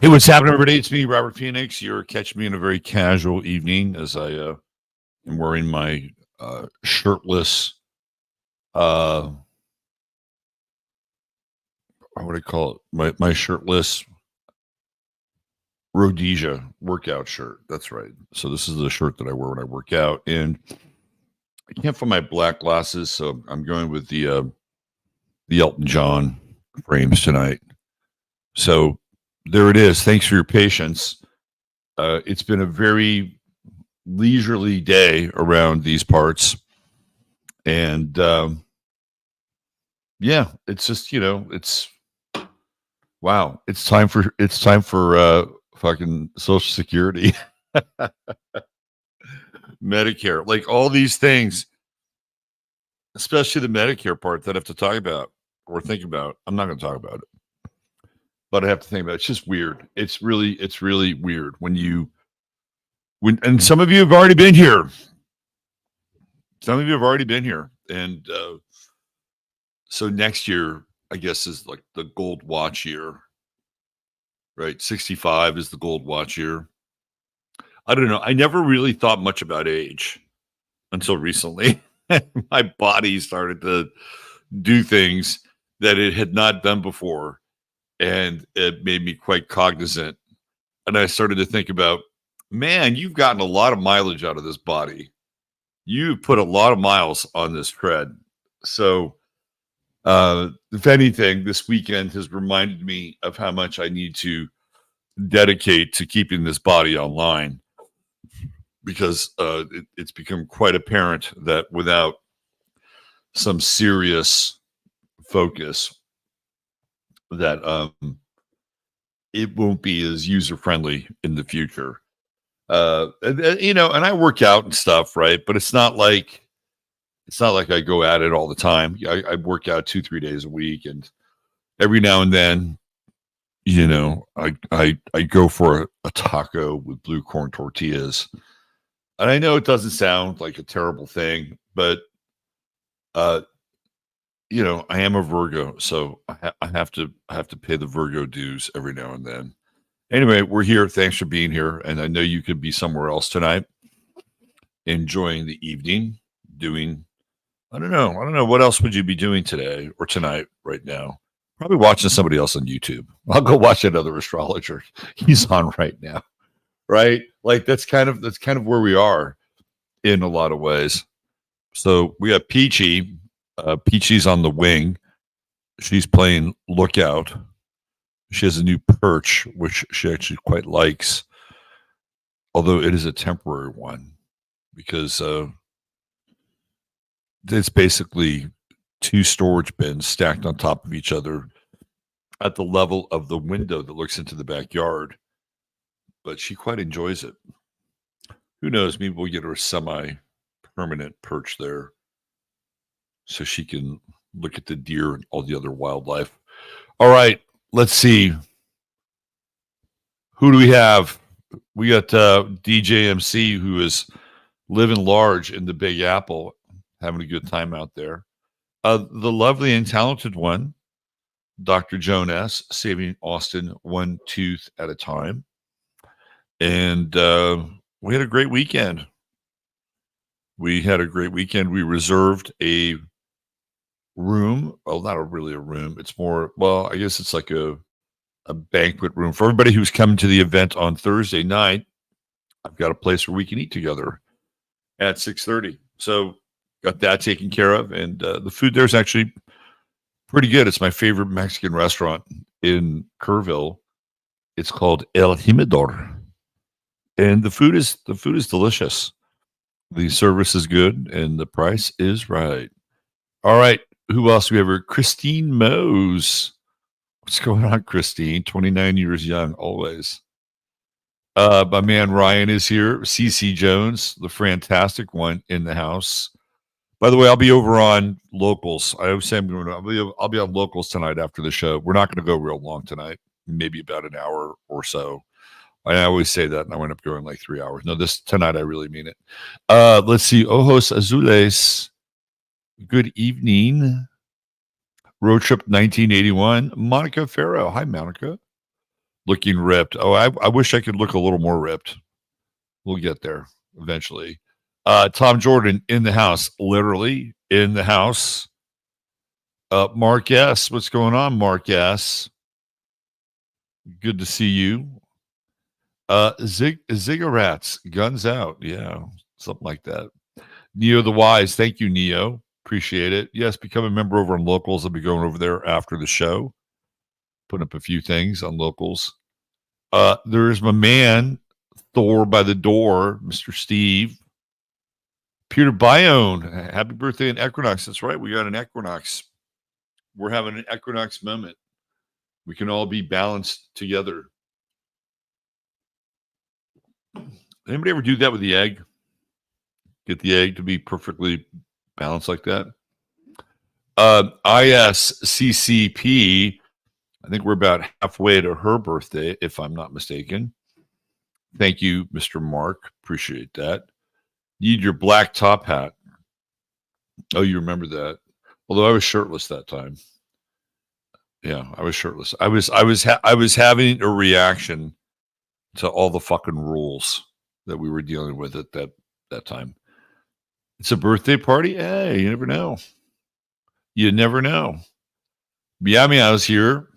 Hey, what's happening, everybody? It's me, Robert Phoenix. You're catching me in a very casual evening as I am wearing my shirtless, what do I call it? My shirtless Rhodesia workout shirt. That's right. So this is the shirt that I wear when I work out, and I can't find my black glasses, so I'm going with the Elton John frames tonight. So there it is. Thanks for your patience. It's been a very leisurely day around these parts, and yeah, it's just it's wow. It's time for fucking Social Security, Medicare, like all these things, especially the Medicare part that I have to talk about or think about. I'm not going to talk about it, but I have to think about it. It's just weird. It's really weird and some of you have already been here. Some of you have already been here, and so next year, I guess, is like the gold watch year, right? 65 is the gold watch year. I don't know. I never really thought much about age until recently. My body started to do things that it had not done before, and it made me quite cognizant. And I started to think about, man, you've gotten a lot of mileage out of this body. You put a lot of miles on this tread. So, if anything, this weekend has reminded me of how much I need to dedicate to keeping this body online, because it's become quite apparent that without some serious focus, that it won't be as user friendly in the future. And I work out and stuff, right? But it's not like I go at it all the time. I work out 2-3 days a week, and every now and then, I go for a taco with blue corn tortillas. And I know it doesn't sound like a terrible thing, but I am a Virgo, so I have to pay the Virgo dues every now and then. Anyway, we're here. Thanks for being here, and I know you could be somewhere else tonight, enjoying the evening, doing. I don't know. What else would you be doing today or tonight right now? Probably watching somebody else on YouTube. I'll go watch another astrologer. He's on right now, right? Like that's kind of where we are in a lot of ways. So we have Peachy. Peachy's on the wing. She's playing lookout. She has a new perch, which she actually quite likes, although it is a temporary one, because it's basically 2 storage bins stacked on top of each other at the level of the window that looks into the backyard. But she quite enjoys it. Who knows? Maybe we'll get her a semi-permanent perch there so she can look at the deer and all the other wildlife. All right, let's see. Who do we have? We got DJ MC, who is living large in the Big Apple, having a good time out there. The lovely and talented one, Dr. Joan S., saving Austin one tooth at a time. And we had a great weekend. We reserved a room. Well, not really a room. It's more, well, I guess it's like a banquet room for everybody who's coming to the event on Thursday night. I've got a place where we can eat together at 6:30. So got that taken care of, and the food there is actually pretty good. It's my favorite Mexican restaurant in Kerrville. It's called El Jimador, and the food is delicious. The service is good, and the price is right. All right, who else do we have here? Christine Mose. What's going on, Christine? 29 years young, always. My man Ryan is here. CC Jones, the fantastic one, in the house. By the way, I'll be over on Locals. I always say I'll be on Locals tonight after the show. We're not going to go real long tonight, maybe about an hour or so. I always say that, and I went up going like 3 hours. No, tonight I really mean it. Let's see. Ojos Azules. Good evening. Road Trip 1981. Monica Farrow. Hi, Monica. looking ripped. Oh, I wish I could look a little more ripped. We'll get there eventually. Tom Jordan in the house, literally in the house. Mark S. What's going on, Mark S? Good to see you. Ziggurats, guns out. Yeah, something like that. Neo the Wise. Thank you, Neo. Appreciate it. Yes, become a member over on Locals. I'll be going over there after the show. Putting up a few things on Locals. There's my man, Thor by the Door, Mr. Steve. Peter Bayonne. Happy birthday and equinox. That's right. We got an equinox. We're having an equinox moment. We can all be balanced together. Anybody ever do that with the egg? Get the egg to be perfectly balanced like that? ISCCP, I think we're about halfway to her birthday, if I'm not mistaken. Thank you, Mr. Mark. Appreciate that. Need your black top hat. Oh, you remember that? Although I was shirtless that time. Yeah, I was shirtless. I was having a reaction to all the fucking rules that we were dealing with at that time. It's a birthday party. Hey, you never know. You never know. Meow's here.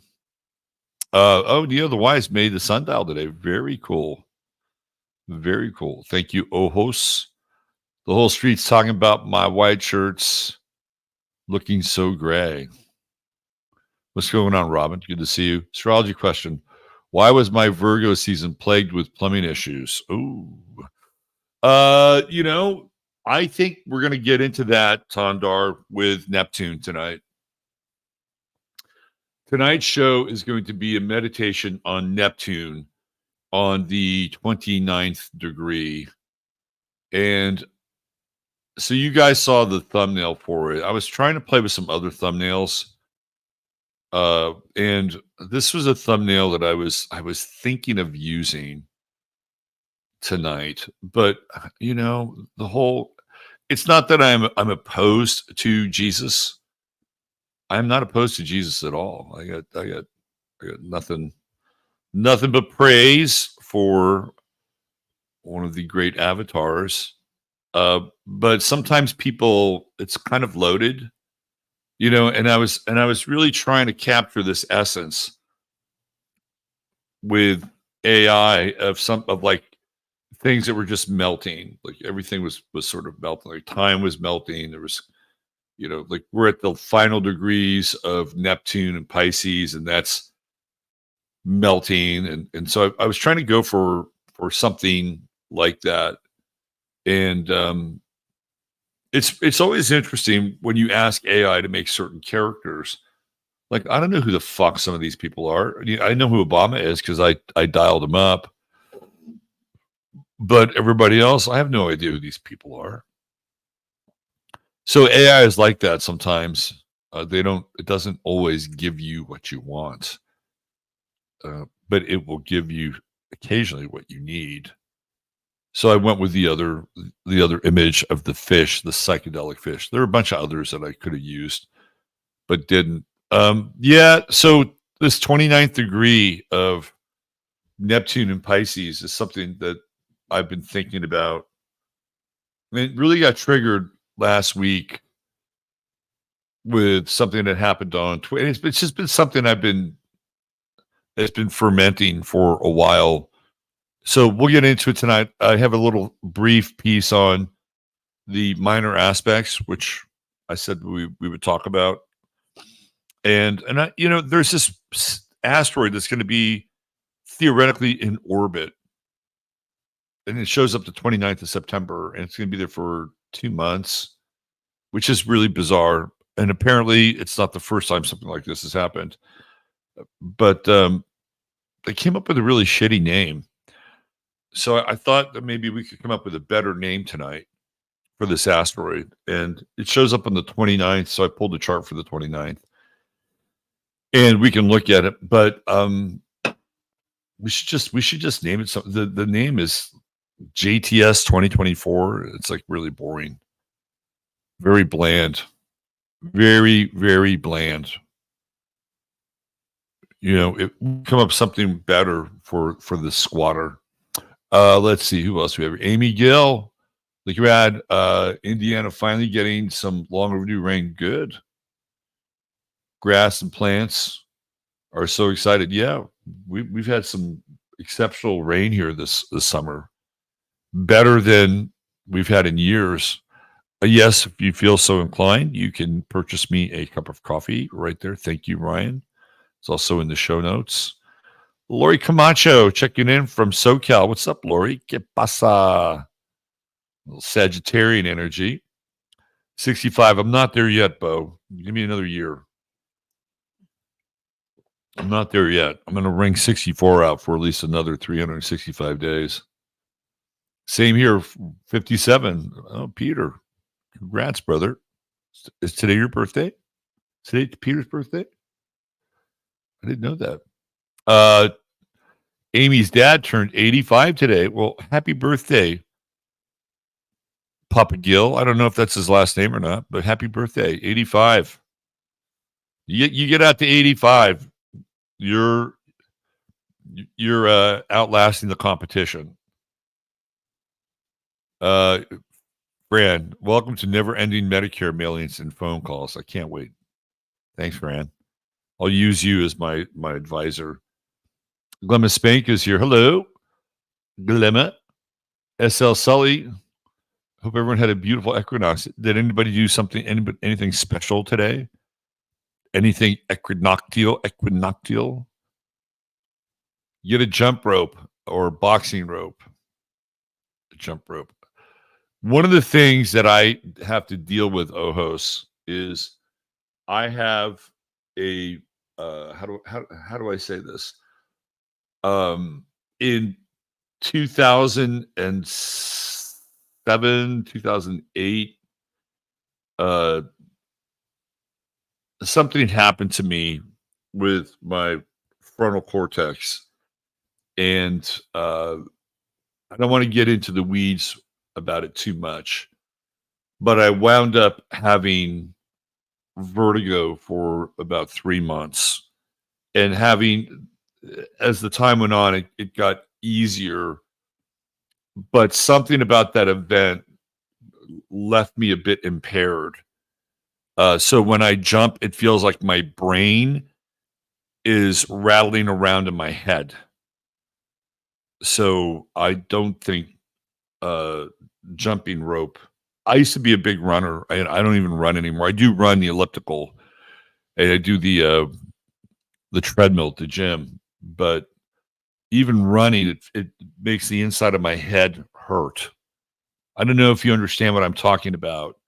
Neo the Wise made the sundial today. Very cool. Very cool. Thank you, Ojos. The whole street's talking about my white shirts looking so gray. What's going on, Robin? Good to see you. Astrology question. Why was my Virgo season plagued with plumbing issues? Ooh. I think we're going to get into that, Tondar, with Neptune tonight. Tonight's show is going to be a meditation on Neptune on the 29th degree. And so you guys saw the thumbnail for it. I was trying to play with some other thumbnails. And this was a thumbnail that I was thinking of using tonight. But it's not that I'm opposed to Jesus. I'm not opposed to Jesus at all. I got nothing but praise for one of the great avatars. But sometimes people, it's kind of loaded, and I was really trying to capture this essence with AI of like things that were just melting. Like everything was sort of melting. Like time was melting. There was, like we're at the final degrees of Neptune and Pisces, and that's melting. And so I was trying to go for something like that. And it's always interesting when you ask AI to make certain characters. Like, I don't know who the fuck some of these people are. I know who Obama is because I dialed him up. But everybody else, I have no idea who these people are. So AI is like that sometimes. It doesn't always give you what you want. But it will give you occasionally what you need. So I went with the other image of the fish, the psychedelic fish. There are a bunch of others that I could have used, but didn't. So this 29th degree of Neptune and Pisces is something that I've been thinking about. I mean, it really got triggered last week with something that happened on Twitter. It's just been something it's been fermenting for a while. So we'll get into it tonight. I have a little brief piece on the minor aspects, which I said we would talk about. And there's this asteroid that's going to be theoretically in orbit. And it shows up the 29th of September, and it's going to be there for 2 months, which is really bizarre. And apparently it's not the first time something like this has happened. But they came up with a really shitty name. So I thought that maybe we could come up with a better name tonight for this asteroid. And it shows up on the 29th. So I pulled the chart for the 29th. And we can look at it. But we should just name it something. The name is JTS 2024. It's like really boring. Very bland. Very, very bland. it come up something better for the squatter. Let's see who else we have. Amy Gill, look around. Indiana finally getting some long overdue rain. Good. Grass and plants are so excited. Yeah, we've had some exceptional rain here this summer, better than we've had in years. Yes, if you feel so inclined, you can purchase me a cup of coffee right there. Thank you, Ryan. It's also in the show notes. Lori Camacho checking in from SoCal. What's up, Lori? Que pasa? A little Sagittarian energy. 65. I'm not there yet, Bo. Give me another year. I'm not there yet. I'm going to ring 64 out for at least another 365 days. Same here, 57. Oh, Peter. Congrats, brother. Is today your birthday? Today Peter's birthday? I didn't know that. Amy's dad turned 85 today. Well, happy birthday, Papa Gill. I don't know if that's his last name or not, but happy birthday, 85. You get out to 85, you're outlasting the competition. Fran, welcome to never-ending Medicare mailings and phone calls. I can't wait. Thanks, Fran. I'll use you as my advisor. Glemma Spank is here. Hello, Glemma. SL Sully. Hope everyone had a beautiful equinox. Did anybody do anything special today? Anything equinoctial? Get a jump rope or boxing rope. A jump rope. One of the things that I have to deal with, Ojos, is I have a how do I say this? In 2007, 2008, something happened to me with my frontal cortex, and I don't want to get into the weeds about it too much, but I wound up having vertigo for about 3 months, and as the time went on, it got easier, but something about that event left me a bit impaired. So when I jump, it feels like my brain is rattling around in my head. So I don't think jumping rope. I used to be a big runner. I don't even run anymore. I do run the elliptical, and I do the treadmill at the gym. But even running, it makes the inside of my head hurt. I don't know if you understand what I'm talking about,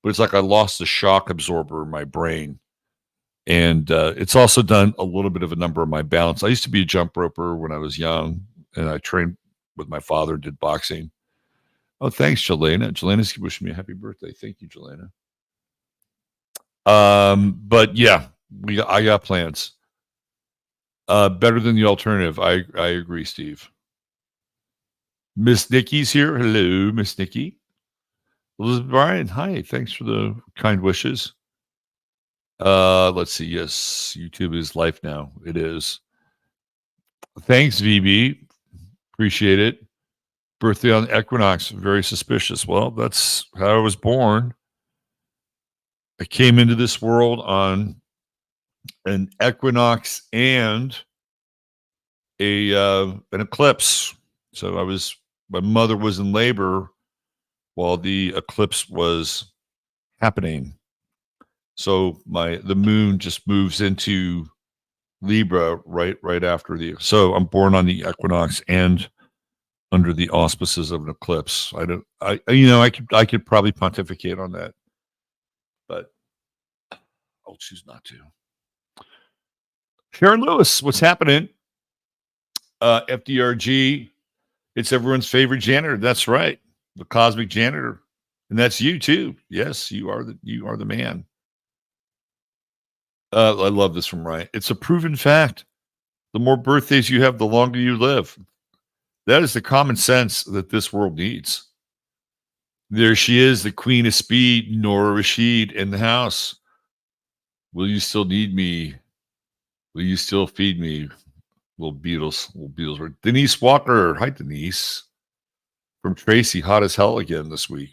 but it's like I lost the shock absorber in my brain. And it's also done a little bit of a number of my balance. I used to be a jump roper when I was young, and I trained with my father, did boxing. Oh, thanks, Jelena. Jelena's wishing me a happy birthday. Thank you, Jelena. But yeah, I got plans. Better than the alternative. I agree, Steve. Miss Nikki's here. Hello, Miss Nikki. Elizabeth Bryan, hi. Thanks for the kind wishes. Let's see. Yes, YouTube is life now. It is. Thanks, VB. Appreciate it. Birthday on the equinox. Very suspicious. Well, that's how I was born. I came into this world on an equinox and an eclipse. So my mother was in labor while the eclipse was happening. So the moon just moves into Libra right after so I'm born on the equinox and under the auspices of an eclipse. I could probably pontificate on that, but I'll choose not to. Sharon Lewis, what's happening? FDRG, it's everyone's favorite janitor. That's right, the cosmic janitor, and that's you too. Yes, you are the man. I love this from Ryan. It's a proven fact. The more birthdays you have, the longer you live. That is the common sense that this world needs. There she is, the Queen of Speed, Nora Rashid, in the house. Will you still need me? Will you still feed me, little Beatles? Denise Walker. Hi, Denise. From Tracy, hot as hell again this week.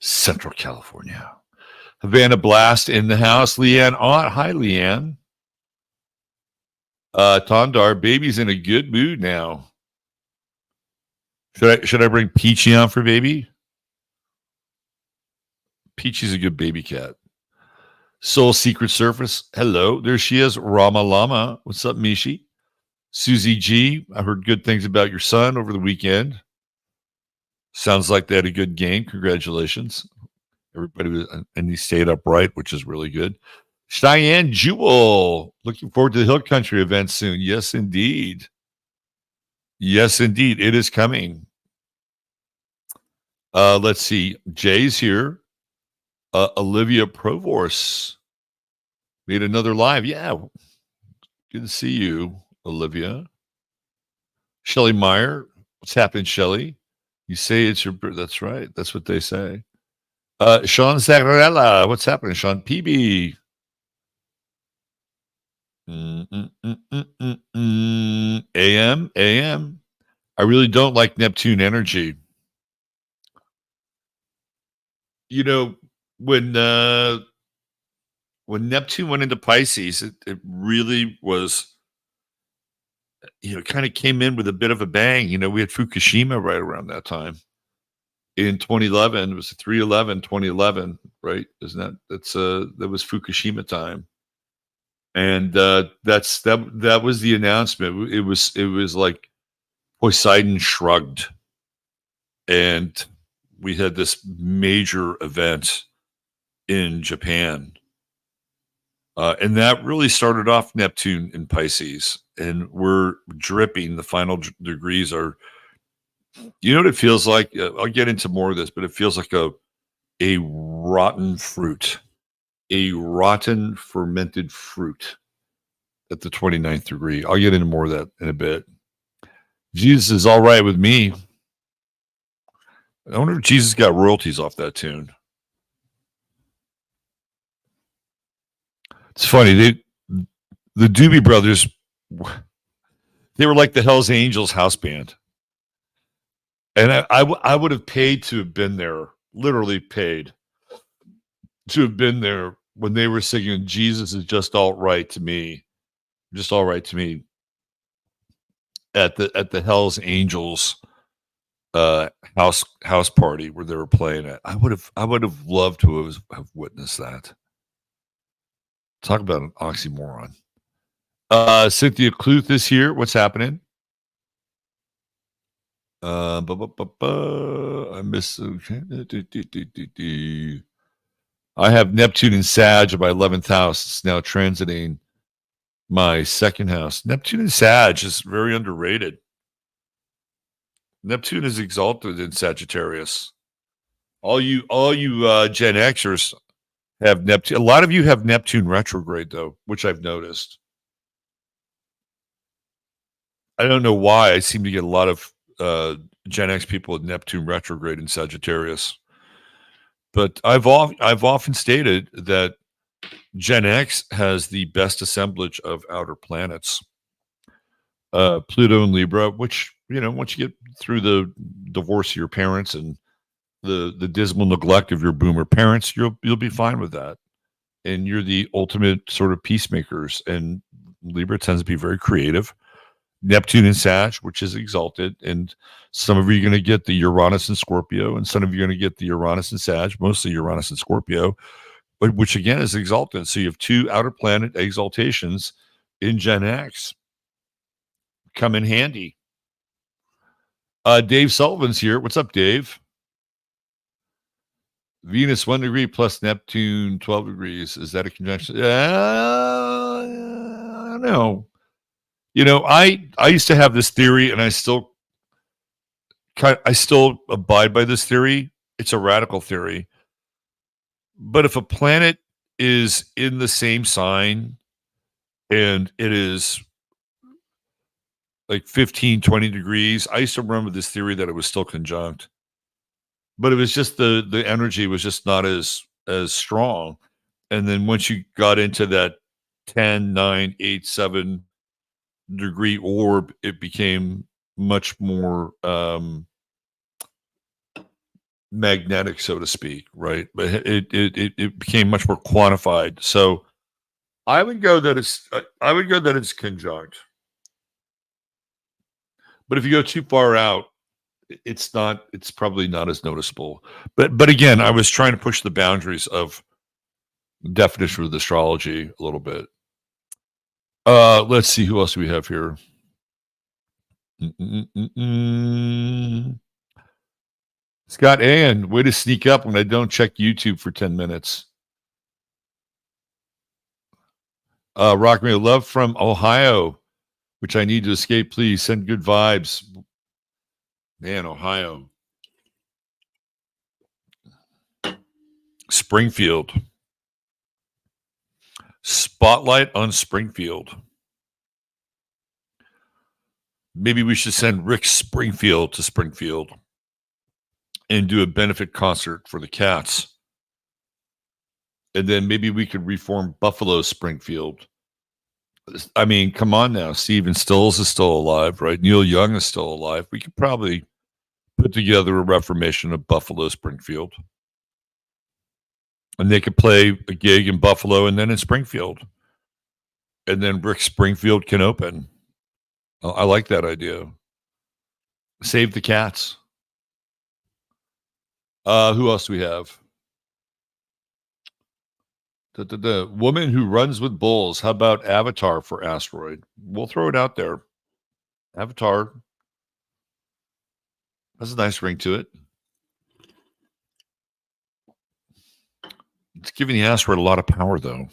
Central California. Havana Blast in the house. Leanne Ott. Hi, Leanne. Tondar, baby's in a good mood now. Should I bring Peachy on for baby? Peachy's a good baby cat. Soul Secret Surface. Hello. There she is. Rama Lama. What's up, Mishi? Susie G. I heard good things about your son over the weekend. Sounds like they had a good game. Congratulations. Everybody was, and he stayed upright, which is really good. Cheyenne Jewel. Looking forward to the Hill Country event soon. Yes, indeed. Yes, indeed. It is coming. Let's see. Jay's here. Olivia Provorce made another live. Yeah. Good to see you, Olivia. Shelly Meyer. What's happening, Shelly? You say it's your birthday. That's right. That's what they say. Sean Zagarella. What's happening, Sean? PB. AM. I really don't like Neptune energy. You know, when Neptune went into Pisces, it really was, kind of came in with a bit of a bang. We had Fukushima right around that time. In 2011, it was 3/11/2011, right? That was Fukushima time. And that was the announcement. It was like Poseidon shrugged, and we had this major event in Japan, and that really started off Neptune in Pisces, and we're dripping. The final degrees are. You know what it feels like? I'll get into more of this, but it feels like a rotten fruit. A rotten fermented fruit at the 29th degree. I'll get into more of that in a bit. Jesus is all right with me. I wonder if Jesus got royalties off that tune. It's funny. The Doobie Brothers, they were like the Hells Angels house band. And I would have paid to have been there, literally paid to have been there when they were singing Jesus is just all right to me, at the Hells Angels house party where they were playing it. I would have loved to have witnessed that. Talk about an oxymoron. Cynthia Cluth is here. What's happening? I miss. I have Neptune in Sag in my 11th house. It's now transiting my second house. Neptune in Sag is very underrated. Neptune is exalted in Sagittarius. All you Gen Xers have Neptune. A lot of you have Neptune retrograde though, which I've noticed. I don't know why. I seem to get a lot of Gen X people with Neptune retrograde in Sagittarius. But I've often stated that Gen X has the best assemblage of outer planets. Pluto and Libra, which, once you get through the divorce of your parents and the dismal neglect of your boomer parents, you'll be fine with that. And you're the ultimate sort of peacemakers. And Libra tends to be very creative. Neptune and Sag, which is exalted, and some of you are going to get the Uranus and Scorpio, and some of you are going to get the Uranus and Sag, mostly Uranus and Scorpio, but which again is exalted. So you have two outer planet exaltations in Gen X. Come in handy. Dave Sullivan's here. What's up, Dave? Venus 1 degree plus Neptune 12 degrees. Is that a conjunction? I don't know. I used to have this theory, and I still abide by this theory. It's a radical theory. But if a planet is in the same sign and it is like 15, 20 degrees, I used to remember this theory that it was still conjunct. But it was just the energy was just not as strong. And then once you got into that 10, 9, 8, 7 degree orb, it became much more magnetic, so to speak, right? But it became much more quantified. So I would go that it's conjunct. But if you go too far out, it's probably not as noticeable. But again, I was trying to push the boundaries of definition of astrology a little bit. Let's see who else we have here. Scott Ann, way to sneak up when I don't check YouTube for 10 minutes. Rock me love from Ohio, which I need to escape. Please send good vibes. Man, Ohio. Springfield. Spotlight on Springfield. Maybe we should send Rick Springfield to Springfield and do a benefit concert for the cats. And then maybe we could reform Buffalo Springfield. I mean, come on now. Stephen Stills is still alive, right? Neil Young is still alive. We could probably put together a reformation of Buffalo Springfield. And they could play a gig in Buffalo and then in Springfield. And then Rick Springfield can open. I like that idea. Save the cats. Who else do we have? The woman who runs with bulls. How about Avatar for Asteroid? We'll throw it out there. Avatar has a nice ring to it. It's giving the asteroid a lot of power, though,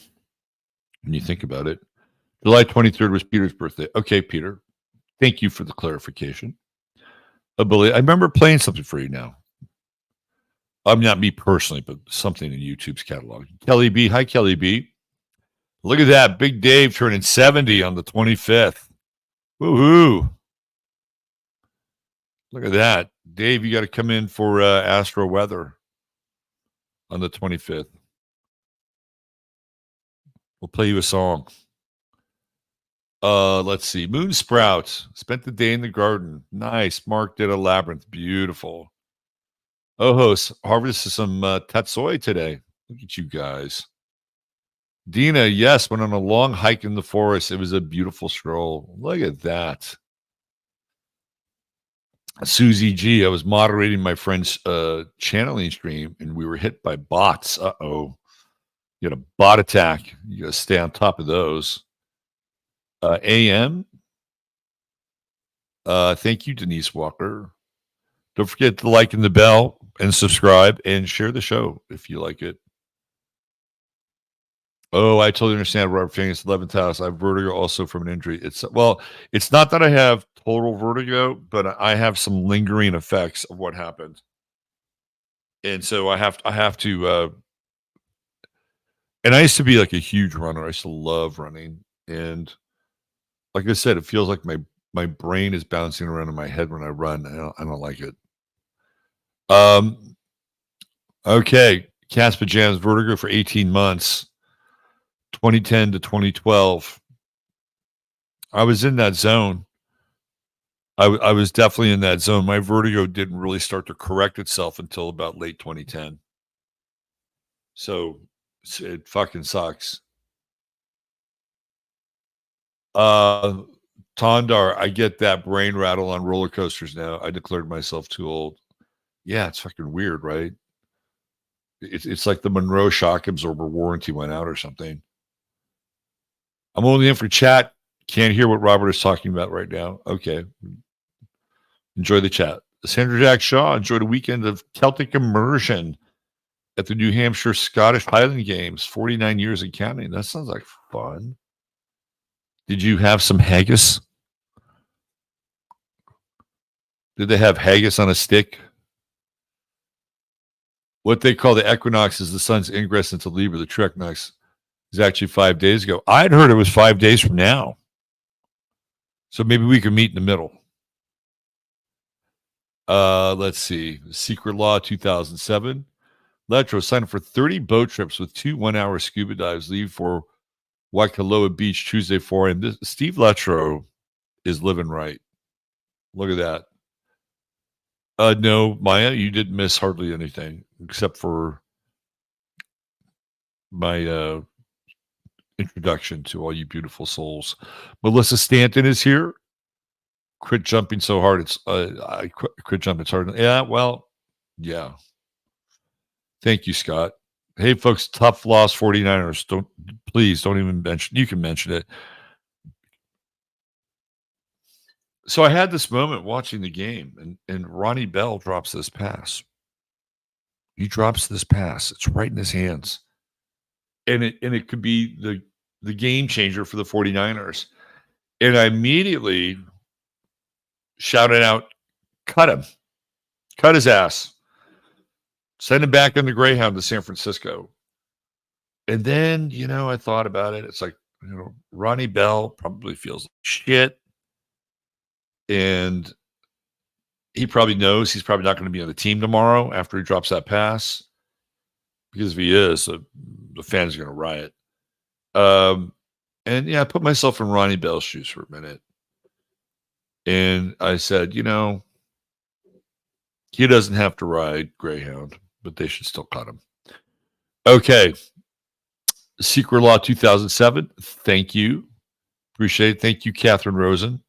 when you think about it. July 23rd was Peter's birthday. Okay, Peter. Thank you for the clarification. Ability. I remember playing something for you now. Not me personally, but something in YouTube's catalog. Kelly B. Hi, Kelly B. Look at that. Big Dave turning 70 on the 25th. Woohoo. Look at that. Dave, you got to come in for Astro Weather on the 25th. We'll play you a song. Let's see. Moon Sprouts. Spent the day in the garden. Nice. Mark did a labyrinth. Beautiful. Ojos harvested some tatsoi today. Look at you guys. Dina, yes, went on a long hike in the forest. It was a beautiful stroll. Look at that. Susie G, I was moderating my friend's channeling stream, and we were hit by bots. Uh-oh. You had a bot attack. You got to stay on top of those. AM. Thank you, Denise Walker. Don't forget to like and the bell and subscribe and share the show if you like it. Oh, I totally understand. Robert Fingers, 11th house. I have vertigo also from an injury. It's not that I have total vertigo, but I have some lingering effects of what happened. And so I have to, and I used to be like a huge runner. I used to love running. And like I said, it feels like my brain is bouncing around in my head when I run. I don't like it. Okay. Cats Pajamas, vertigo for 18 months, 2010 to 2012. I was in that zone. I was definitely in that zone. My vertigo didn't really start to correct itself until about late 2010. So it fucking sucks. Tondar, I get that brain rattle on roller coasters now. I declared myself too old. Yeah, it's fucking weird, right? It's like the Monroe shock absorber warranty went out or something. I'm only in for chat. Can't hear what Robert is talking about right now. Okay. Enjoy the chat. Sandra Jack Shaw, enjoyed a weekend of Celtic immersion at the New Hampshire Scottish Highland Games. 49 years and counting. That sounds like fun. Did you have some haggis? Did they have haggis on a stick? What they call the equinox is the sun's ingress into Libra. The true equinox is actually 5 days ago. I'd heard it was 5 days from now. So maybe we could meet in the middle. Let's see. Secret Law 2007. Letro signed up for 30 boat trips with 2 1-hour scuba dives. Leave for Waikoloa Beach, Tuesday, 4 a.m. Steve Letro is living right. Look at that. No, Maya, you didn't miss hardly anything except for my introduction to all you beautiful souls. Melissa Stanton is here. Quit jumping so hard. It's I quit jumping so hard. Yeah, well, yeah. Thank you, Scott. Hey, folks, tough loss 49ers. Please don't even mention. You can mention it. So I had this moment watching the game, and Ronnie Bell drops this pass. He drops this pass. It's right in his hands. And it could be the game changer for the 49ers. And I immediately shouted out, cut him. Cut his ass. Send him back on the Greyhound to San Francisco. And then, I thought about it. It's like, Ronnie Bell probably feels like shit. And he probably knows he's probably not going to be on the team tomorrow after he drops that pass. Because if he is, the fans are going to riot. And I put myself in Ronnie Bell's shoes for a minute. And I said, he doesn't have to ride Greyhound, but they should still cut him. Okay. Secret Law 2007. Thank you. Appreciate it. Thank you, Catherine Rosen.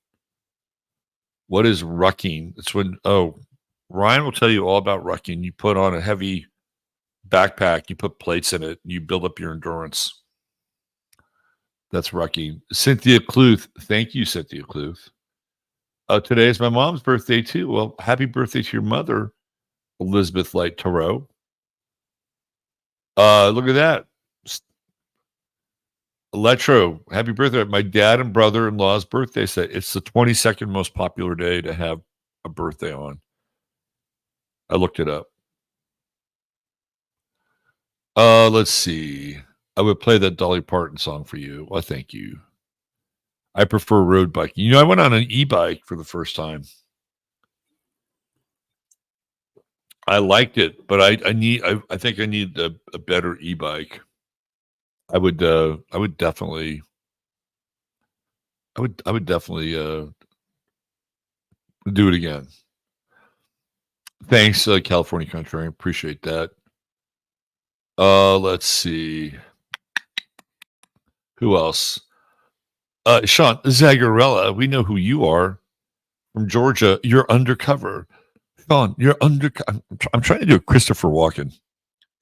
What is rucking? It's when, Ryan will tell you all about rucking. You put on a heavy backpack, you put plates in it, and you build up your endurance. That's rucking. Cynthia Cluth. Thank you, Cynthia Cluth. Today is my mom's birthday, too. Well, happy birthday to your mother, Elizabeth Light Tarot. Look at that. Electro, happy birthday. My dad and brother-in-law's birthday set. It's the 22nd most popular day to have a birthday on. I looked it up. Let's see. I would play that Dolly Parton song for you. Well, thank you. I prefer road biking. I went on an e-bike for the first time. I liked it, but I think I need a better e-bike. I would definitely do it again. Thanks, California Country. I appreciate that. Let's see. Who else? Sean Zagarella. We know who you are from Georgia. You're undercover. Sean, you're undercover. I'm trying to do a Christopher Walken.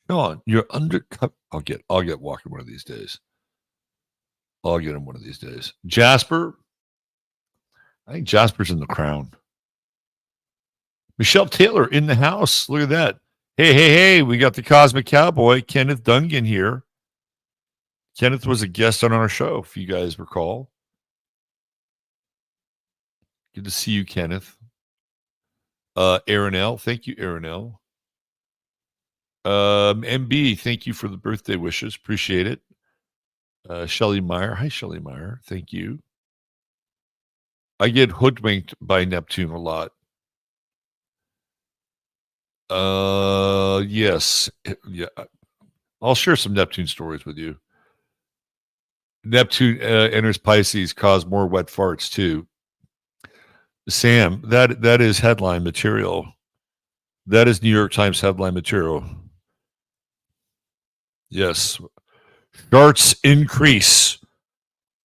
Sean, you're undercover. I'll get Walken one of these days. I'll get him one of these days. Jasper. I think Jasper's in The Crown. Michelle Taylor in the house. Look at that. Hey. We got the Cosmic Cowboy, Kenneth Dungan here. Kenneth was a guest on our show, if you guys recall. Good to see you, Kenneth. Aaron L. Thank you, Aaron L. MB, thank you for the birthday wishes. Appreciate it. Shelly Meyer. Hi, Shelly Meyer. Thank you. I get hoodwinked by Neptune a lot. Yes. Yeah. I'll share some Neptune stories with you. Neptune enters Pisces, cause more wet farts too. Sam, that is headline material. That is New York Times headline material. Yes. Darts increase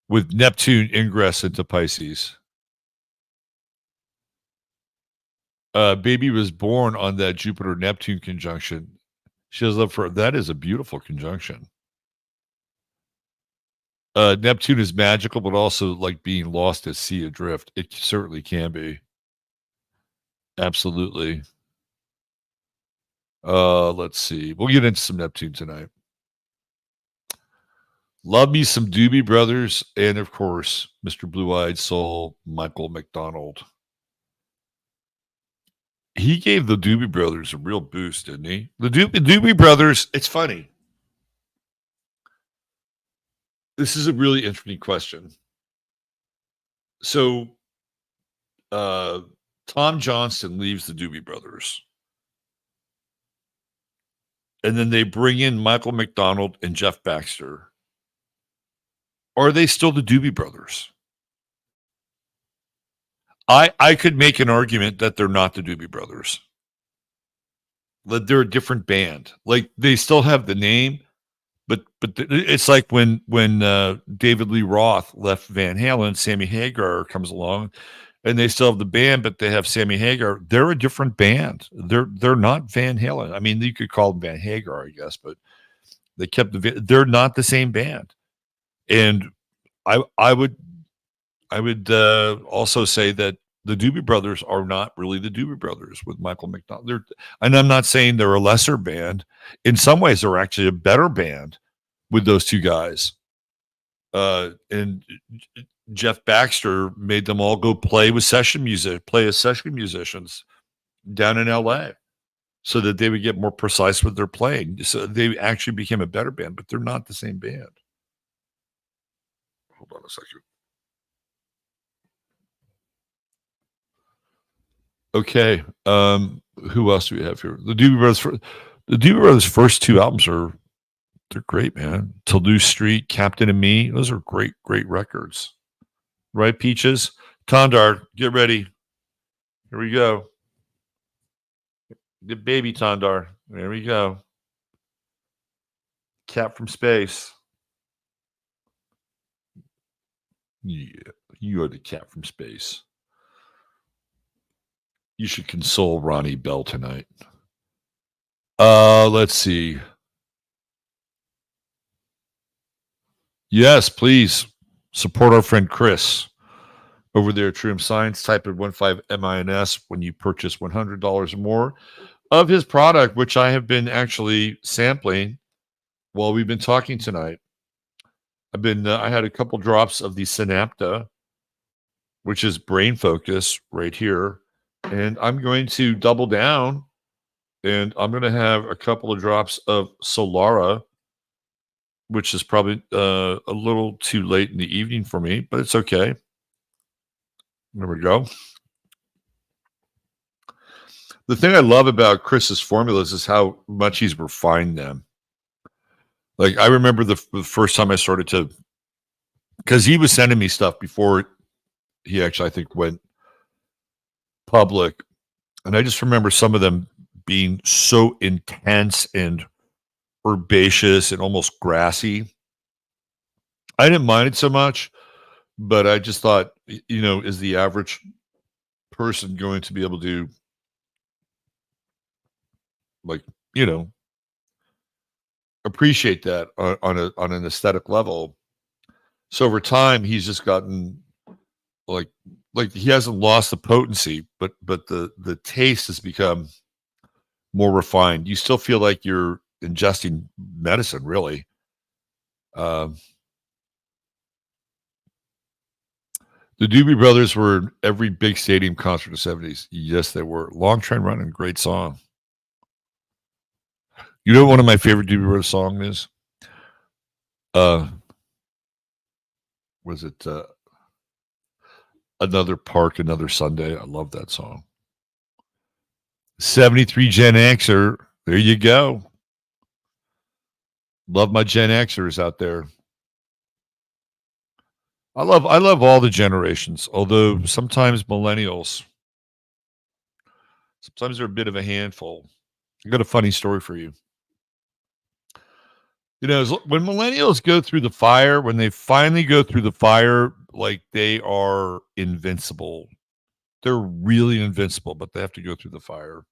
with Neptune ingress into Pisces. Baby was born on that Jupiter-Neptune conjunction. She has love for that is a beautiful conjunction. Neptune is magical, but also like being lost at sea adrift. It certainly can be. Absolutely. Let's see. We'll get into some Neptune tonight. Love me some Doobie Brothers, and of course, Mr. Blue-Eyed Soul, Michael McDonald. He gave the Doobie Brothers a real boost, didn't he? The Doobie Brothers, it's funny. This is a really interesting question. So, Tom Johnston leaves the Doobie Brothers. And then they bring in Michael McDonald and Jeff Baxter. Are they still the Doobie Brothers? I could make an argument that they're not the Doobie Brothers. That they're a different band. Like they still have the name, but it's like when David Lee Roth left Van Halen, Sammy Hagar comes along, and they still have the band, but they have Sammy Hagar. They're a different band. They're not Van Halen. I mean, you could call them Van Hagar, I guess, but they kept they're not the same band. And I would also say that the Doobie Brothers are not really the Doobie Brothers with Michael McDonald. And I'm not saying they're a lesser band. In some ways, they're actually a better band with those two guys. And Jeff Baxter made them all go play as session musicians down in LA so that they would get more precise with their playing. So they actually became a better band, but they're not the same band. Hold on a second. Okay. Who else do we have here? The Doobie Brothers' first two albums they're great, man. Toulouse Street, Captain and Me. Those are great records. Right, Peaches? Tondar, get ready. Here we go. The baby Tondar. There we go. Cat from Space. Yeah, you are the cat from space. You should console Ronnie Bell tonight. Let's see. Yes, please support our friend Chris over there at True Hemp Science. Type in 15MINS when you purchase $100 or more of his product, which I have been actually sampling while we've been talking tonight. I had a couple drops of the Synapta, which is brain focus right here. And I'm going to double down and I'm going to have a couple of drops of Solara, which is probably a little too late in the evening for me, but it's okay. There we go. The thing I love about Chris's formulas is how much he's refined them. Like I remember the first time I started to, because he was sending me stuff before he actually, I think, went public. And I just remember some of them being so intense and herbaceous and almost grassy. I didn't mind it so much, but I just thought, is the average person going to be able to, appreciate that on an aesthetic level? So over time, he's just gotten like he hasn't lost the potency, but the taste has become more refined. You still feel like you're ingesting medicine, really. The Doobie Brothers were in every big stadium concert in the 70s. Yes, they were. Long Train Running, great song. You know what one of my favorite Doobie Brothers songs is? Was it Another Park, Another Sunday? I love that song. 73 Gen Xer. There you go. Love my Gen Xers out there. I love all the generations, although sometimes millennials, sometimes they're a bit of a handful. I got a funny story for you. When millennials go through the fire, when they finally go through the fire, like they are invincible. They're really invincible, but they have to go through the fire.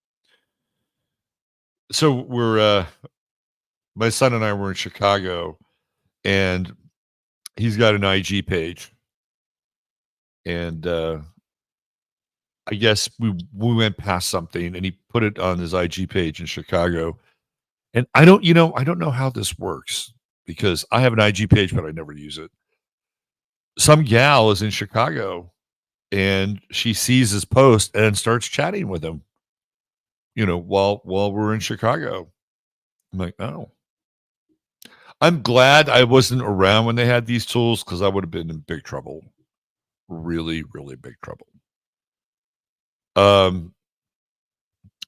So my son and I were in Chicago, and he's got an IG page. And I guess we went past something, and he put it on his IG page in Chicago. And I don't know how this works because I have an IG page, but I never use it. Some gal is in Chicago and she sees his post and starts chatting with him, while we're in Chicago. I'm like, oh, I'm glad I wasn't around when they had these tools because I would have been in big trouble. Really, really big trouble.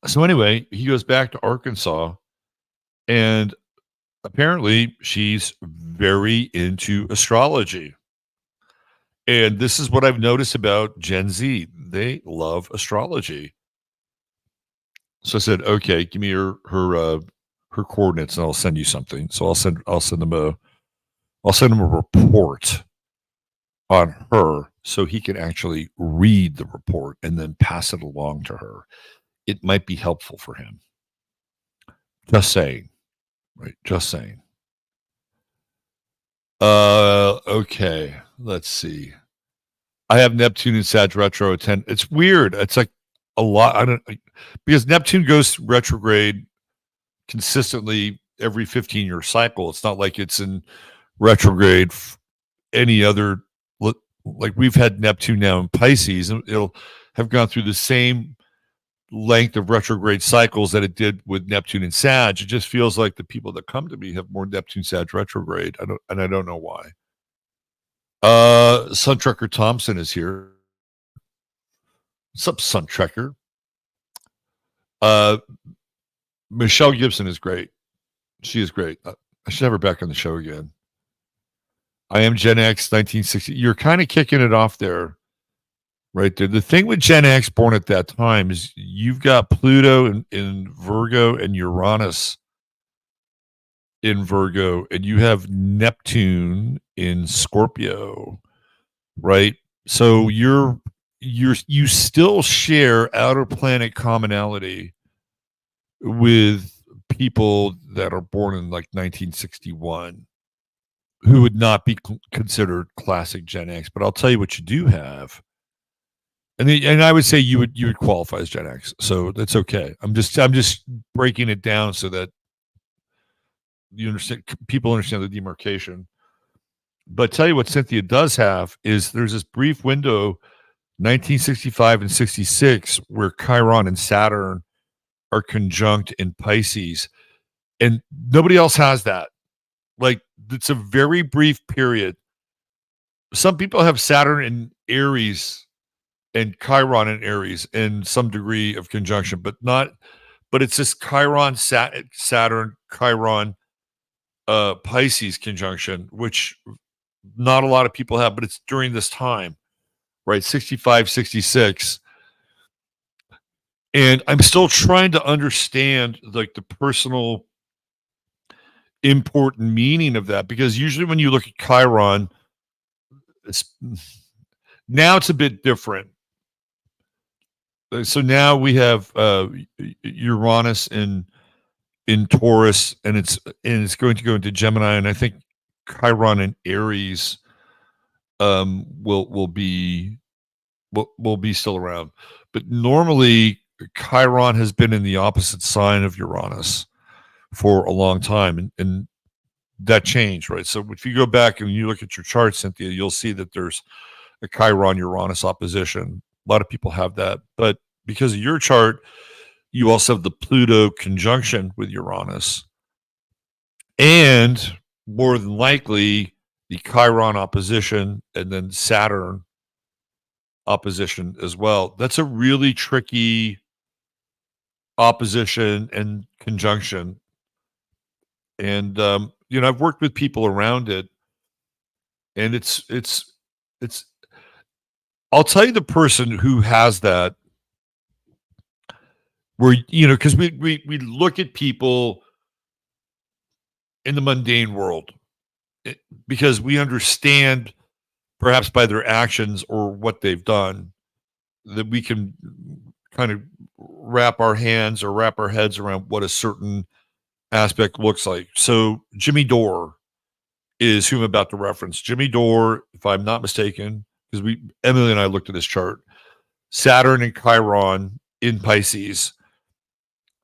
So anyway, he goes back to Arkansas. And apparently she's very into astrology. And this is what I've noticed about Gen Z. They love astrology. So I said, okay, give me her coordinates and I'll send you something. So I'll send them a report on her so he can actually read the report and then pass it along to her. It might be helpful for him. Just saying. Right. Just saying. Okay. Let's see. I have Neptune and Sag retro 10. It's weird. It's like a lot. I don't, because Neptune goes retrograde consistently every 15-year cycle. It's not like it's in retrograde any other, like we've had Neptune now in Pisces, and it'll have gone through the same length of retrograde cycles that it did with Neptune and Sag. It just feels like the people that come to me have more Neptune Sag retrograde. I don't know why. Sun Trekker Thompson is here. What's up, Sun Trekker? Michelle Gibson is great. She is great. I should have her back on the show again. I am Gen X 1960. You're kind of kicking it off there, right there. The thing with Gen X born at that time is you've got Pluto in Virgo and Uranus in Virgo, and you have Neptune in Scorpio, right? So you still share outer planet commonality with people that are born in like 1961 who would not be considered classic Gen X. But I'll tell you what you do have. And I would say you would qualify as Gen X. So that's okay. I'm just breaking it down so that you understand, people understand the demarcation. But tell you what Cynthia does have is there's this brief window, 1965 and 66, where Chiron and Saturn are conjunct in Pisces. And nobody else has that. Like, it's a very brief period. Some people have Saturn in Aries and Chiron in Aries in some degree of conjunction, but it's this Chiron, Saturn, Chiron, Pisces conjunction, which not a lot of people have, but it's during this time, right? 65, 66. And I'm still trying to understand like the personal import and meaning of that, because usually when you look at Chiron, now it's a bit different. So now we have Uranus in Taurus, and it's going to go into Gemini, and I think Chiron in Aries will be still around. But normally Chiron has been in the opposite sign of Uranus for a long time, and that changed, right? So if you go back and you look at your chart, Cynthia, you'll see that there's a Chiron-Uranus opposition. A lot of people have that, but because of your chart, you also have the Pluto conjunction with Uranus, and more than likely the Chiron opposition, and then Saturn opposition as well. That's a really tricky opposition and conjunction. And I've worked with people around it, and it's I'll tell you the person who has that, where because we look at people in the mundane world, because we understand perhaps by their actions or what they've done that we can kind of wrap our hands or wrap our heads around what a certain aspect looks like. So Jimmy Dore is who I'm about to reference. Jimmy Dore, if I'm not mistaken, because Emily and I looked at this chart, Saturn and Chiron in Pisces,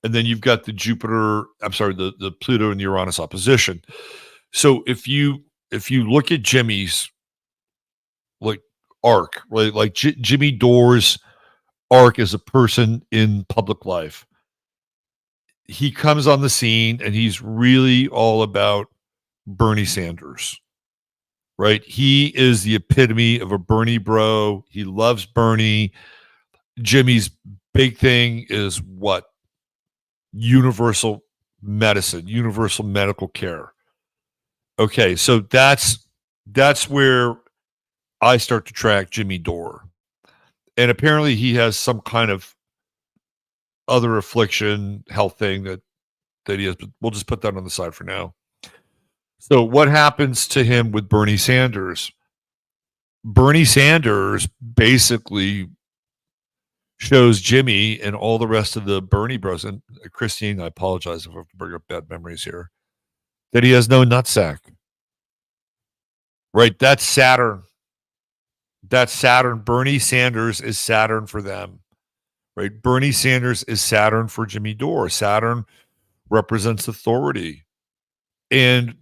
and then you've got the the Pluto and Uranus opposition. So if you look at Jimmy's like arc, right, like Jimmy Dore's arc as a person in public life, he comes on the scene and he's really all about Bernie Sanders, right? He is the epitome of a Bernie bro. He loves Bernie. Jimmy's big thing is what? Universal medicine, universal medical care. Okay, so that's where I start to track Jimmy Dore. And apparently he has some kind of other affliction, health thing that he has, but we'll just put that on the side for now. So what happens to him with Bernie Sanders? Bernie Sanders basically shows Jimmy and all the rest of the Bernie bros, and Christine, I apologize if I bring up bad memories here, that he has no nutsack. Right? That's Saturn. That's Saturn. Bernie Sanders is Saturn for them. Right? Bernie Sanders is Saturn for Jimmy Dore. Saturn represents authority. And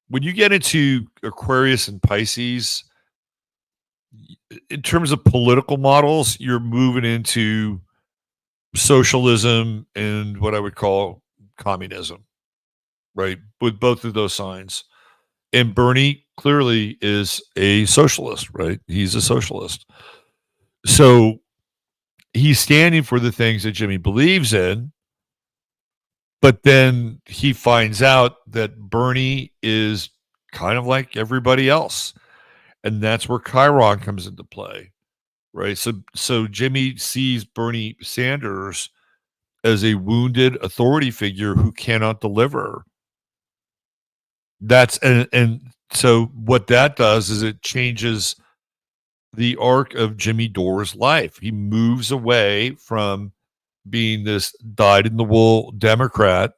when you get into Aquarius and Pisces, in terms of political models, you're moving into socialism and what I would call communism, right? With both of those signs. And Bernie clearly is a socialist, right? He's a socialist. So he's standing for the things that Jimmy believes in, but then he finds out that Bernie is kind of like everybody else. And that's where Chiron comes into play, right? So Jimmy sees Bernie Sanders as a wounded authority figure who cannot deliver. That's and so what that does is it changes the arc of Jimmy Dore's life. He moves away from being this dyed-in-the-wool Democrat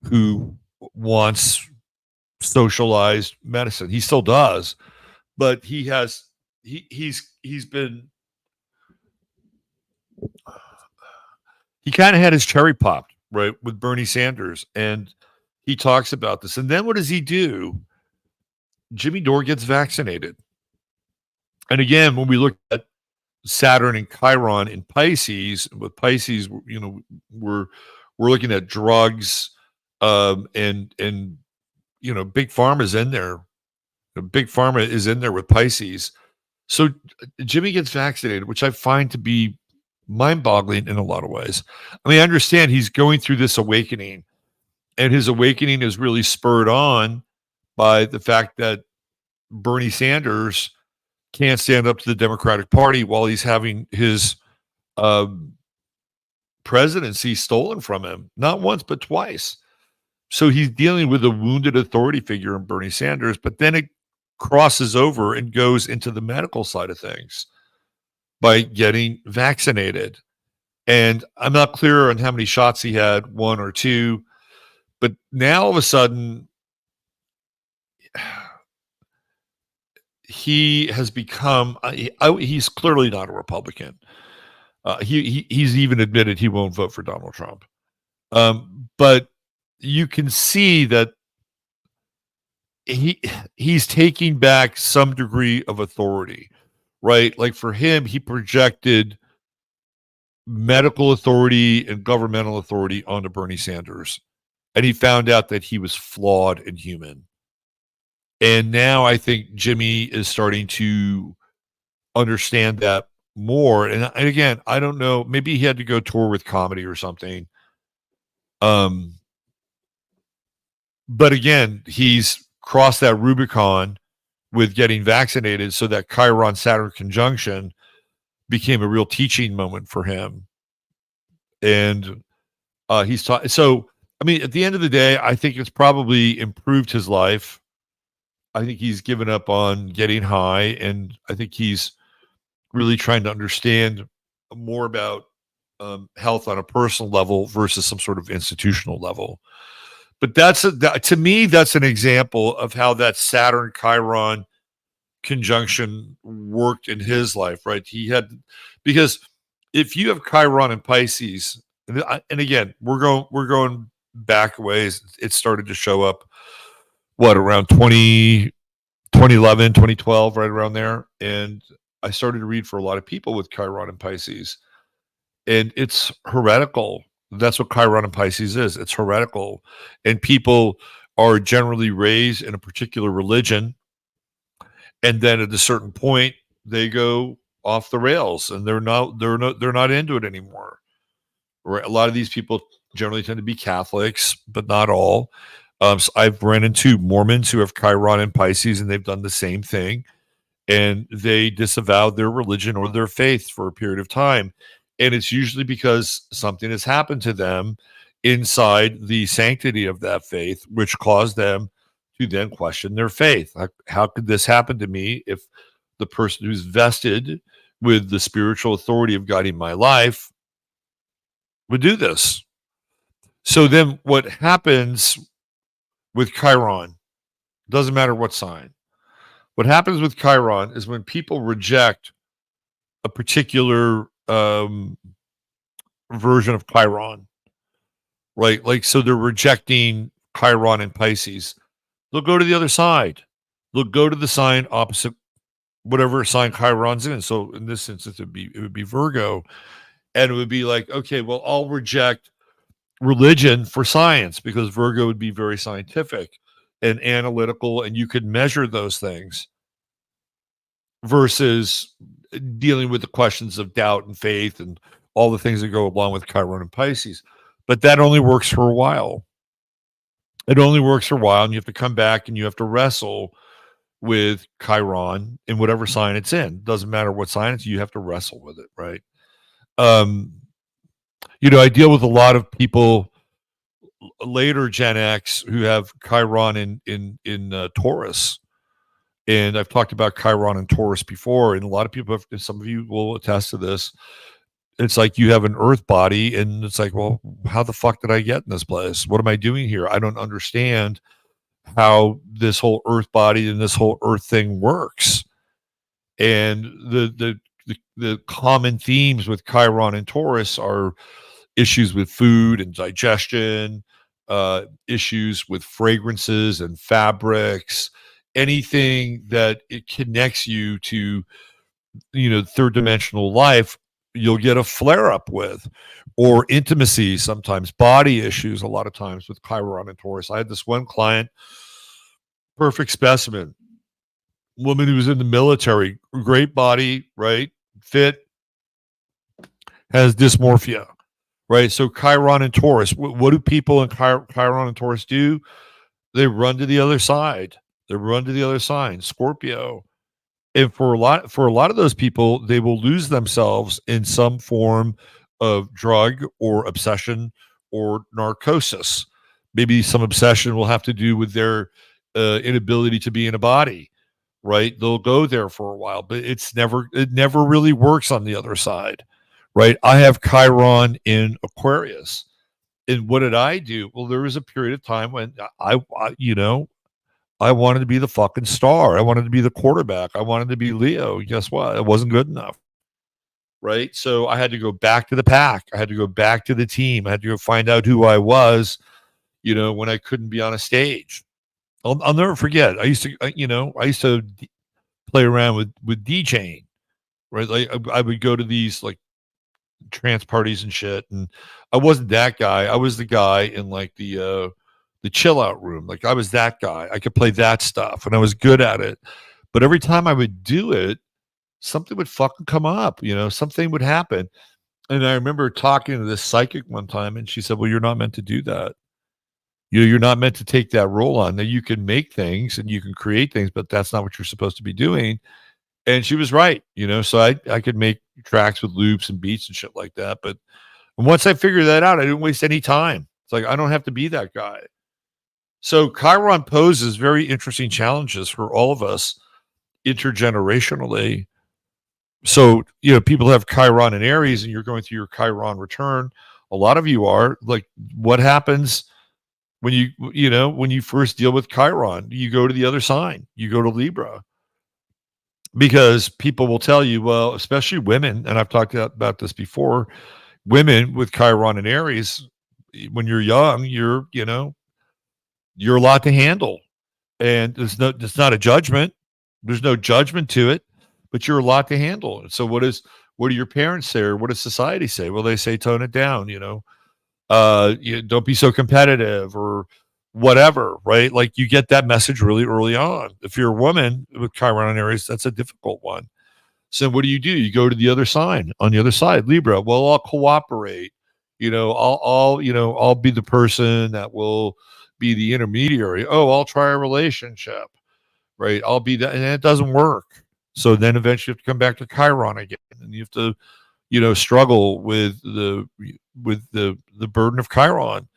who wants socialized medicine. He still does, but he's been, he kind of had his cherry popped, right, with Bernie Sanders, and he talks about this. And then what does he do? Jimmy Dore gets vaccinated. And again, when we look at Saturn and Chiron in Pisces, with Pisces, you know, we're looking at drugs, and you know, Big Pharma is in there. Big Pharma is in there with Pisces. So Jimmy gets vaccinated, which I find to be mind-boggling in a lot of ways. I mean, I understand he's going through this awakening, and his awakening is really spurred on by the fact that Bernie Sanders can't stand up to the Democratic Party while he's having his presidency stolen from him, not once, but twice. So he's dealing with a wounded authority figure in Bernie Sanders, but then it crosses over and goes into the medical side of things by getting vaccinated. And I'm not clear on how many shots he had, one or two, but now all of a sudden he has become, he's clearly not a Republican. He's even admitted he won't vote for Donald Trump. But you can see that he's taking back some degree of authority, right? Like for him, he projected medical authority and governmental authority onto Bernie Sanders, and he found out that he was flawed and human. And now I think Jimmy is starting to understand that more. And again, I don't know, maybe he had to go tour with comedy or something. But again, he's crossed that Rubicon with getting vaccinated, so that Chiron Saturn conjunction became a real teaching moment for him. And he's taught. So, I mean, at the end of the day, I think it's probably improved his life. I think he's given up on getting high, and I think he's really trying to understand more about health on a personal level versus some sort of institutional level. But to me, that's an example of how that Saturn Chiron conjunction worked in his life, right? Because if you have Chiron and Pisces, and again, we're going back a ways. It started to show up, around 2011, 2012, right around there. And I started to read for a lot of people with Chiron and Pisces, and it's heretical. That's what Chiron and Pisces is. It's heretical. And people are generally raised in a particular religion, and then at a certain point they go off the rails and they're not into it anymore. Right? A lot of these people generally tend to be Catholics, but not all. So I've run into Mormons who have Chiron and Pisces, and they've done the same thing. And they disavow their religion or their faith for a period of time. And it's usually because something has happened to them inside the sanctity of that faith, which caused them to then question their faith. How could this happen to me if the person who's vested with the spiritual authority of guiding my life would do this? So then what happens with Chiron, doesn't matter what sign. What happens with Chiron is when people reject a particular version of Chiron, right? Like, so they're rejecting Chiron and Pisces. They'll go to the other side. They'll go to the sign opposite whatever sign Chiron's in. So in this instance, it would be Virgo. And it would be like, okay, well, I'll reject religion for science because Virgo would be very scientific and analytical, and you could measure those things versus dealing with the questions of doubt and faith and all the things that go along with Chiron and Pisces. But that only works for a while. It only works for a while, and you have to come back and you have to wrestle with Chiron in whatever sign it's in. Doesn't matter what sign it's, you have to wrestle with it, right? I deal with a lot of people later Gen X who have Chiron in Taurus. And I've talked about Chiron and Taurus before, and a lot of people, some of you will attest to this. It's like you have an earth body, and it's like, well, how the fuck did I get in this place? What am I doing here? I don't understand how this whole earth body and this whole earth thing works. And the common themes with Chiron and Taurus are issues with food and digestion, issues with fragrances and fabrics, anything that it connects you to, third dimensional life, you'll get a flare up with, or intimacy, sometimes body issues, a lot of times with Chiron and Taurus. I had this one client, perfect specimen, woman who was in the military, great body, right? Fit, has dysmorphia, right? So Chiron and Taurus, what do people in Chiron and Taurus do? They run to the other side. They run to the other sign, Scorpio. And for a lot of those people, they will lose themselves in some form of drug or obsession or narcosis. Maybe some obsession will have to do with their inability to be in a body, right? They'll go there for a while, but it never really works on the other side, right? I have Chiron in Aquarius. And what did I do? Well, there was a period of time when I wanted to be the fucking star. I wanted to be the quarterback. I wanted to be Leo. Guess what? It wasn't good enough. Right. So I had to go back to the pack. I had to go back to the team. I had to go find out who I was, when I couldn't be on a stage. I'll never forget. I used to play around with DJing, right? Like I would go to these like trance parties and shit. And I wasn't that guy. I was the guy in like the chill out room. Like I was that guy. I could play that stuff and I was good at it. But every time I would do it, something would fucking come up, something would happen. And I remember talking to this psychic one time and she said, well, you're not meant to do that. You're not meant to take that role on. Now you can make things and you can create things, but that's not what you're supposed to be doing. And she was right, so I could make tracks with loops and beats and shit like that. But once I figured that out, I didn't waste any time. It's like, I don't have to be that guy. So Chiron poses very interesting challenges for all of us intergenerationally. So, people have Chiron in Aries and you're going through your Chiron return. A lot of you are like, what happens when you first deal with Chiron? You go to the other sign, you go to Libra, because people will tell you, well, especially women, and I've talked about this before, women with Chiron and Aries, when you're young, you're a lot to handle, and it's not a judgment. There's no judgment to it, but you're a lot to handle. So what do your parents say, or what does society say? Well, they say, tone it down, don't be so competitive or whatever, right? Like you get that message really early on. If you're a woman with Chiron and Aries, that's a difficult one. So what do? You go to the other sign, on the other side, Libra. Well, I'll cooperate. I'll be the person that will be the intermediary. Oh, I'll try a relationship, right? I'll be that, and it doesn't work. So then eventually you have to come back to Chiron again, and you have to, struggle with the burden of Chiron.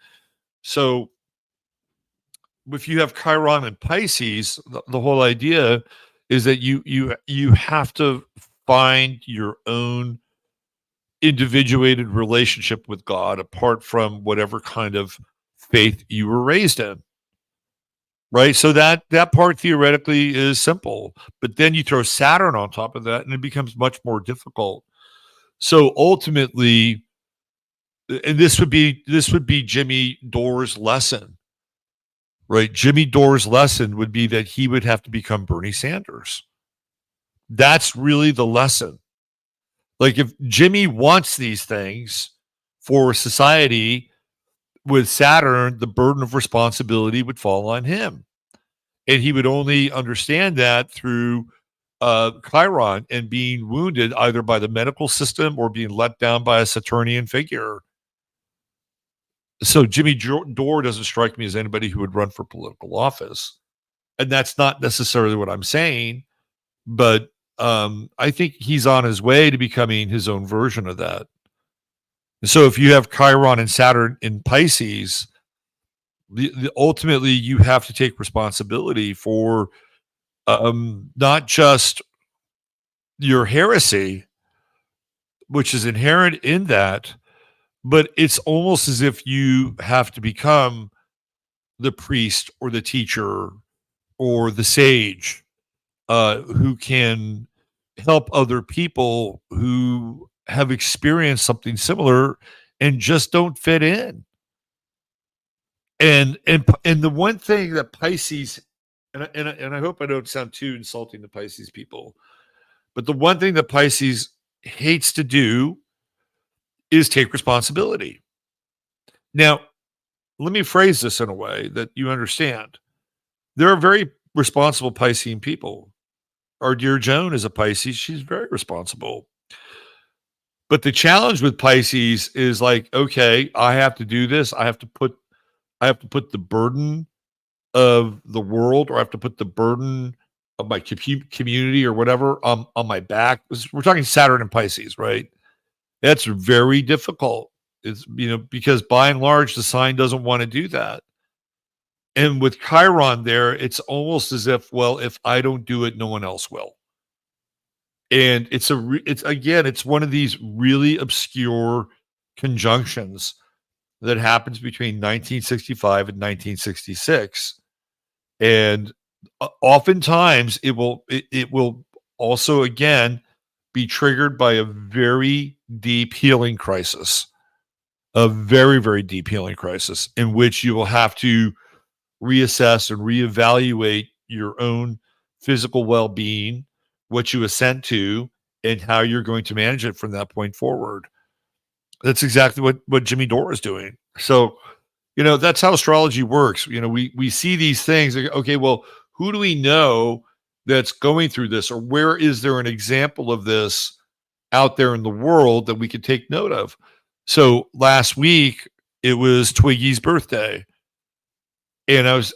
So if you have Chiron and Pisces, the whole idea is that you have to find your own individuated relationship with God apart from whatever kind of faith you were raised in. Right? So that part theoretically is simple, but then you throw Saturn on top of that and it becomes much more difficult. So ultimately, and this would be Jimmy Dore's lesson. Right? Jimmy Dore's lesson would be that he would have to become Bernie Sanders. That's really the lesson. Like if Jimmy wants these things for society, with Saturn, the burden of responsibility would fall on him. And he would only understand that through Chiron and being wounded either by the medical system or being let down by a Saturnian figure. So Jimmy Dore doesn't strike me as anybody who would run for political office. And that's not necessarily what I'm saying, but I think he's on his way to becoming his own version of that. So if you have Chiron and Saturn in Pisces, ultimately you have to take responsibility for not just your heresy, which is inherent in that, but it's almost as if you have to become the priest or the teacher or the sage who can help other people who have experienced something similar and just don't fit in. And the one thing that Pisces, and I hope I don't sound too insulting to Pisces people, but the one thing that Pisces hates to do is take responsibility. Now, let me phrase this in a way that you understand. There are very responsible Piscean people. Our dear Joan is a Pisces. She's very responsible. But the challenge with Pisces is like, okay, I have to do this. I have to put the burden of the world, or I have to put the burden of my community or whatever on my back. We're talking Saturn and Pisces, right? That's very difficult. It's, because by and large, the sign doesn't want to do that. And with Chiron there, it's almost as if, well, if I don't do it, no one else will. And it's one of these really obscure conjunctions that happens between 1965 and 1966. And oftentimes it will also again be triggered by a very deep healing crisis, a very, very deep healing crisis in which you will have to reassess and reevaluate your own physical well-being, what you assent to, and how you're going to manage it from that point forward. That's exactly what Jimmy Dore is doing. So, that's how astrology works. We see these things. Okay, well, who do we know that's going through this, or where is there an example of this out there in the world that we could take note of? So last week it was Twiggy's birthday, and I was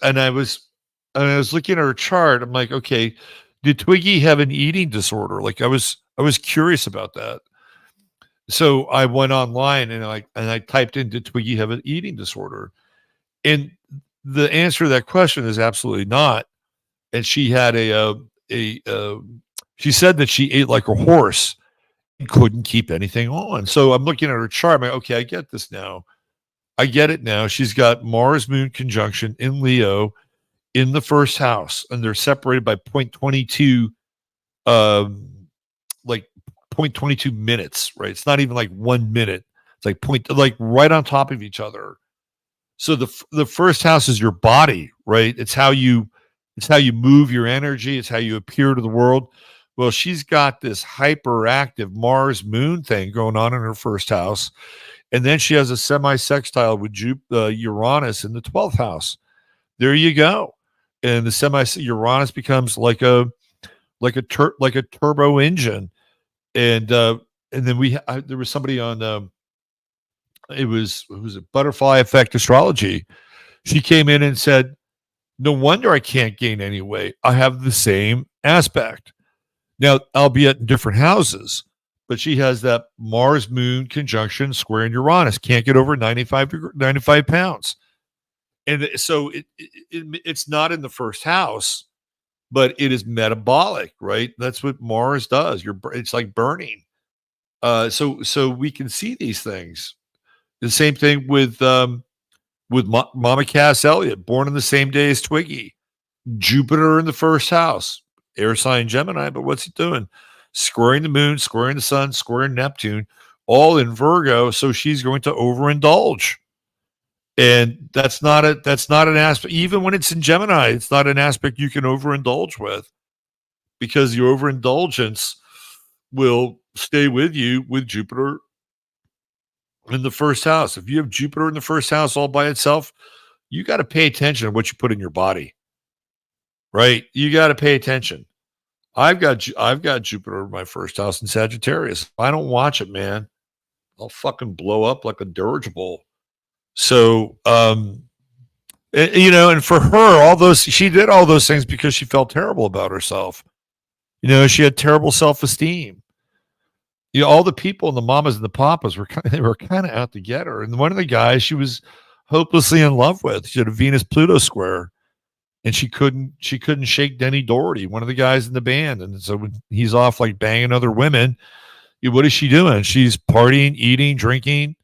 looking at her chart. I'm like, okay, did Twiggy have an eating disorder? Like I was curious about that. So I went online and I typed in, did Twiggy have an eating disorder? And the answer to that question is absolutely not. And she had she said that she ate like a horse and couldn't keep anything on. So I'm looking at her chart. I'm like, okay, I get this now. I get it now. She's got Mars Moon conjunction in Leo in the first house, and they're separated by 0.22, like 0.22 minutes, right? It's not even like 1 minute. It's like right on top of each other. So the first house is your body, right? It's how you move your energy. It's how you appear to the world. Well, she's got this hyperactive Mars Moon thing going on in her first house. And then she has a semi-sextile with Uranus in the 12th house. There you go. And the Uranus becomes like a turbo engine. And then there was somebody on it was Butterfly Effect Astrology. She came in and said, no wonder I can't gain any weight. I have the same aspect. Now, albeit in different houses, but she has that Mars Moon conjunction square in Uranus. Can't get over 95 pounds. And so it's not in the first house, but it is metabolic, right? That's what Mars does. It's like burning. So we can see these things. The same thing with Mama Cass Elliott, born on the same day as Twiggy. Jupiter in the first house, air sign Gemini, but what's he doing? Squaring the moon, squaring the sun, squaring Neptune, all in Virgo. So she's going to overindulge. And that's not an aspect, even when it's in Gemini, it's not an aspect you can overindulge with, because your overindulgence will stay with you with Jupiter in the first house. If you have Jupiter in the first house all by itself, you got to pay attention to what you put in your body, right? You got to pay attention. I've got Jupiter in my first house in Sagittarius. If I don't watch it, man, I'll fucking blow up like a dirigible. So, and for her, she did all those things because she felt terrible about herself. She had terrible self-esteem. All the people and the mamas and the papas were kind of out to get her. And one of the guys she was hopelessly in love with, she had a Venus-Pluto square, and she couldn't shake Denny Doherty, one of the guys in the band. And so when he's off like banging other women, what is she doing? She's partying, eating, drinking,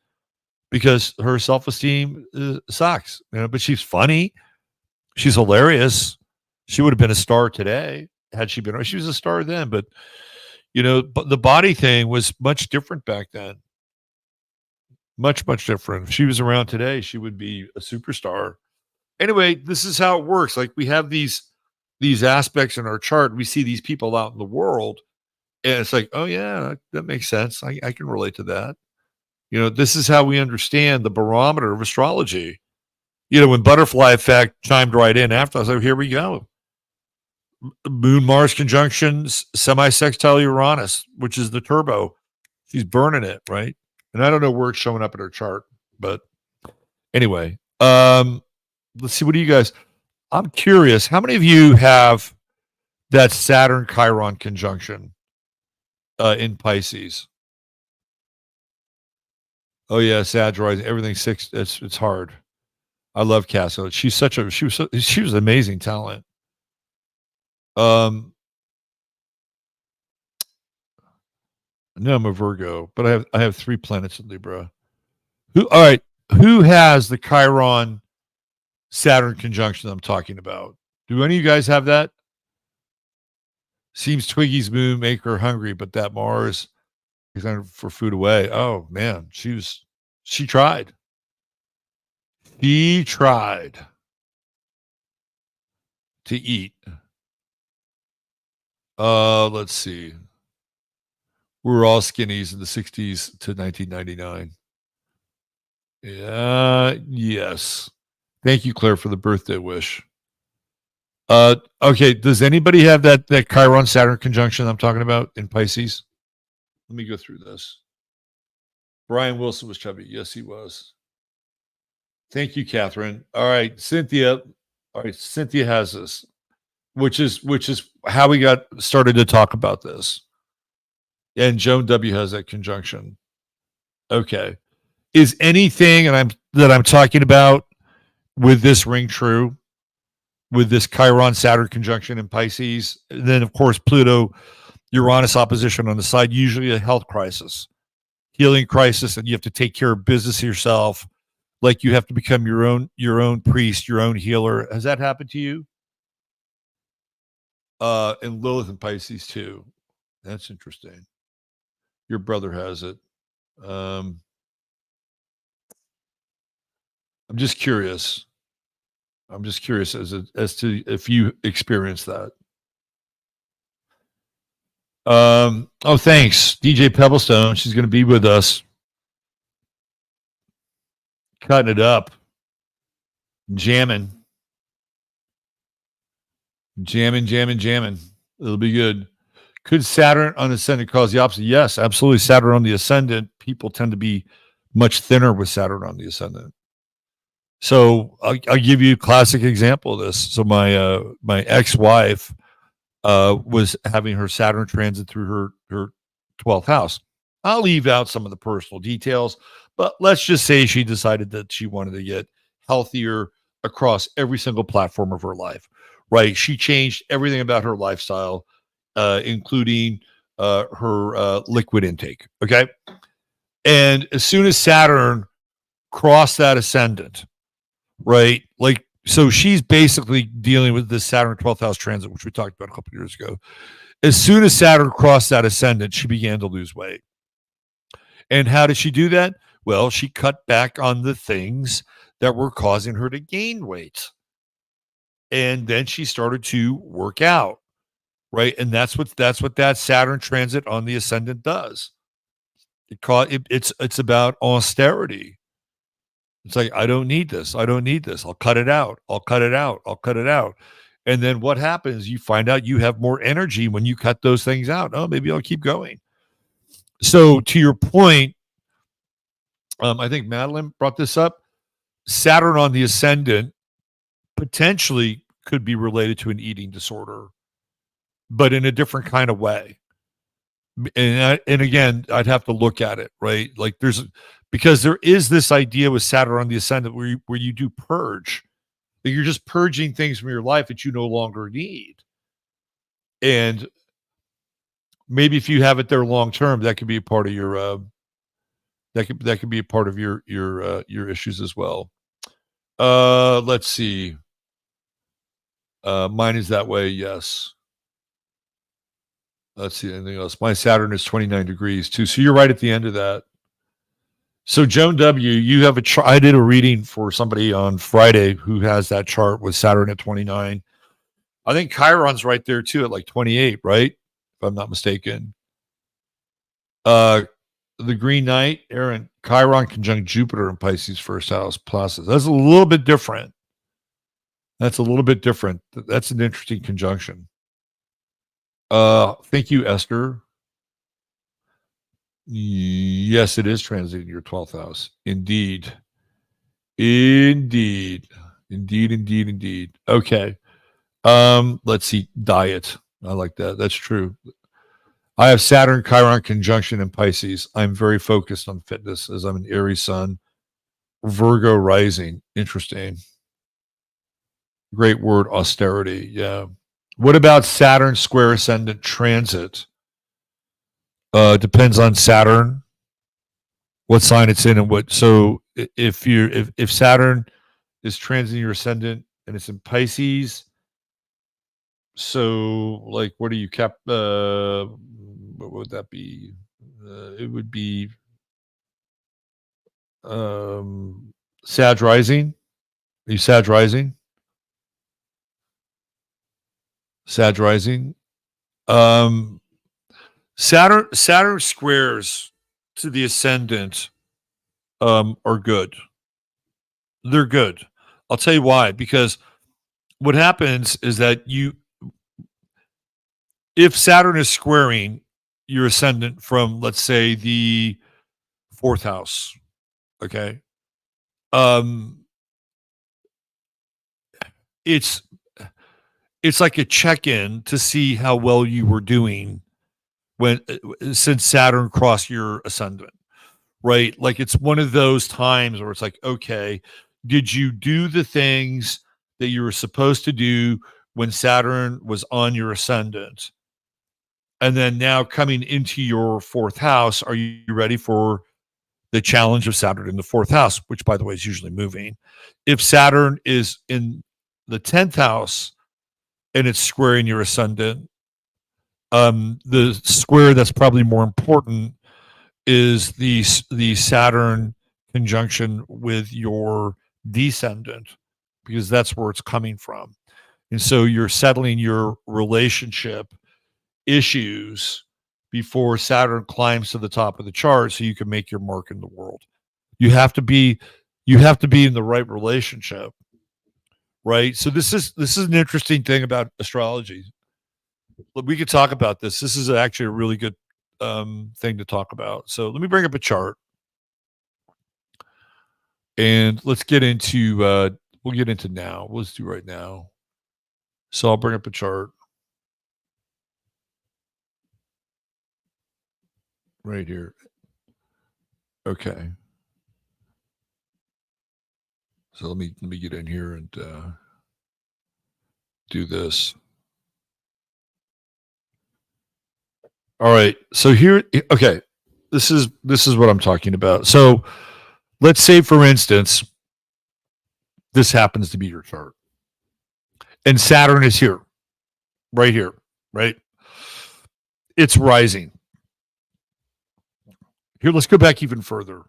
because her self-esteem sucks. But she's funny. She's hilarious. She would have been a star today had she been. She was a star then, but but the body thing was much different back then. Much, much different. If she was around today, she would be a superstar. Anyway, this is how it works. Like, we have these aspects in our chart. We see these people out in the world, and it's like, oh yeah, that makes sense. I can relate to that. This is how we understand the barometer of astrology. When Butterfly Effect chimed right in after, I was like, here we go. Moon Mars conjunctions, semi-sextile Uranus, which is the turbo. She's burning it, right? And I don't know where it's showing up in her chart, but anyway, let's see. What do you guys? I'm curious. How many of you have that Saturn Chiron conjunction in Pisces? Oh yeah, Sag rising, everything 6. It's hard. I love Castle. She was an amazing talent. No, I'm a Virgo, but I have 3 planets in Libra. Who has the Chiron Saturn conjunction I'm talking about? Do any of you guys have that? Seems Twiggy's moon make her hungry, but that Mars is for food away. Oh man, she tried. She tried to eat. Let's see. We were all skinnies in the 60s to 1999. Yes. Thank you, Claire, for the birthday wish. Okay. Does anybody have that Chiron Saturn conjunction I'm talking about in Pisces? Let me go through this. Brian Wilson was chubby. Yes, he was. Thank you, Catherine. All right, Cynthia. All right, Cynthia has this, which is how we got started to talk about this. And Joan W has that conjunction. Okay. Is anything that I'm talking about with this ring true? With this Chiron Saturn conjunction in Pisces? And then, of course, Pluto Uranus opposition on the side, usually a health crisis, healing crisis, and you have to take care of business yourself. Like, you have to become your own priest, your own healer. Has that happened to you? And Lilith and Pisces too. That's interesting. Your brother has it. I'm just curious. as to if you experience that. Oh, thanks, DJ Pebblestone. She's going to be with us, cutting it up, jamming. It'll be good. Could Saturn on the ascendant cause the opposite? Yes, absolutely. Saturn on the ascendant, people tend to be much thinner with Saturn on the ascendant. So I'll give you a classic example of this. So my ex-wife was having her Saturn transit through her 12th house. I'll leave out some of the personal details, but let's just say she decided that she wanted to get healthier across every single platform of her life, right? She changed everything about her lifestyle, including her liquid intake. Okay. And as soon as Saturn crossed that ascendant, right? Like, so she's basically dealing with this Saturn 12th house transit, which we talked about a couple of years ago. As soon as Saturn crossed that ascendant, she began to lose weight. And how did she do that? Well, she cut back on the things that were causing her to gain weight. And then she started to work out, right? And that's what that Saturn transit on the ascendant does. It's about austerity. It's like, I don't need this. I don't need this. I'll cut it out. I'll cut it out. I'll cut it out. And then what happens? You find out you have more energy when you cut those things out. Oh, maybe I'll keep going. So to your point, I think Madeline brought this up. Saturn on the ascendant potentially could be related to an eating disorder, but in a different kind of way. And again, I'd have to look at it, right? Like because there is this idea with Saturn on the ascendant where you do purge. You're just purging things from your life that you no longer need. And maybe if you have it there long term, that could be a part of your that could be a part of your issues as well. Let's see. Mine is that way, yes. Let's see, anything else. My Saturn is 29 degrees too. So you're right at the end of that. So Joan W., you have a chart. I did a reading for somebody on Friday who has that chart with Saturn at 29. I think Chiron's right there too at like 28, right? If I'm not mistaken. The Green Knight, Aaron, Chiron conjunct Jupiter in Pisces first house, Placid. That's a little bit different. That's an interesting conjunction. Thank you, Esther. Yes, it is transiting your 12th house. Indeed. Okay. Let's see. Diet. I like that. That's true. I have Saturn Chiron conjunction in Pisces. I'm very focused on fitness as I'm an Aries sun. Virgo rising. Interesting. Great word, austerity. Yeah. What about Saturn square ascendant transit? Depends on Saturn, what sign it's in, and what. So if Saturn is transiting your ascendant and it's in Pisces, so like what are you kept? What would that be? It would be Sag rising. Are you Sag rising? Sag rising. Saturn squares to the ascendant are good. They're good. I'll tell you why. Because what happens is that if Saturn is squaring your ascendant from, let's say, the 4th house, okay, it's like a check-in to see how well you were doing since Saturn crossed your ascendant, right? Like it's one of those times where it's like, okay, did you do the things that you were supposed to do when Saturn was on your ascendant? And then now coming into your 4th house, are you ready for the challenge of Saturn in the 4th house, which by the way is usually moving? If Saturn is in the 10th house and it's squaring your ascendant, the square that's probably more important is the Saturn conjunction with your descendant, because that's where it's coming from. And so you're settling your relationship issues before Saturn climbs to the top of the chart so you can make your mark in the world. You have to be in the right relationship, right? So this is an interesting thing about astrology. We could talk about this. This is actually a really good thing to talk about. So let me bring up a chart. And let's get into, we'll get into now. Let's do right now. So I'll bring up a chart right here. Okay. So let me get in here and do this. All right. So here, okay. This is what I'm talking about. So let's say, for instance, this happens to be your chart, and Saturn is here, right here, right? It's rising. Here, let's go back even further.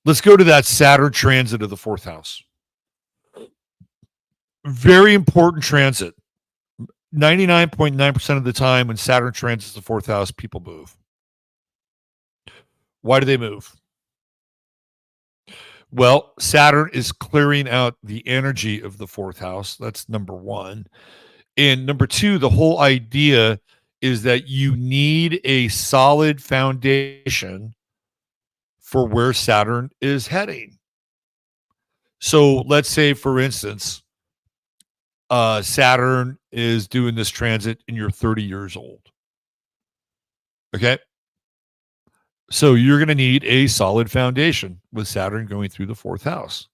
Let's go to that Saturn transit of the fourth house. Very important transit. 99.9% of the time when Saturn transits the fourth house, people move. Why do they move? Well, Saturn is clearing out the energy of the fourth house. That's number one. And number two, the whole idea is that you need a solid foundation for where Saturn is heading. So let's say, for instance, Saturn is doing this transit and you're 30 years old. Okay. So you're going to need a solid foundation with Saturn going through the fourth house.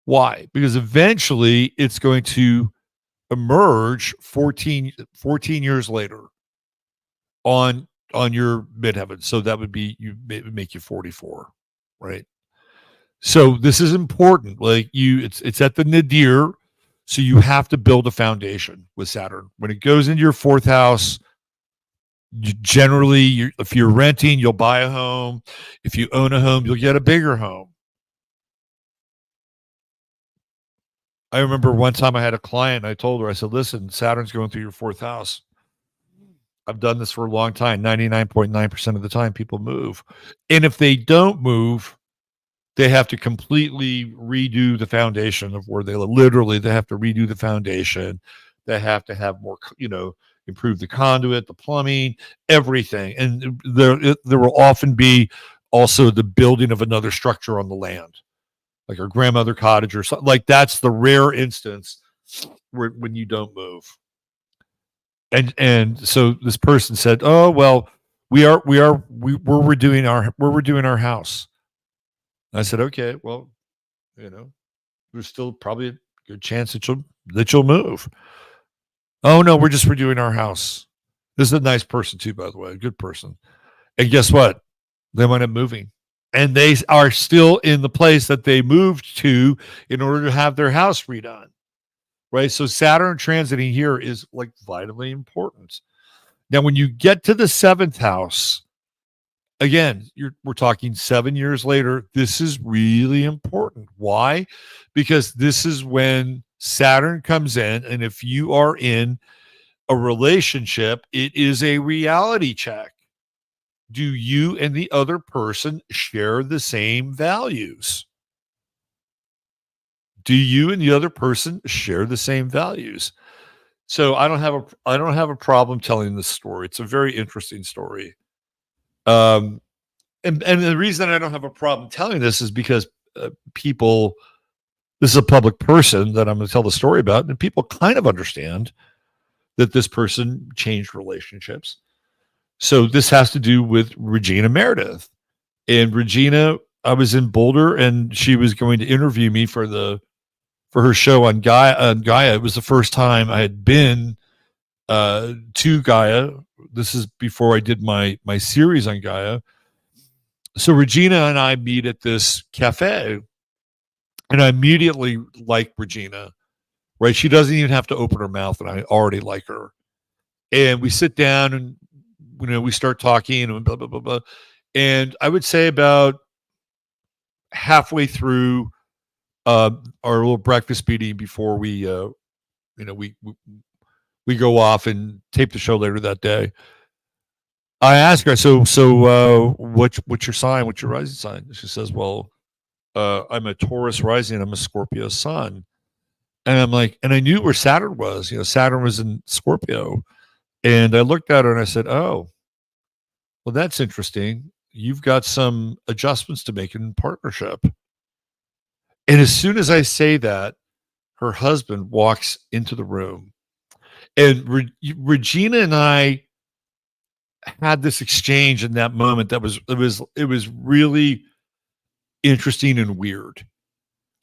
Why? Because eventually it's going to emerge 14 years later on your midheaven. So that would be, it would make you 44, right? So this is important. Like it's at the nadir. So you have to build a foundation with Saturn. When it goes into your fourth house, if you're renting, you'll buy a home. If you own a home, you'll get a bigger home. I remember one time I had a client, I told her, I said, listen, Saturn's going through your fourth house. I've done this for a long time. 99.9% of the time people move. And if they don't move, they have to completely redo the foundation of where they live. Literally, they have to redo the foundation. They have to have more, improve the conduit, the plumbing, everything. And there will often be also the building of another structure on the land, like a grandmother cottage or something. Like that's the rare instance when you don't move. And so this person said, "Oh well, we're redoing our house." I said, "Okay, well, there's still probably a good chance that you'll move." Oh no, we're just redoing our house. This is a nice person too, by the way, a good person. And guess what? They wind up moving, and they are still in the place that they moved to in order to have their house redone. Right? So Saturn transiting here is like vitally important. Now, when you get to the seventh house, again, we're talking 7 years later. This is really important. Why? Because this is when Saturn comes in, and if you are in a relationship, it is a reality check. Do you and the other person share the same values? Do you and the other person share the same values? So I don't have a problem telling this story. It's a very interesting story. And the reason I don't have a problem telling this is because this is a public person that I'm going to tell the story about, and people kind of understand that this person changed relationships. So this has to do with Regina Meredith. And Regina, I was in Boulder, and she was going to interview me for her show on Gaia. It was the first time I had been to Gaia. This is before I did my series on Gaia. So Regina and I meet at this cafe, and I immediately like Regina, right? She doesn't even have to open her mouth, and I already like her. And we sit down, and we start talking, and blah blah blah blah. And I would say about halfway through our little breakfast meeting before we go off and tape the show later that day, I asked her, so what's your sign? What's your rising sign? She says, well, I'm a Taurus rising. I'm a Scorpio sun. And I'm like, and I knew where Saturn was. Saturn was in Scorpio. And I looked at her and I said, oh, well, that's interesting. You've got some adjustments to make in partnership. And as soon as I say that, her husband walks into the room. And Regina and I had this exchange in that moment that was really interesting and weird.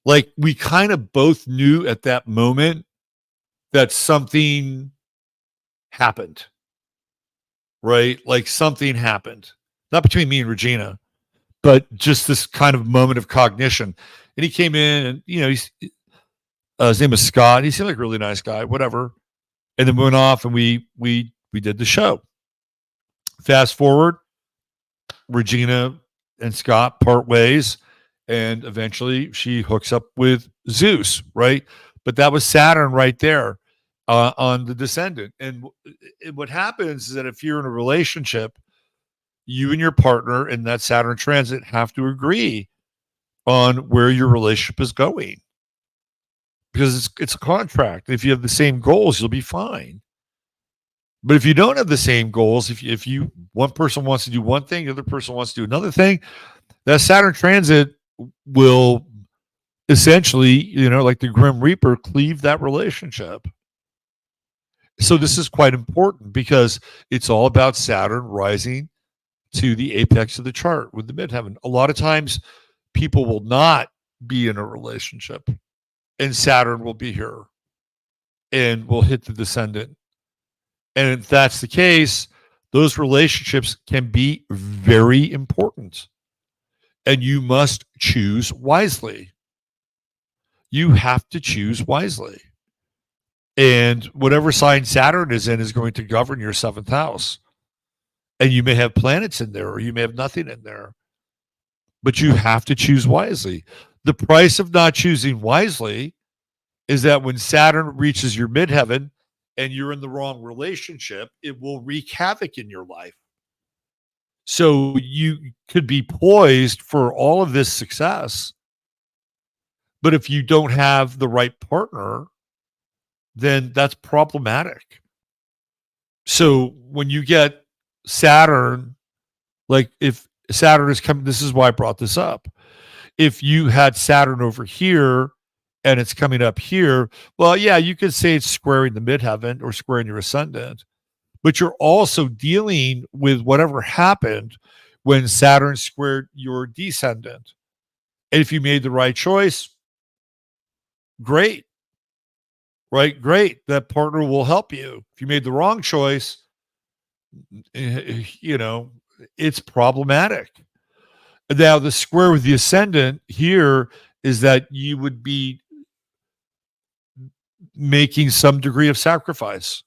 Like, we kind of both knew at that moment that something happened, right? Like, something happened, not between me and Regina, but just this kind of moment of cognition. And he came in, and his name was Scott. He seemed like a really nice guy, whatever. And then we went off, and we did the show. Fast forward, Regina and Scott part ways, and eventually she hooks up with Zeus, right? But that was Saturn right there on the descendant. And what happens is that if you're in a relationship, you and your partner in that Saturn transit have to agree on where your relationship is going, because it's a contract. If you have the same goals, you'll be fine. But if you don't have the same goals, if you one person wants to do one thing, the other person wants to do another thing, that Saturn transit will essentially, like the Grim Reaper, cleave that relationship. So this is quite important because it's all about Saturn rising to the apex of the chart with the midheaven. A lot of times people will not be in a relationship, and Saturn will be here and will hit the descendant. And if that's the case, those relationships can be very important. And you must choose wisely. You have to choose wisely. And whatever sign Saturn is in is going to govern your seventh house. And you may have planets in there, or you may have nothing in there. But you have to choose wisely. The price of not choosing wisely is that when Saturn reaches your midheaven and you're in the wrong relationship, it will wreak havoc in your life. So you could be poised for all of this success, but if you don't have the right partner, then that's problematic. So when you get Saturn, like if Saturn is coming, this is why I brought this up. If you had Saturn over here and it's coming up here, well, yeah, you could say it's squaring the midheaven or squaring your ascendant, but you're also dealing with whatever happened when Saturn squared your descendant. And if you made the right choice, great, right? Great. That partner will help you. If you made the wrong choice, it's problematic. Now, the square with the ascendant here is that you would be making some degree of sacrifice,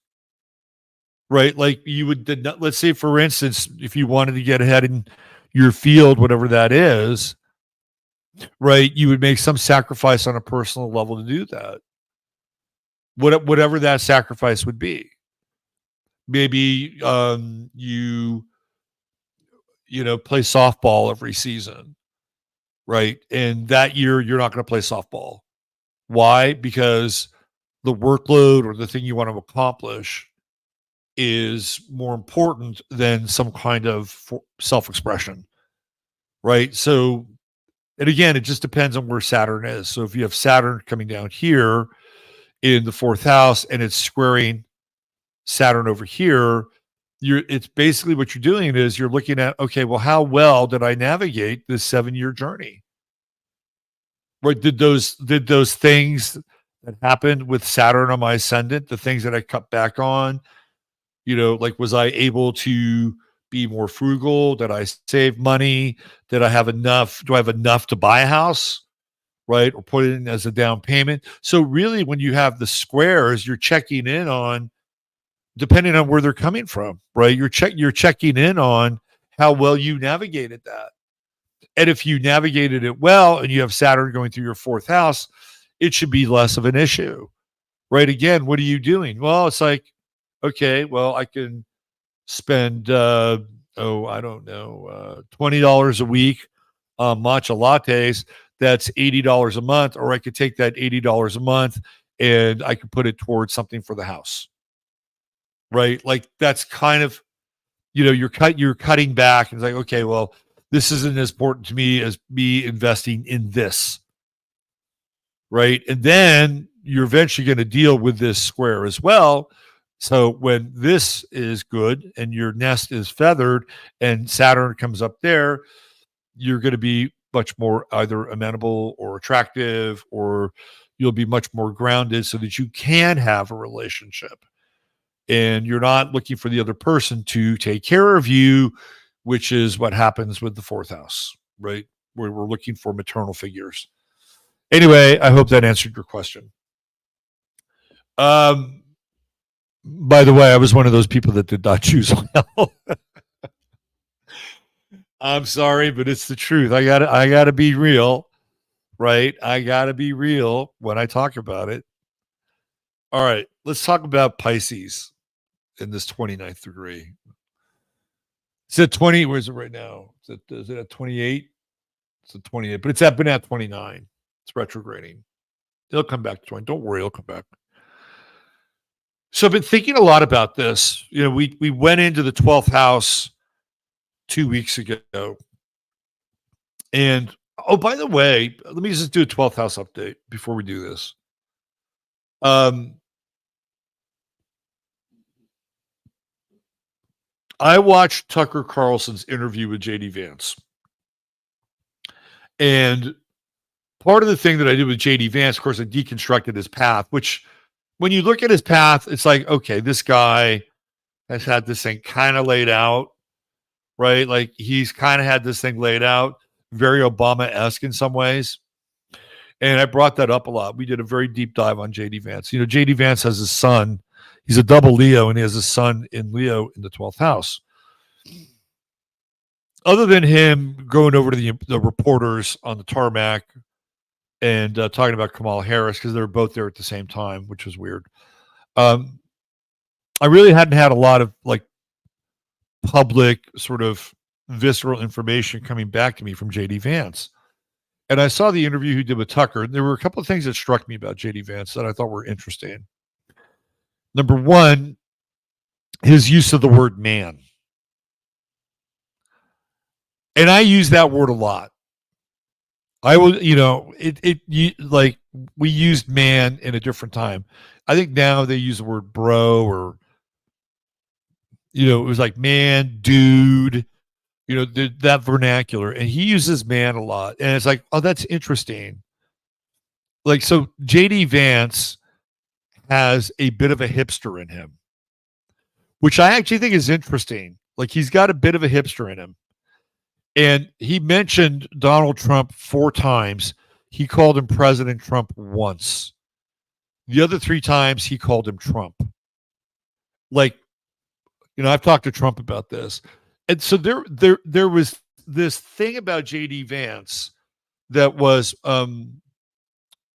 right? Like you would, let's say, for instance, if you wanted to get ahead in your field, whatever that is, right, you would make some sacrifice on a personal level to do that. Whatever that sacrifice would be. Maybe you play softball every season, right? And that year you're not going to play softball. Why? Because the workload or the thing you want to accomplish is more important than some kind of self-expression, right? So, and again, it just depends on where Saturn is. So if you have Saturn coming down here in the fourth house and it's squaring Saturn over here, it's basically what you're doing is you're looking at, okay, well, how well did I navigate this 7-year journey? Right? Did those things that happened with Saturn on my ascendant, the things that I cut back on, like, was I able to be more frugal? Did I save money? Did I have enough? Do I have enough to buy a house? Right? Or put it in as a down payment. So really, when you have the squares, you're checking in on, depending on where they're coming from, right? You're checking in on how well you navigated that. And if you navigated it well and you have Saturn going through your fourth house, it should be less of an issue, right? Again, what are you doing? Well, it's like, okay, well, I can spend, I don't know, $20 a week on matcha lattes. That's $80 a month. Or I could take that $80 a month and I could put it towards something for the house, right? Like, that's kind of, you're cutting back, and it's like, okay, well, this isn't as important to me as me investing in this. right? And then you're eventually going to deal with this square as well. So when this is good and your nest is feathered and Saturn comes up there, you're going to be much more either amenable or attractive, or you'll be much more grounded so that you can have a relationship. And you're not looking for the other person to take care of you, which is what happens with the fourth house, right? Where we're looking for maternal figures. Anyway, I hope that answered your question. By the way, I was one of those people that did not choose well. I'm sorry, but it's the truth. I gotta be real, right? I gotta be real when I talk about it. All right, let's talk about Pisces in this 29th degree. It's at 20. Where is it right now? Is it at 28? It's at 28, but it's been at 29. It's retrograding. It'll come back to 20. Don't worry, it'll come back. So I've been thinking a lot about this. You know, we went into the 12th house 2 weeks ago. And oh, by the way, let me just do a 12th house update before we do this. I watched Tucker Carlson's interview with JD Vance. And part of the thing that I did with JD Vance, of course, I deconstructed his path, which when you look at his path, it's like, okay, this guy has had this thing kind of laid out, right? Like he's kind of had this thing laid out, very Obama-esque in some ways. And I brought that up a lot. We did a very deep dive on JD Vance. You know, JD Vance has his son. He's a double Leo, and he has a son in Leo in the 12th house. Other than him going over to the reporters on the tarmac and talking about Kamala Harris, because they were both there at the same time, which was weird. I really hadn't had a lot of like public sort of visceral information coming back to me from JD Vance. And I saw the interview he did with Tucker. And there were a couple of things that struck me about JD Vance that I thought were interesting. Number one, his use of the word man. And I use that word a lot. I will, you know, like we used man in a different time. I think now they use the word bro, or, you know, it was like man, dude, you know, that vernacular. And he uses man a lot. And it's like, oh, that's interesting. Like, so JD Vance has a bit of a hipster in him, which I actually think is interesting. Like, he's got a bit of a hipster in him. And he mentioned Donald Trump 4 times. He called him President Trump once. The other 3 times he called him Trump. Like, you know, I've talked to Trump about this. And so there was this thing about JD Vance that was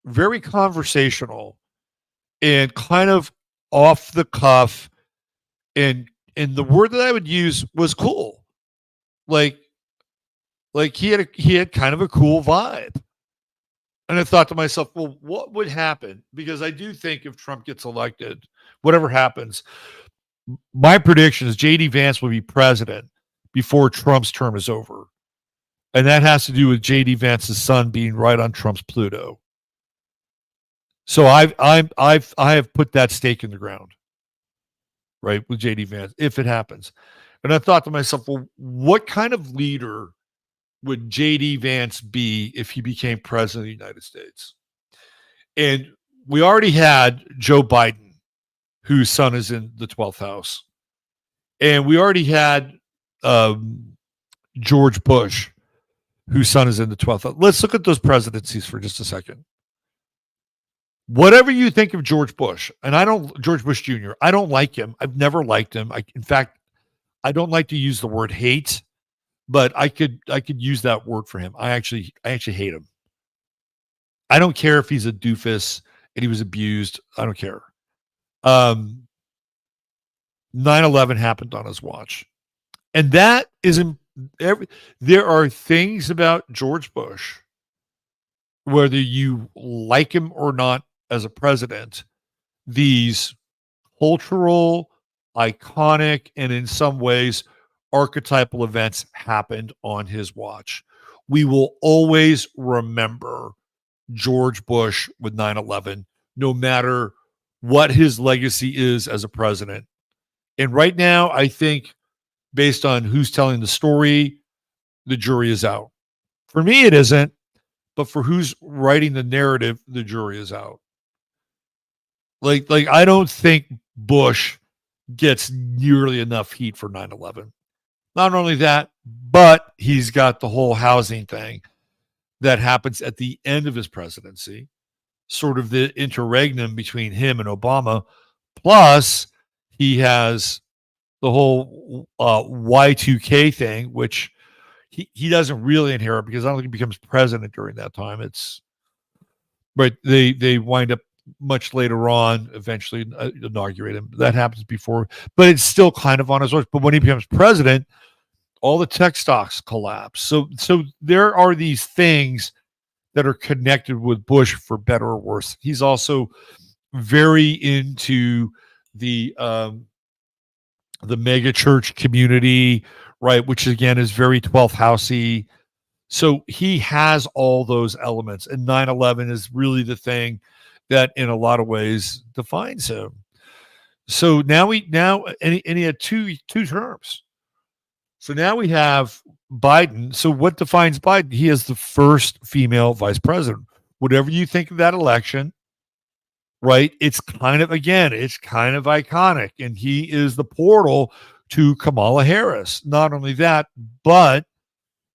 very conversational and kind of off the cuff. And the word that I would use was cool. Like he had kind of a cool vibe. And I thought to myself, well, what would happen? Because I do think if Trump gets elected, whatever happens, my prediction is JD Vance will be president before Trump's term is over. And that has to do with JD Vance's son being right on Trump's Pluto. So I have put that stake in the ground, right, with JD Vance, if it happens. And I thought to myself, well, what kind of leader would JD Vance be if he became president of the United States? And we already had Joe Biden, whose son is in the 12th house. And we already had George Bush, whose son is in the 12th house. Let's look at those presidencies for just a second. Whatever you think of George Bush, and George Bush Jr., I don't like him. I've never liked him. In fact, I don't like to use the word hate, but I could use that word for him. I actually hate him. I don't care if he's a doofus and he was abused. I don't care. 9/11 happened on his watch. And that is there are things about George Bush, whether you like him or not as a president, these cultural, iconic, and in some ways archetypal events happened on his watch. We will always remember George Bush with 9/11, no matter what his legacy is as a president. And right now, I think based on who's telling the story, the jury is out. For me, it isn't, but for who's writing the narrative, the jury is out. Like I don't think Bush gets nearly enough heat for 9/11. Not only that, but he's got the whole housing thing that happens at the end of his presidency, sort of the interregnum between him and Obama. Plus, he has the whole Y2K thing, which he doesn't really inherit because I don't think he becomes president during that time. It's right. They wind up much later on, eventually inaugurate him. That happens before, but it's still kind of on his watch. But when he becomes president, all the tech stocks collapse. So there are these things that are connected with Bush for better or worse. He's also very into the mega church community, right? Which again is very 12th housey. So he has all those elements, and 9/11 is really the thing that, in a lot of ways, defines him. So now and he had two terms. So now we have Biden. So what defines Biden? He is the first female vice president. Whatever you think of that election, right? It's kind of iconic. And he is the portal to Kamala Harris. Not only that, but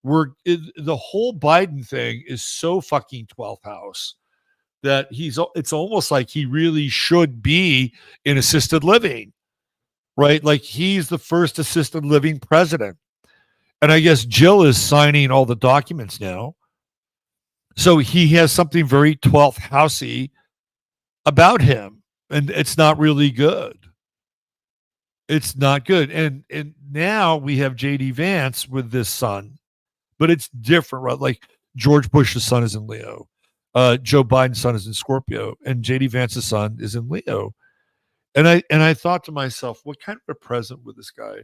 the whole Biden thing is so fucking 12th house that it's almost like he really should be in assisted living, right? Like he's the first assisted living president. And I guess Jill is signing all the documents now. So he has something very 12th housey about him. And it's not really good. It's not good. And now we have JD Vance with this son. But it's different, right? Like George Bush's son is in Leo. Joe Biden's son is in Scorpio. And JD Vance's son is in Leo. And I thought to myself, what kind of a president would this guy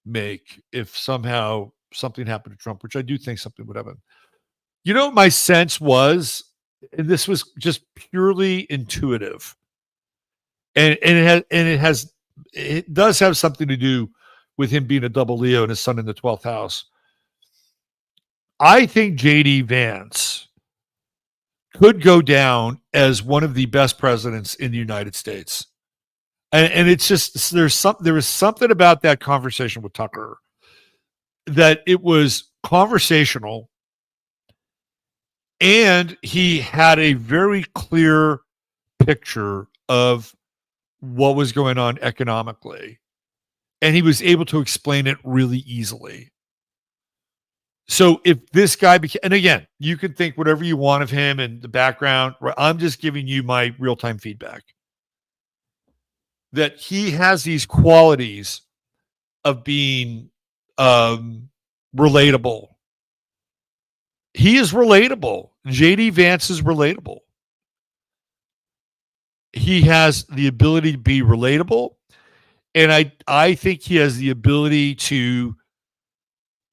make if somehow something happened to Trump, which I do think something would happen. You know, my sense was, and this was just purely intuitive, and it does have something to do with him being a double Leo and his son in the 12th house. I think JD Vance could go down as one of the best presidents in the United States. And it's just there was something about that conversation with Tucker that it was conversational, and he had a very clear picture of what was going on economically, and he was able to explain it really easily. So if this guy and again, you can think whatever you want of him and the background, I'm just giving you my real-time feedback. That he has these qualities of being relatable. He is relatable. JD Vance is relatable. He has the ability to be relatable. And I think he has the ability to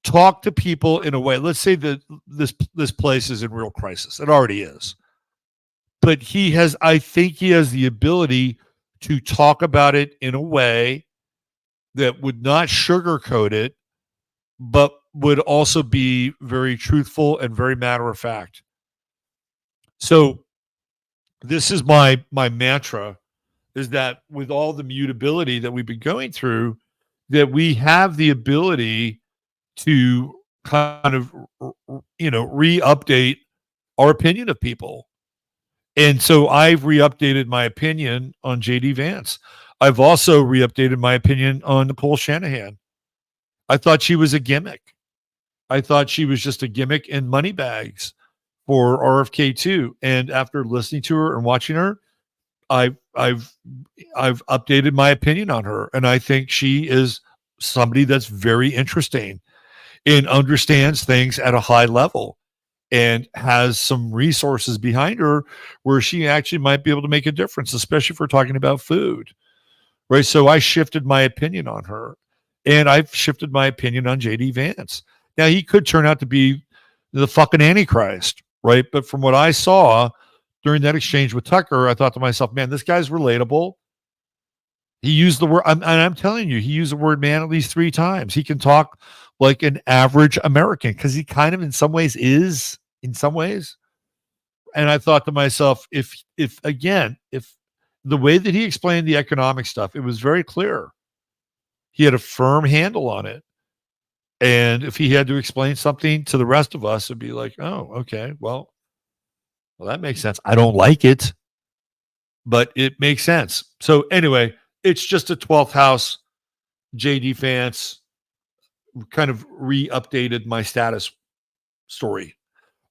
talk to people in a way. Let's say that this place is in real crisis. It already is. But I think he has the ability to talk about it in a way that would not sugarcoat it, but would also be very truthful and very matter of fact. So this is my mantra, is that with all the mutability that we've been going through, that we have the ability to kind of, re-update our opinion of people. And so I've re-updated my opinion on JD Vance. I've also re-updated my opinion on Nicole Shanahan. I thought she was a gimmick. I thought she was just a gimmick in money bags for RFK2. And after listening to her and watching her, I've updated my opinion on her. And I think she is somebody that's very interesting and understands things at a high level, and has some resources behind her where she actually might be able to make a difference, especially if we're talking about food, right? So I shifted my opinion on her, and I've shifted my opinion on JD Vance. Now, he could turn out to be the fucking Antichrist, right? But from what I saw during that exchange with Tucker, I thought to myself, man, this guy's relatable. He used the word, and I'm telling you, he used the word man at least 3 times. He can talk like an average American because he kind of, in some ways, is, in some ways. And I thought to myself, if the way that he explained the economic stuff, it was very clear. He had a firm handle on it. And if he had to explain something to the rest of us, it'd be like, oh, okay, well, that makes sense. I don't like it, but it makes sense. So anyway, it's just a 12th house. JD Vance kind of re-updated my status story.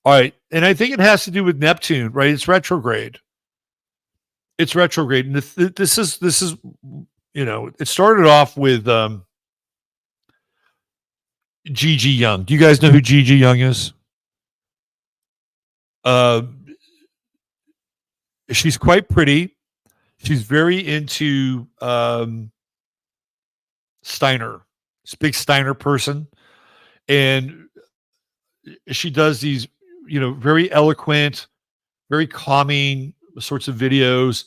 All right. And I think it has to do with Neptune, right? It's retrograde. It's retrograde. And this is, it started off with Gigi Young. Do you guys know who Gigi Young is? She's quite pretty. She's very into Steiner. She's a big Steiner person. And she does these, very eloquent, very calming sorts of videos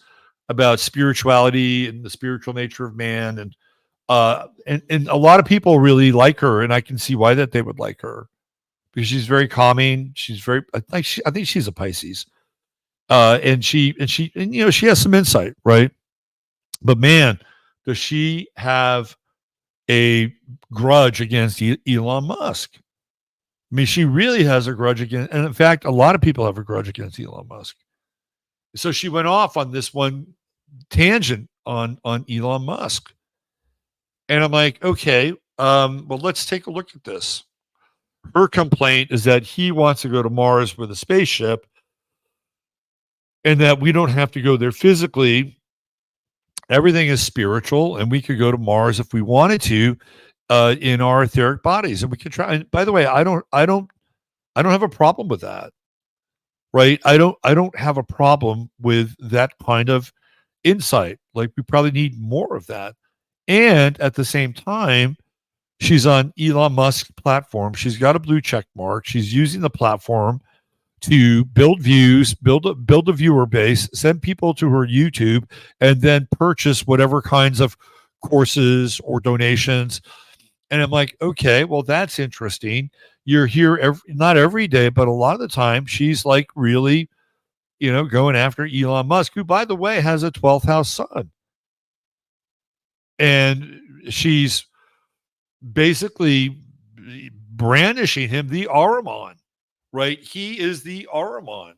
about spirituality and the spiritual nature of man. And a lot of people really like her, and I can see why that they would like her, because she's very calming. She's very, I think she's a Pisces. And she has some insight, right? But man, does she have a grudge against Elon Musk? I mean, she really has a grudge against, and in fact, a lot of people have a grudge against Elon Musk. So she went off on this one tangent on Elon Musk. And I'm like, okay, well, let's take a look at this. Her complaint is that he wants to go to Mars with a spaceship and that we don't have to go there physically. Everything is spiritual, and we could go to Mars if we wanted to in our etheric bodies, and we could try. And by the way, I don't have a problem with that, right? I don't have a problem with that kind of insight. Like, we probably need more of that. And at the same time, she's on Elon Musk's platform. She's got a blue check mark. She's using the platform to build views, build a viewer base, send people to her YouTube, and then purchase whatever kinds of courses or donations. And I'm like, okay, well, that's interesting. You're here not every day, but a lot of the time she's like really, going after Elon Musk, who, by the way, has a 12th house sun. And she's basically brandishing him, the Ahriman, right? He is the Ahriman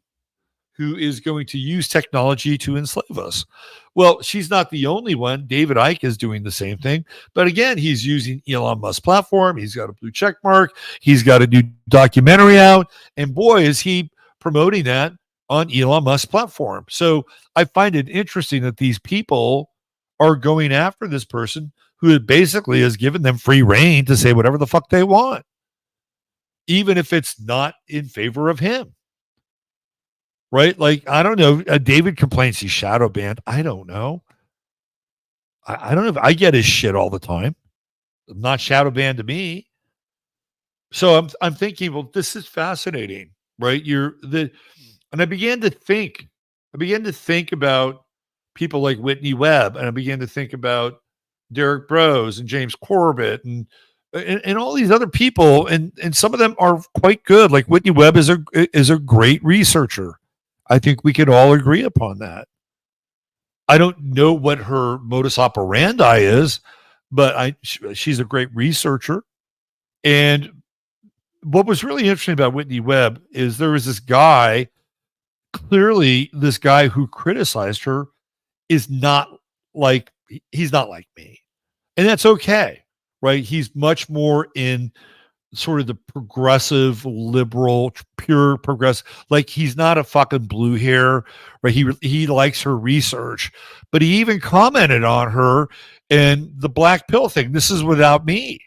who is going to use technology to enslave us. Well, she's not the only one. David Icke is doing the same thing. But again, he's using Elon Musk's platform. He's got a blue check mark. He's got a new documentary out. And boy, is he promoting that on Elon Musk's platform. So I find it interesting that these people are going after this person who basically has given them free reign to say whatever the fuck they want, even if it's not in favor of him. Right? Like, I don't know. David complains he's shadow banned. I don't know. I don't know if I get his shit all the time. Not shadow banned to me. So I'm thinking, well, this is fascinating, right? And I began to think about people like Whitney Webb, and I began to think about Derek Brose and James Corbett and all these other people, and some of them are quite good. Like Whitney Webb is a great researcher. I think we can all agree upon that. I don't know what her modus operandi is, but she's a great researcher. And what was really interesting about Whitney Webb is there was this guy, clearly this guy who criticized her he's not like me. And that's okay, right? He's much more in sort of the progressive, liberal, pure progressive. Like, he's not a fucking blue hair, right? He likes her research, but he even commented on her and the black pill thing. This is without me,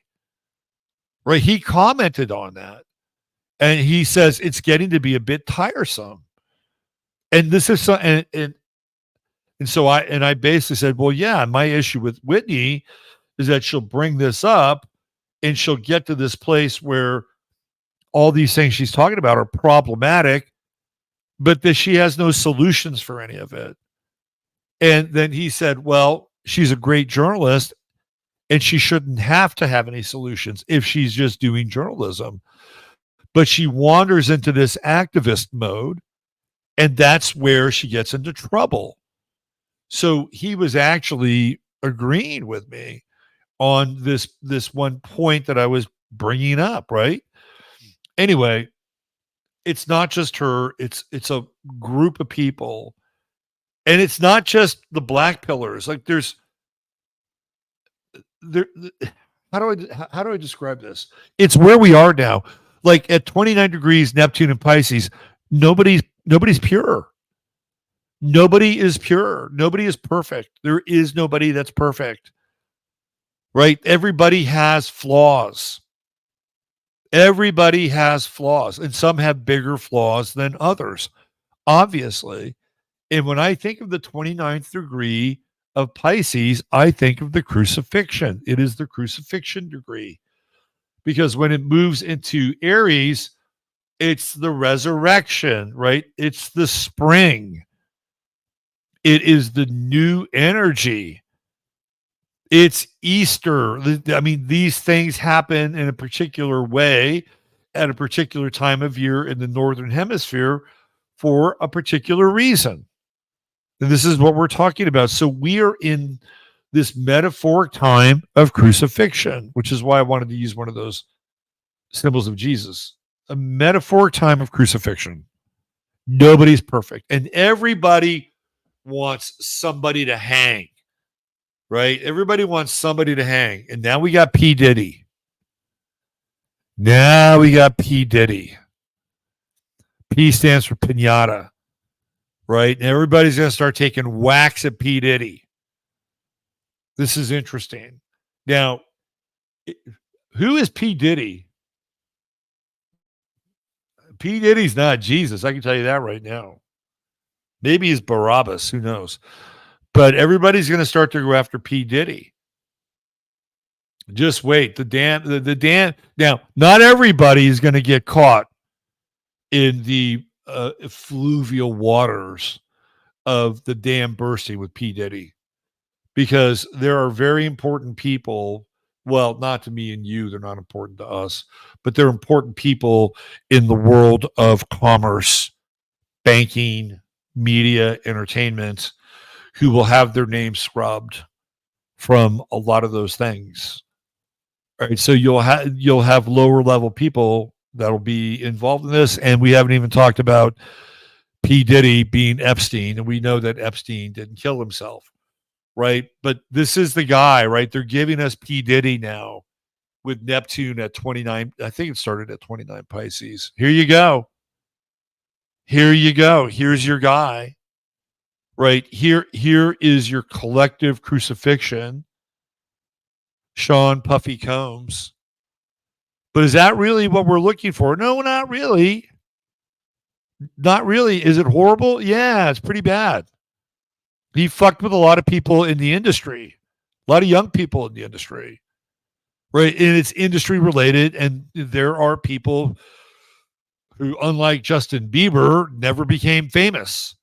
right? He commented on that, and he says it's getting to be a bit tiresome. And this is so, and so I basically said, well, yeah, my issue with Whitney is that she'll bring this up and she'll get to this place where all these things she's talking about are problematic, but that she has no solutions for any of it. And then he said, well, she's a great journalist and she shouldn't have to have any solutions if she's just doing journalism. But she wanders into this activist mode, and that's where she gets into trouble. So he was actually agreeing with me on this one point that I was bringing up, right? Anyway, it's not just her, it's a group of people. And it's not just the black pillars. Like there how do I describe this? It's where we are now. Like at 29 degrees Neptune and Pisces, nobody's pure. Nobody is pure. Nobody is perfect. There is nobody that's perfect. Right? Everybody has flaws. Everybody has flaws, and some have bigger flaws than others, obviously. And when I think of the 29th degree of Pisces, I think of the crucifixion. It is the crucifixion degree. Because when it moves into Aries, it's the resurrection, right? It's the spring. It is the new energy. It's Easter. I mean, these things happen in a particular way at a particular time of year in the Northern Hemisphere for a particular reason. And this is what we're talking about. So we are in this metaphoric time of crucifixion, which is why I wanted to use one of those symbols of Jesus. A metaphoric time of crucifixion. Nobody's perfect. And everybody wants somebody to hang, right? Everybody wants somebody to hang. And now we got P. Diddy. Now we got P. Diddy. P stands for pinata, right? And everybody's going to start taking whacks at P. Diddy. This is interesting. Now, who is P. Diddy? P. Diddy's not Jesus. I can tell you that right now. Maybe he's Barabbas. Who knows? But everybody's going to start to go after P. Diddy. Just wait. Now, not everybody is going to get caught in the fluvial waters of the dam bursting with P. Diddy, because there are very important people. Well, not to me and you. They're not important to us, but they're important people in the world of commerce, banking, media, entertainment, who will have their names scrubbed from a lot of those things. All right, so you'll have lower level people that'll be involved in this, and we haven't even talked about P. Diddy being Epstein, and we know that Epstein didn't kill himself, right? But this is the guy, right? They're giving us P. Diddy now with Neptune at 29. I think it started at 29 Pisces. Here you go. Here you go. Here's your guy. Right here is your collective crucifixion, Sean Puffy Combs. But is that really what we're looking for? No, not really. Not really. Is it horrible? Yeah, it's pretty bad. He fucked with a lot of people in the industry, a lot of young people in the industry, right? And it's industry related, and there are people who, unlike Justin Bieber, never became famous.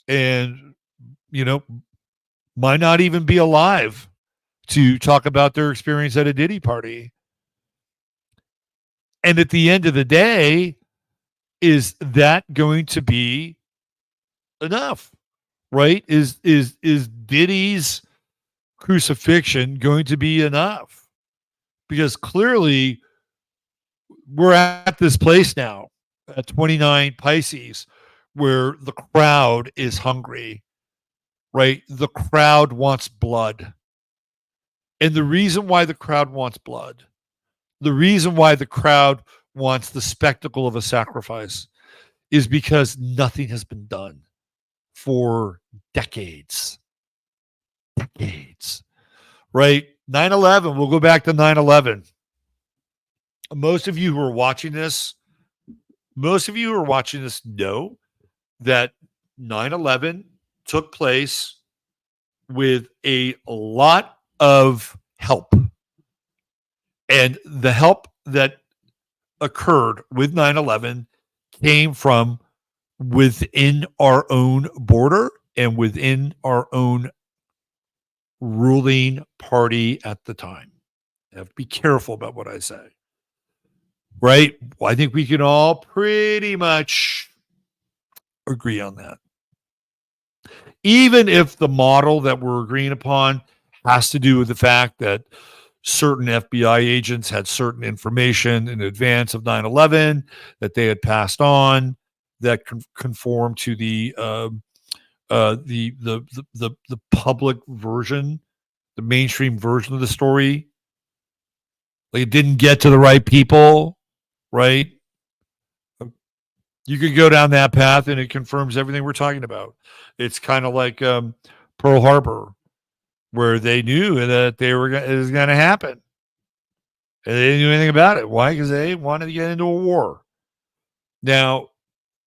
And, might not even be alive to talk about their experience at a Diddy party. And at the end of the day, is that going to be enough, right? Is Diddy's crucifixion going to be enough? Because clearly we're at this place now at 29 Pisces where the crowd is hungry, right? The crowd wants blood. And the reason why the crowd wants blood, the reason why the crowd wants the spectacle of a sacrifice is because nothing has been done for decades. Decades, right? 9/11, we'll go back to 9/11. Most of you who are watching this know that 9/11 took place with a lot of help. And the help that occurred with 9/11 came from within our own border and within our own ruling party at the time. I have to be careful about what I say. Right? Well, I think we can all pretty much agree on that. Even if the model that we're agreeing upon has to do with the fact that certain FBI agents had certain information in advance of 9/11 that they had passed on that conform to the public version, the mainstream version of the story. Like it didn't get to the right people, right? You could go down that path and it confirms everything we're talking about. It's kind of like Pearl Harbor, where they knew that it was going to happen. And they didn't do anything about it. Why? Because they wanted to get into a war. Now,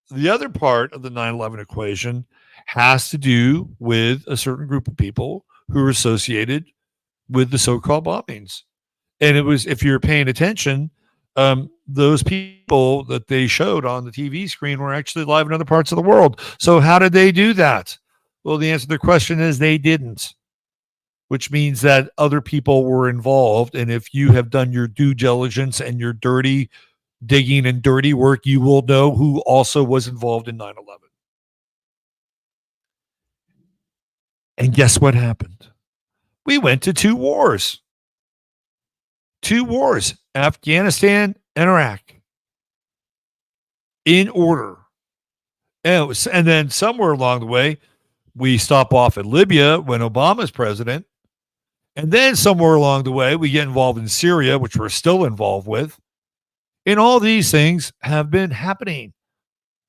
the other part of the 9/11 equation has to do with a certain group of people who are associated with the so-called bombings. And it was, if you're paying attention, those people that they showed on the TV screen were actually live in other parts of the world. So how did they do that? Well, the answer to the question is they didn't, which means that other people were involved. And if you have done your due diligence and your dirty digging and dirty work, you will know who also was involved in 9/11. And guess what happened? We went to two wars. Afghanistan and Iraq, in order. And then somewhere along the way, we stop off at Libya when Obama's president. And then somewhere along the way, we get involved in Syria, which we're still involved with. And all these things have been happening.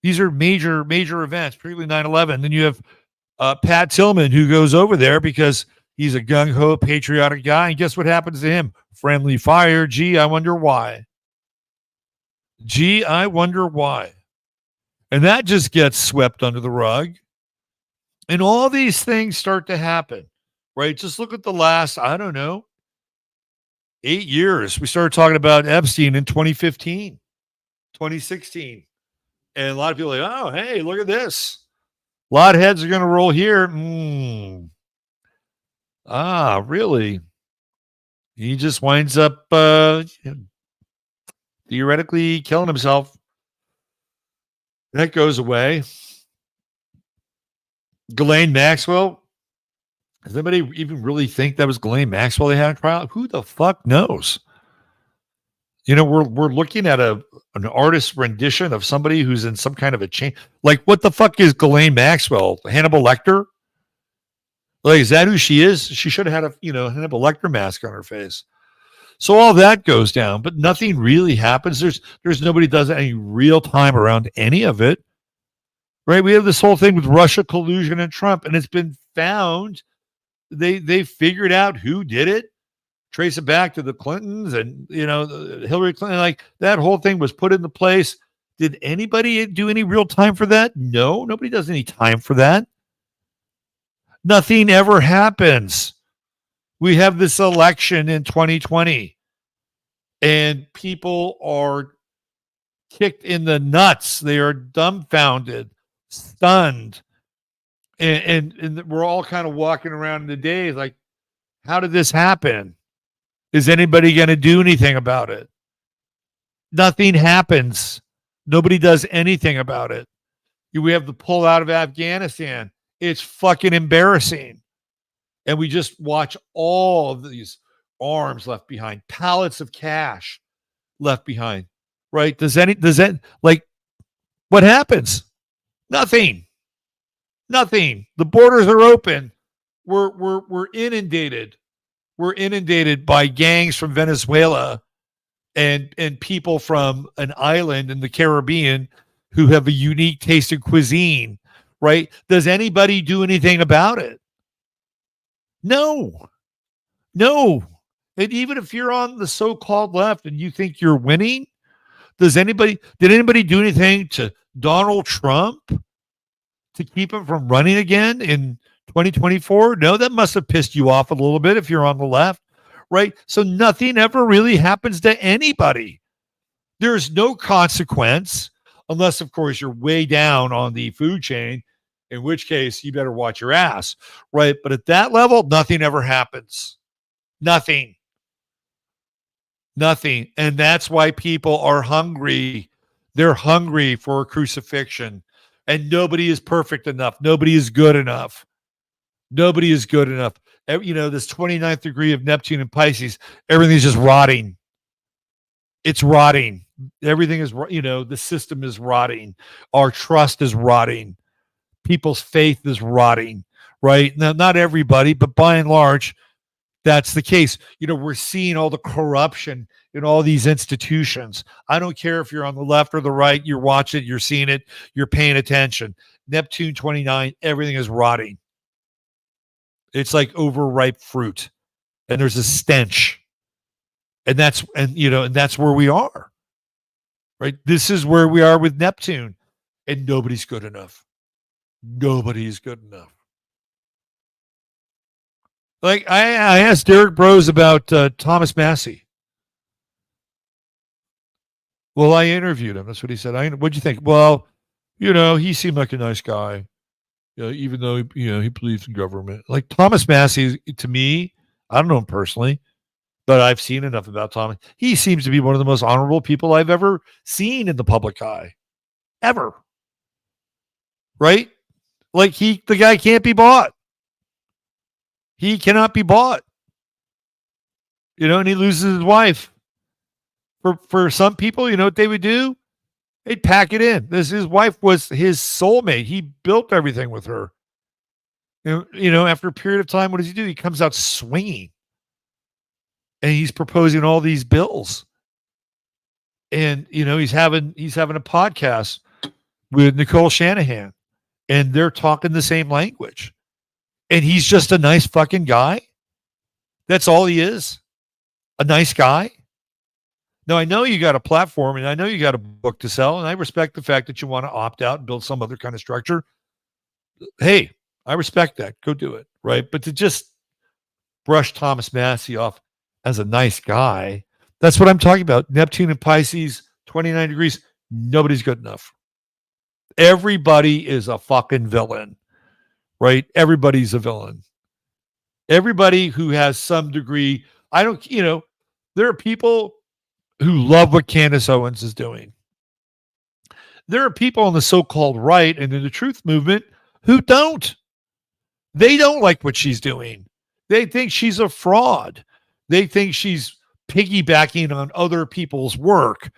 These are major, major events, particularly 9/11. Then you have Pat Tillman, who goes over there because he's a gung-ho, patriotic guy. And guess what happens to him? Friendly fire. Gee, I wonder why. And that just gets swept under the rug. And all these things start to happen, right? Just look at the last, 8 years. We started talking about Epstein in 2015, 2016. And a lot of people are like, oh, hey, look at this. A lot of heads are going to roll here. Really? He just winds up theoretically killing himself. That goes away. Ghislaine Maxwell. Does anybody even really think that was Ghislaine Maxwell they had on trial? Who the fuck knows? We're looking at an artist's rendition of somebody who's in some kind of a chain. Like, what the fuck is Ghislaine Maxwell? Hannibal Lecter? Like, is that who she is? She should have had a Hannibal Lecter mask on her face. So all that goes down, but nothing really happens. There's nobody does any real time around any of it, right? We have this whole thing with Russia collusion and Trump, and it's been found. They figured out who did it, trace it back to the Clintons and Hillary Clinton. Like, that whole thing was put into place. Did anybody do any real time for that? No, nobody does any time for that. Nothing ever happens. We have this election in 2020, and people are kicked in the nuts. They are dumbfounded, stunned, and we're all kind of walking around in the days like, how did this happen? Is anybody going to do anything about it? Nothing happens. Nobody does anything about it. We have the pull out of Afghanistan. It's fucking embarrassing. And we just watch all of these arms left behind, pallets of cash left behind, right? What happens? Nothing. The borders are open. We're inundated. We're inundated by gangs from Venezuela and people from an island in the Caribbean who have a unique taste in cuisine, right? Does anybody do anything about it? No. And even if you're on the so-called left and you think you're winning, did anybody do anything to Donald Trump to keep him from running again in 2024? No, that must have pissed you off a little bit if you're on the left, right? So nothing ever really happens to anybody. There's no consequence unless, of course, you're way down on the food chain, in which case you better watch your ass, right? But at that level, nothing ever happens. Nothing. And that's why people are hungry. They're hungry for a crucifixion. And nobody is perfect enough. Nobody is good enough. Nobody is good enough. This 29th degree of Neptune and Pisces, everything's just rotting. It's rotting. Everything is, the system is rotting. Our trust is rotting. People's faith is rotting, right? Now, not everybody, but by and large, that's the case. We're seeing all the corruption in all these institutions. I don't care if you're on the left or the right, you're watching it, you're seeing it, you're paying attention. Neptune 29, everything is rotting. It's like overripe fruit, and there's a stench. And that's where we are, right? This is where we are with Neptune, and nobody's good enough. Nobody's good enough. Like I asked Derek Bros about Thomas Massey. Well, I interviewed him. That's what he said. What'd you think? Well, he seemed like a nice guy, even though he believes in government. Like Thomas Massey, to me, I don't know him personally, but I've seen enough about Thomas. He seems to be one of the most honorable people I've ever seen in the public eye, ever. Right? Like the guy can't be bought. He cannot be bought. And he loses his wife. For some people, what they would do? They'd pack it in. His wife was his soulmate. He built everything with her. After a period of time, what does he do? He comes out swinging. And he's proposing all these bills. And, he's having a podcast with Nicole Shanahan. And they're talking the same language. And he's just a nice fucking guy. That's all he is. A nice guy. Now, I know you got a platform and I know you got a book to sell, and I respect the fact that you want to opt out and build some other kind of structure. Hey, I respect that. Go do it, right? But to just brush Thomas Massey off as a nice guy, that's what I'm talking about. Neptune and Pisces, 29 degrees, nobody's good enough. Everybody is a fucking villain, right? Everybody's a villain. Everybody who has some degree, there are people who love what Candace Owens is doing. There are people on the so-called right and in the truth movement who don't. They don't like what she's doing. They think she's a fraud. They think she's piggybacking on other people's work.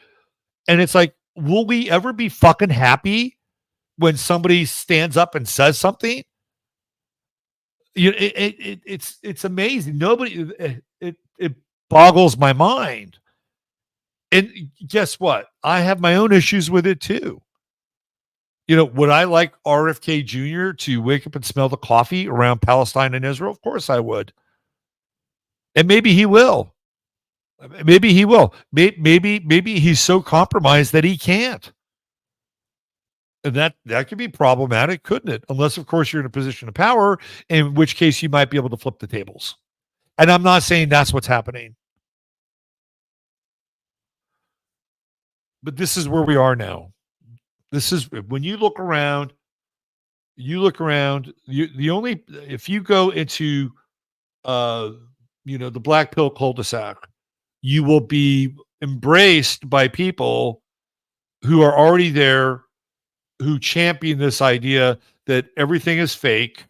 And it's like, will we ever be fucking happy when somebody stands up and says something? It's amazing. It boggles my mind. And guess what? I have my own issues with it too. Would I like RFK Jr. to wake up and smell the coffee around Palestine and Israel? Of course I would. And maybe he will. Maybe he will. Maybe he's so compromised that he can't. And that could be problematic, couldn't it? Unless, of course, you're in a position of power, in which case you might be able to flip the tables. And I'm not saying that's what's happening. But this is where we are now. This is when you look around, if you go into, the black pill cul-de-sac, you will be embraced by people who are already there, who champion this idea that everything is fake.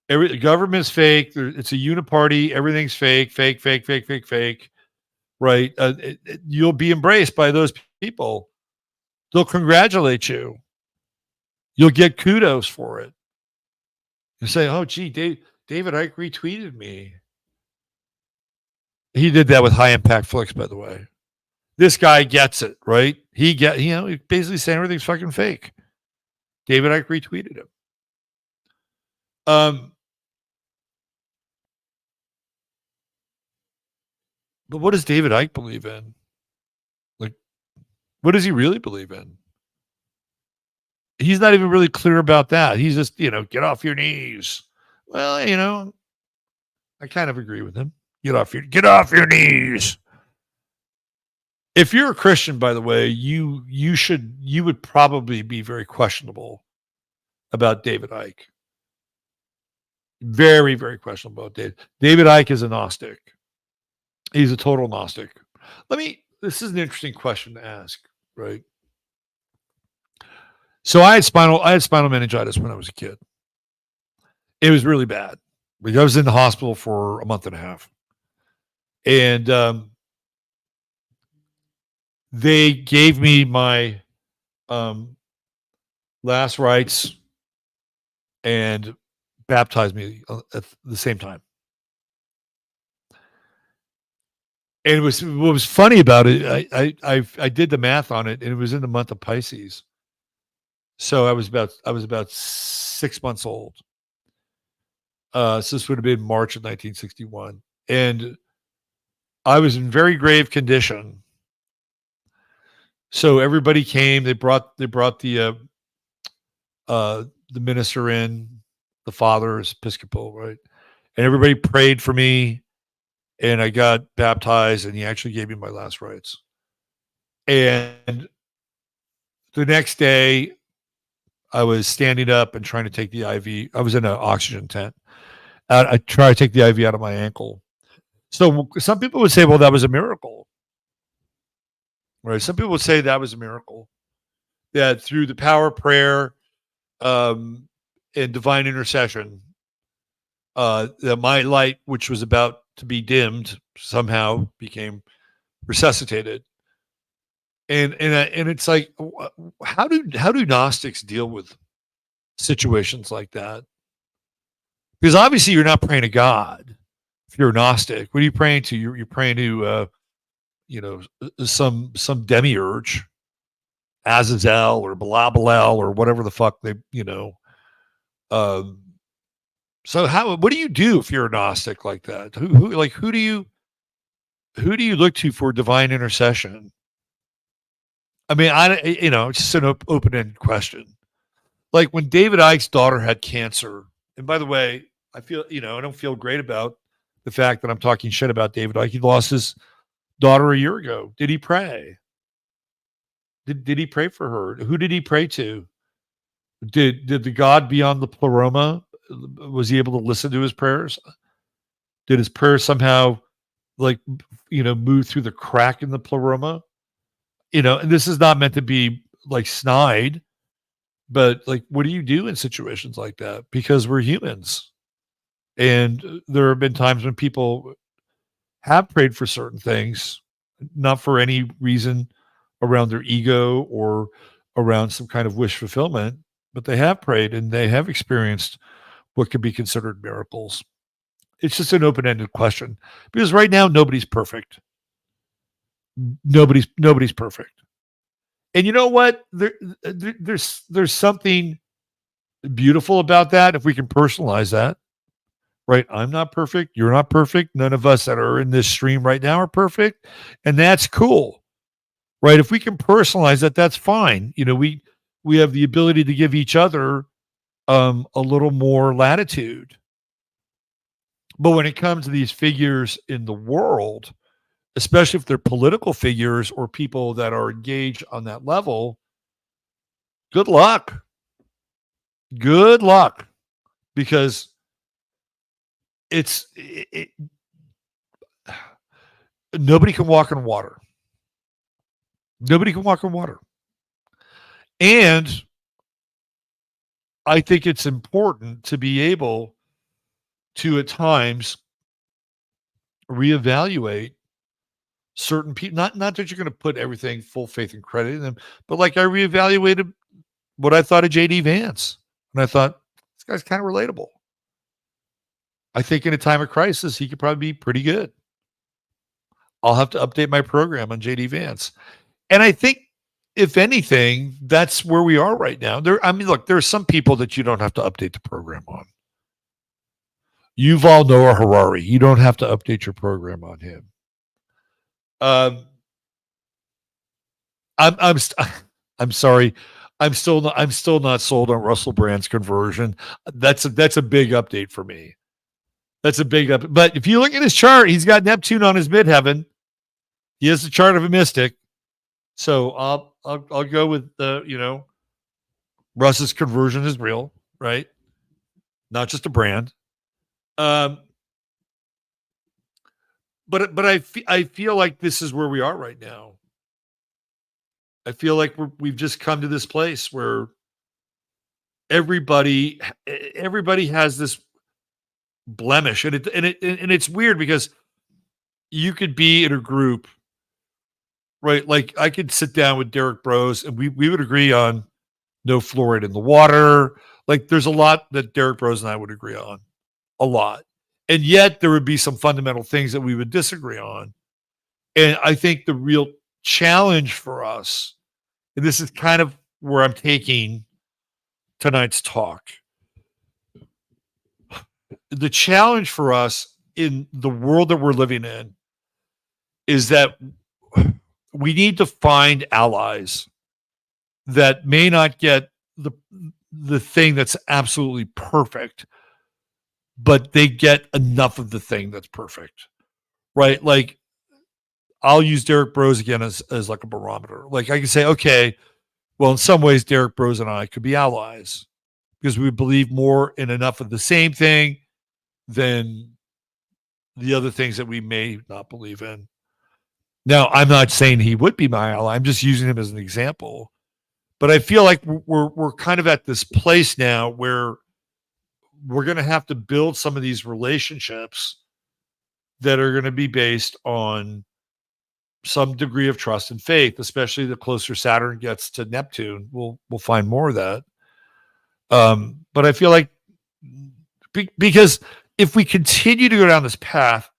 The government's fake. It's a uniparty. Everything's fake. Right? You'll be embraced by those people. They'll congratulate you. You'll get kudos for it. You say, "Oh, gee, David Icke retweeted me." He did that with High Impact Flicks, by the way. This guy gets it, right? He's basically saying everything's fucking fake. David Icke retweeted him. But what does David Icke believe in? Like, what does he really believe in? He's not even really clear about that. He's just, get off your knees. Well, I kind of agree with him. Get off your knees. If you're a Christian, by the way, you would probably be very questionable about David Icke. Very, very questionable about David. David Icke is a Gnostic. He's a total Gnostic. This is an interesting question to ask, right? So I had spinal meningitis when I was a kid. It was really bad. I was in the hospital for a month and a half. And they gave me my last rites and baptized me at the same time. And what was funny about it, I did the math on it, and it was in the month of Pisces. So I was about 6 months old. So this would have been March of 1961, and I was in very grave condition. So everybody came. They brought the minister in, the father is Episcopal, right? And everybody prayed for me, and I got baptized, and he actually gave me my last rites. And the next day, I was standing up and trying to take the IV. I was in an oxygen tent. I tried to take the IV out of my ankle. So some people would say, well, that was a miracle. Right? Some people would say that was a miracle. That through the power of prayer and divine intercession, that my light, which was about to be dimmed, somehow became resuscitated. And it's like, how do Gnostics deal with situations like that? Because obviously you're not praying to God. If you're a Gnostic, what are you praying to? You're praying to some demiurge, Azazel or Balabalel or whatever the fuck they. So what do you do if you're a Gnostic like that? Who do you look to for divine intercession? I mean, it's just an open-ended question. Like when David Icke's daughter had cancer, and by the way, I feel, I don't feel great about the fact that I'm talking shit about David Icke. He lost his daughter a year ago. Did he pray? Did he pray for her? Who did he pray to? Did the God beyond the pleroma, was he able to listen to his prayers? Did his prayers somehow move through the crack in the pleroma? And this is not meant to be like snide, but like, what do you do in situations like that? Because we're humans. And there have been times when people have prayed for certain things, not for any reason around their ego or around some kind of wish fulfillment, but they have prayed and they have experienced what could be considered miracles. It's just an open-ended question because right now nobody's perfect. Nobody's perfect. And you know what? There's something beautiful about that if we can personalize that. Right? I'm not perfect. You're not perfect. None of us that are in this stream right now are perfect. And that's cool. Right? If we can personalize that, that's fine. We have the ability to give each other a little more latitude. But when it comes to these figures in the world, especially if they're political figures or people that are engaged on that level, good luck. Good luck. Because nobody can walk on water. Nobody can walk on water. And I think it's important to be able to, at times, reevaluate certain people. Not that you're going to put everything full faith and credit in them, but like I reevaluated what I thought of JD Vance. And I thought, this guy's kind of relatable. I think in a time of crisis, he could probably be pretty good. I'll have to update my program on JD Vance. And I think, if anything, that's where we are right now. There are some people that you don't have to update the program on. Yuval Noah Harari, you don't have to update your program on him. I'm sorry. I'm still not sold on Russell Brand's conversion. That's a big update for me. That's a big update. But if you look at his chart, he's got Neptune on his midheaven. He has the chart of a mystic. So I'll go with the Russ's conversion is real, right? Not just a brand. But I feel like this is where we are right now. I feel like we've just come to this place where everybody has this blemish, and it's weird because you could be in a group, right? Like I could sit down with Derek Bros and we would agree on no fluoride in the water. Like there's a lot that Derek Bros and I would agree on, a lot. And yet there would be some fundamental things that we would disagree on. And I think the real challenge for us, and this is kind of where I'm taking tonight's talk. The challenge for us in the world that we're living in is that we need to find allies that may not get the thing that's absolutely perfect, but they get enough of the thing that's perfect, right? Like I'll use Derek Bros again as like a barometer. Like I can say, okay, well, in some ways, Derek Bros and I could be allies because we believe more in enough of the same thing than the other things that we may not believe in. Now, I'm not saying he would be my ally. I'm just using him as an example. But I feel like we're kind of at this place now where we're going to have to build some of these relationships that are going to be based on some degree of trust and faith, especially the closer Saturn gets to Neptune. We'll find more of that. But I feel like because if we continue to go down this path,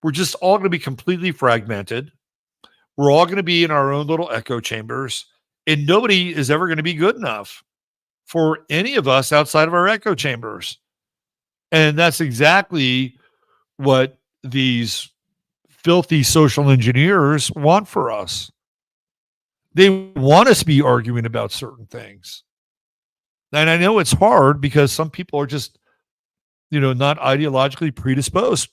we're just all going to be completely fragmented. We're all going to be in our own little echo chambers, and nobody is ever going to be good enough for any of us outside of our echo chambers. And that's exactly what these filthy social engineers want for us. They want us to be arguing about certain things. And I know it's hard because some people are just, not ideologically predisposed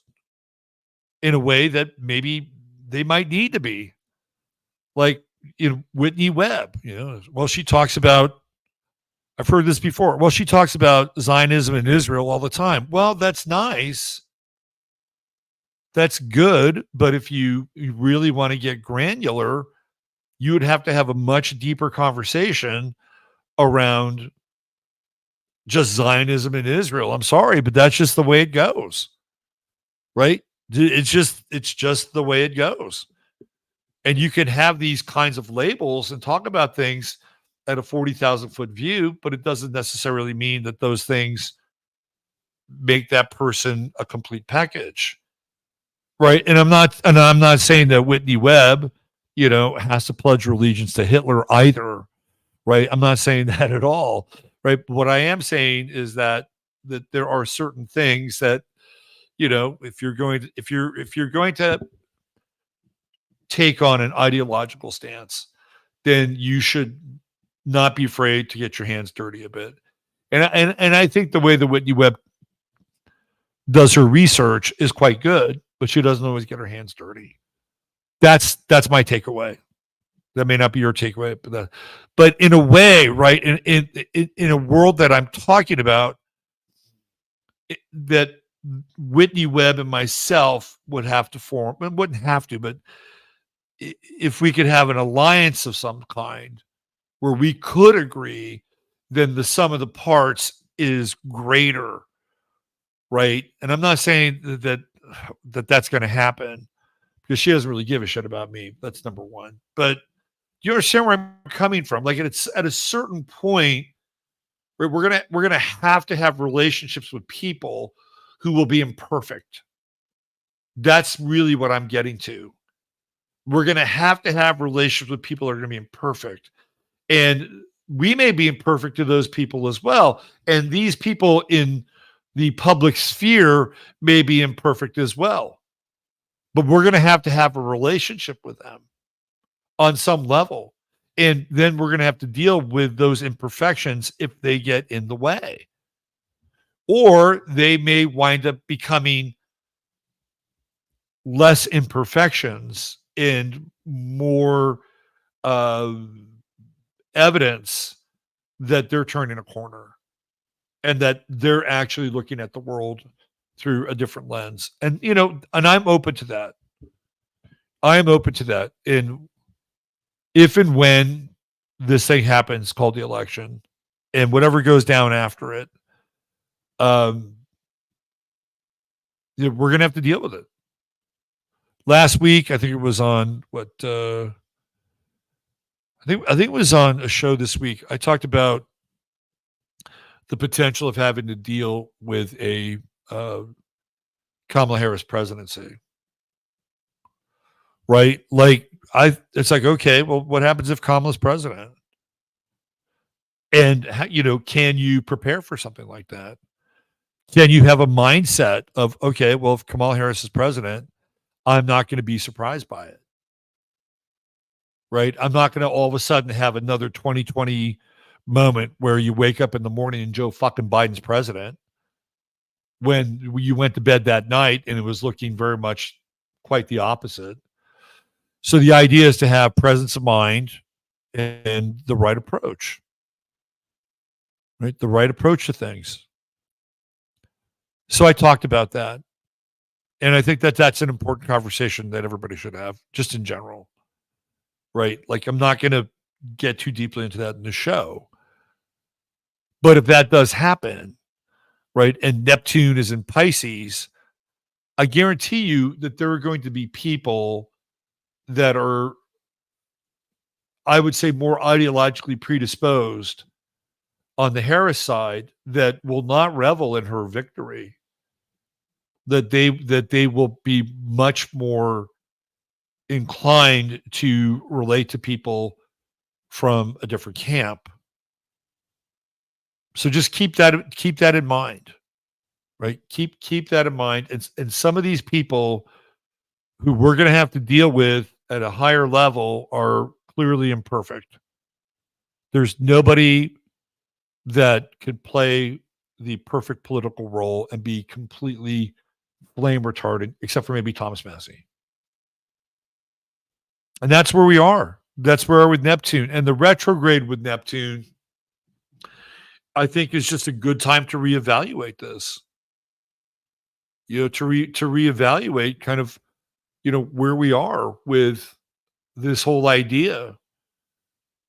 in a way that maybe they might need to be. Like, Whitney Webb, well, she talks about, I've heard this before. Well, she talks about Zionism in Israel all the time. Well, that's nice. That's good. But if you really want to get granular, you would have to have a much deeper conversation around just Zionism in Israel. I'm sorry, but that's just the way it goes. Right? It's just the way it goes. And you can have these kinds of labels and talk about things at a 40,000 foot view, but it doesn't necessarily mean that those things make that person a complete package. Right. And I'm not saying that Whitney Webb, has to pledge her allegiance to Hitler either. Right. I'm not saying that at all. Right. But what I am saying is that there are certain things that, if you're going to take on an ideological stance, then you should not be afraid to get your hands dirty a bit. And I think the way that Whitney Webb does her research is quite good, but she doesn't always get her hands dirty. That's my takeaway. That may not be your takeaway, but in a way, right? In a world that I'm talking about, that Whitney Webb and myself would have to form, wouldn't have to, but if we could have an alliance of some kind where we could agree, then the sum of the parts is greater, right? And I'm not saying that's going to happen because she doesn't really give a shit about me. That's number one. But you understand where I'm coming from? Like it's at a certain point where we're gonna have to have relationships with people who will be imperfect. That's really what I'm getting to. We're going to have relationships with people that are going to be imperfect. And we may be imperfect to those people as well. And these people in the public sphere may be imperfect as well. But we're going to have a relationship with them on some level. And then we're going to have to deal with those imperfections if they get in the way. Or they may wind up becoming less imperfections and more uh, evidence that they're turning a corner and that they're actually looking at the world through a different lens. And, and I'm open to that. I am open to that. And if and when this thing happens called the election and whatever goes down after it, we're going to have to deal with it. Last week, I think it was on I think it was on a show this week. I talked about the potential of having to deal with a Kamala Harris presidency, right? It's like, okay, well, what happens if Kamala's president? And can you prepare for something like that? Can you have a mindset of, okay, well, if Kamala Harris is president, I'm not going to be surprised by it, right? I'm not going to all of a sudden have another 2020 moment where you wake up in the morning and Joe fucking Biden's president when you went to bed that night and it was looking very much quite the opposite. So the idea is to have presence of mind and the right approach, right? The right approach to things. So I talked about that. And I think that that's an important conversation that everybody should have just in general, right? Like, I'm not going to get too deeply into that in the show. But if that does happen, right, and Neptune is in Pisces, I guarantee you that there are going to be people that are, I would say, more ideologically predisposed on the Harris side that will not revel in her victory. That they will be much more inclined to relate to people from a different camp. So just keep that in mind, right? Keep that in mind. And some of these people who we're going to have to deal with at a higher level are clearly imperfect. There's nobody that could play the perfect political role and be completely flame retarded, except for maybe Thomas Massey. And that's where we are. That's where we are with Neptune. And the retrograde with Neptune, I think, is just a good time to reevaluate this. To reevaluate kind of, where we are with this whole idea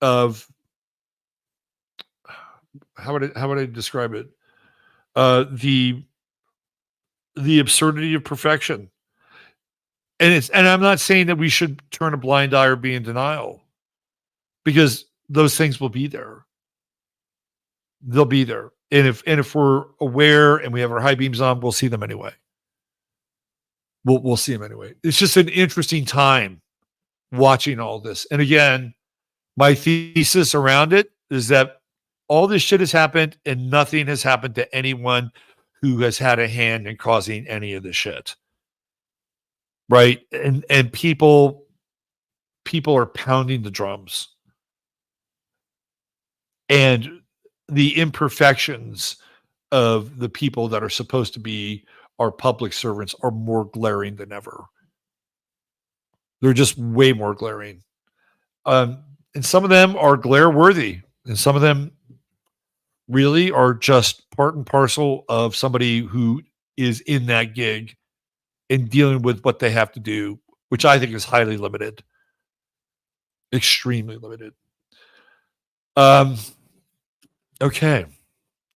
of how would I describe it? The absurdity of perfection. And I'm not saying that we should turn a blind eye or be in denial, because those things will be there. They'll be there. And if we're aware and we have our high beams on, we'll see them anyway. We'll see them anyway. It's just an interesting time watching all this. And again, my thesis around it is that all this shit has happened and nothing has happened to anyone who has had a hand in causing any of the shit. Right? And people are pounding the drums. And the imperfections of the people that are supposed to be our public servants are more glaring than ever. They're just way more glaring. And some of them are glare worthy. And some of them really are just part and parcel of somebody who is in that gig and dealing with what they have to do, which I think is highly limited, extremely limited. Okay.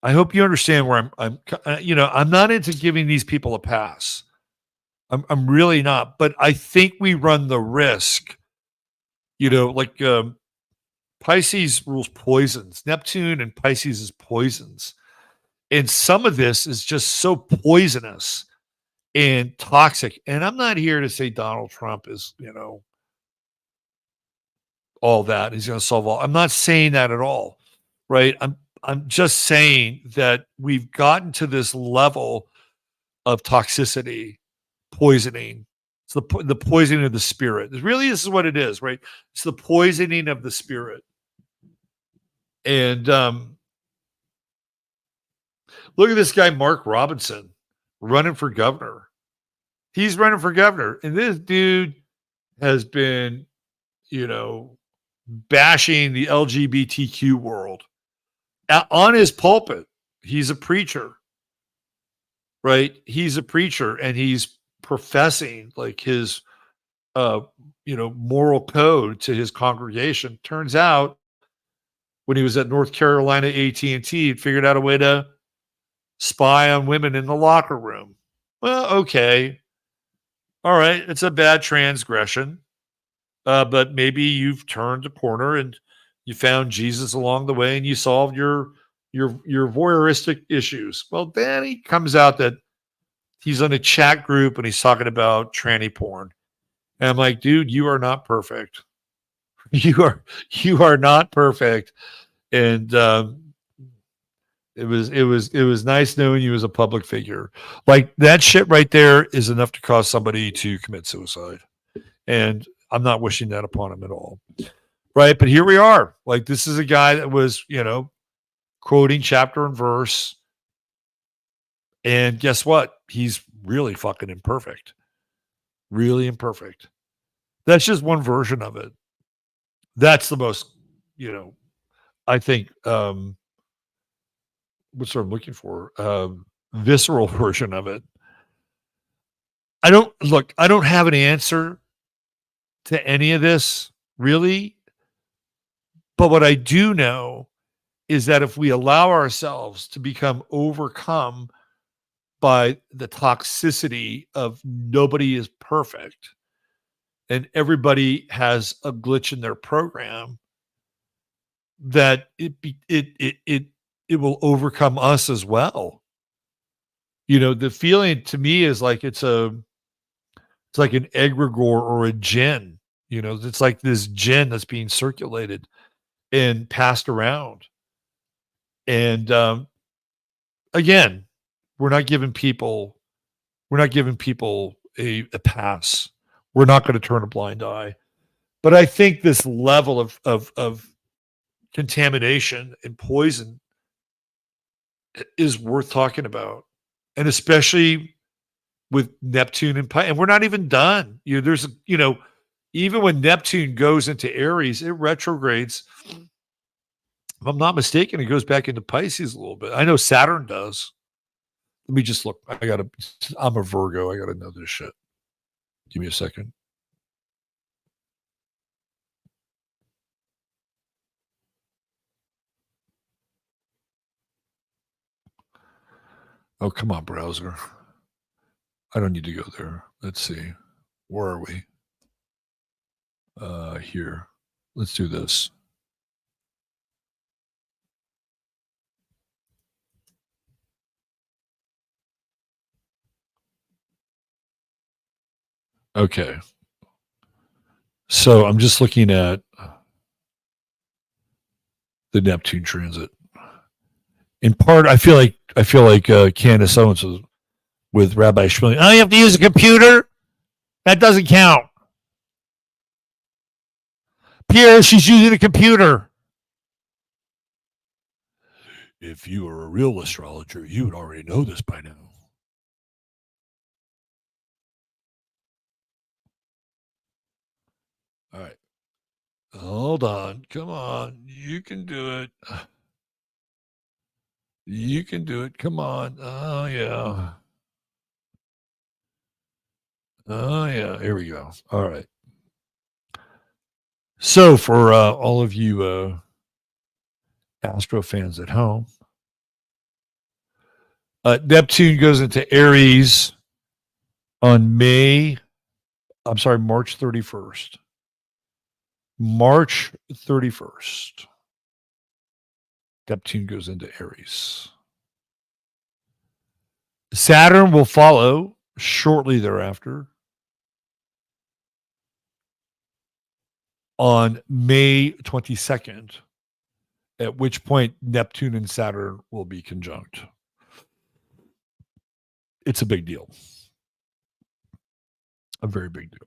I hope you understand where I'm not into giving these people a pass. I'm really not, but I think we run the risk, Pisces rules poisons. Neptune and Pisces is poisons. And some of this is just so poisonous and toxic. And I'm not here to say Donald Trump is, all that. He's going to solve all. I'm not saying that at all, right? I'm just saying that we've gotten to this level of toxicity, poisoning. It's the poisoning of the spirit. Really, this is what it is, right? It's the poisoning of the spirit. And look at this guy, Mark Robinson, running for governor. He's running for governor. And this dude has been, bashing the LGBTQ world. On his pulpit, he's a preacher, right? He's a preacher, and he's professing like his, moral code to his congregation. Turns out, when he was at North Carolina AT&T, he figured out a way to spy on women in the locker room. Well, okay. All right. It's a bad transgression. But maybe you've turned a corner and you found Jesus along the way and you solved your voyeuristic issues. Well, then he comes out that he's on a chat group and he's talking about tranny porn. And I'm like, dude, you are not perfect. You are not perfect. And it was nice knowing you as a public figure. Like, that shit right there is enough to cause somebody to commit suicide. And I'm not wishing that upon him at all. Right. But here we are. Like, this is a guy that was, quoting chapter and verse. And guess what? He's really fucking imperfect. Really imperfect. That's just one version of it. That's the most, I think, what's what I'm looking for? Visceral version of it. I don't have an answer to any of this, really. But what I do know is that if we allow ourselves to become overcome by the toxicity of nobody is perfect and everybody has a glitch in their program, that it will overcome us as well. The feeling to me is like it's like an egregore or a gin. It's like this gin that's being circulated and passed around. And again, we're not giving people a pass. We're not going to turn a blind eye. But I think this level of contamination and poison is worth talking about. And especially with Neptune and Pisces. And we're not even done. There's even when Neptune goes into Aries, it retrogrades. If I'm not mistaken, it goes back into Pisces a little bit. I know Saturn does. Let me just look. I'm a Virgo. I gotta know this shit. Give me a second. Oh, come on, browser. I don't need to go there. Let's see. Where are we? Here. Let's do this. Okay. So I'm just looking at the Neptune transit. In part, I feel like Candace Owens was with Rabbi Shmuley. Oh, you have to use a computer? That doesn't count. Pierre, she's using a computer. If you were a real astrologer, you would already know this by now. All right. Hold on. Come on. You can do it. You can do it. Come on. Oh, yeah. Oh, yeah. Here we go. All right. So for all of you Astro fans at home, Neptune goes into Aries on March 31st. March 31st. Neptune goes into Aries. Saturn will follow shortly thereafter on May 22nd, at which point Neptune and Saturn will be conjunct. It's a big deal. A very big deal.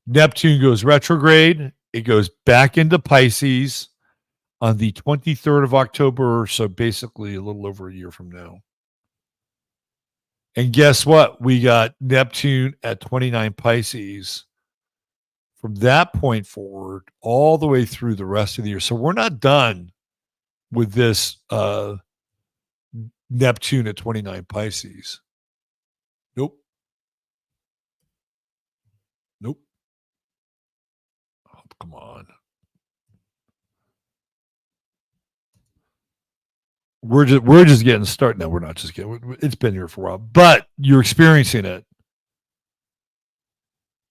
Neptune goes retrograde. It goes back into Pisces on the 23rd of October, so basically a little over a year from now. And guess what? We got Neptune at 29 Pisces from that point forward all the way through the rest of the year. So we're not done with this Neptune at 29 Pisces. Nope. Nope. Oh, come on. We're just getting started. No, we're not just getting. It's been here for a while, but you're experiencing it.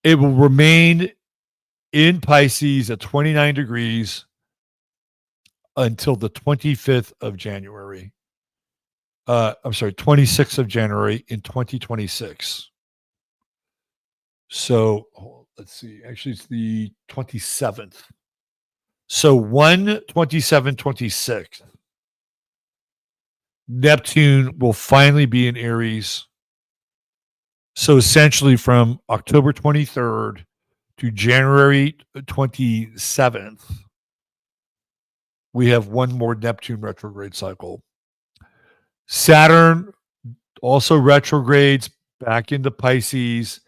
It will remain in Pisces at 29 degrees until the 25th of January. I'm sorry, 26th of January in 2026. So let's see. Actually, it's the 27th. So 1/27/26. Neptune will finally be in Aries. So essentially from October 23rd to January 27th, we have one more Neptune retrograde cycle. Saturn also retrogrades back into Pisces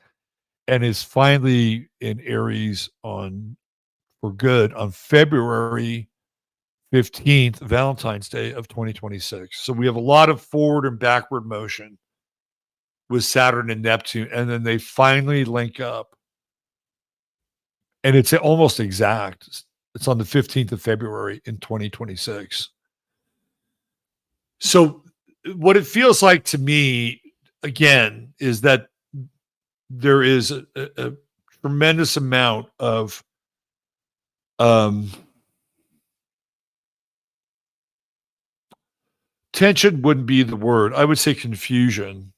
and is finally in Aries for good on February 15th, Valentine's Day of 2026. So we have a lot of forward and backward motion with Saturn and Neptune, and then they finally link up. And it's almost exact. It's on the 15th of February in 2026. So what it feels like to me, again, is that there is a tremendous amount of tension wouldn't be the word. I would say confusion.